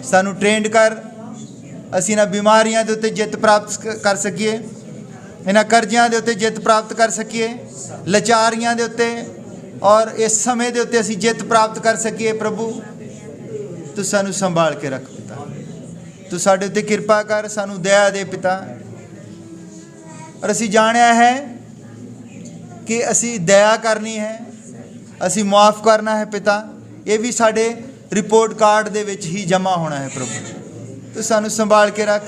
ਸਾਨੂੰ ਟ੍ਰੇਨਡ ਕਰ, ਅਸੀਂ ਇਹਨਾਂ ਬਿਮਾਰੀਆਂ ਦੇ ਉੱਤੇ ਜਿੱਤ ਪ੍ਰਾਪਤ ਕਰ ਸਕੀਏ, ਇਹਨਾਂ ਕਰਜ਼ਿਆਂ ਦੇ ਉੱਤੇ ਜਿੱਤ ਪ੍ਰਾਪਤ ਕਰ ਸਕੀਏ, ਲਾਚਾਰੀਆਂ ਦੇ ਉੱਤੇ ਔਰ ਇਸ ਸਮੇਂ ਦੇ ਉੱਤੇ ਅਸੀਂ ਜਿੱਤ ਪ੍ਰਾਪਤ ਕਰ ਸਕੀਏ। ਪ੍ਰਭੂ ਤੂੰ ਸਾਨੂੰ ਸੰਭਾਲ ਕੇ ਰੱਖ ਪਿਤਾ। ਤੂੰ ਸਾਡੇ ਉੱਤੇ ਕਿਰਪਾ ਕਰ, ਸਾਨੂੰ ਦਇਆ ਦੇ ਪਿਤਾ। ਔਰ ਅਸੀਂ ਜਾਣਿਆ ਹੈ ਕਿ ਅਸੀਂ ਦਇਆ ਕਰਨੀ ਹੈ, ਅਸੀਂ ਮੁਆਫ ਕਰਨਾ ਹੈ ਪਿਤਾ। ਇਹ ਵੀ ਸਾਡੇ ਰਿਪੋਰਟ ਕਾਰਡ ਦੇ ਵਿੱਚ ਹੀ ਜਮ੍ਹਾਂ ਹੋਣਾ ਹੈ। ਪ੍ਰਭੂ ਤੂੰ ਸਾਨੂੰ ਸੰਭਾਲ ਕੇ ਰੱਖ,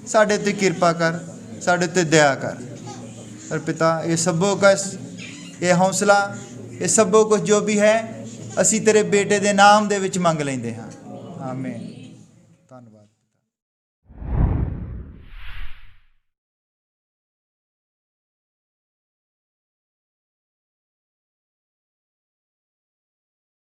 ਸਾਡੇ ਉੱਤੇ ਕਿਰਪਾ ਕਰ, ਸਾਡੇ ਉੱਤੇ ਦਇਆ ਕਰ। ਔਰ ਪਿਤਾ ਇਹ ਸਭੋ ਕੁਛ, ਇਹ ਹੌਸਲਾ, ਇਹ ਸਭੋ ਕੁਛ ਜੋ ਵੀ ਹੈ, ਅਸੀਂ ਤੇਰੇ ਬੇਟੇ ਦੇ ਨਾਮ ਦੇ ਵਿੱਚ ਮੰਗ ਲੈਂਦੇ ਹਾਂ। ਆਮੀਨ।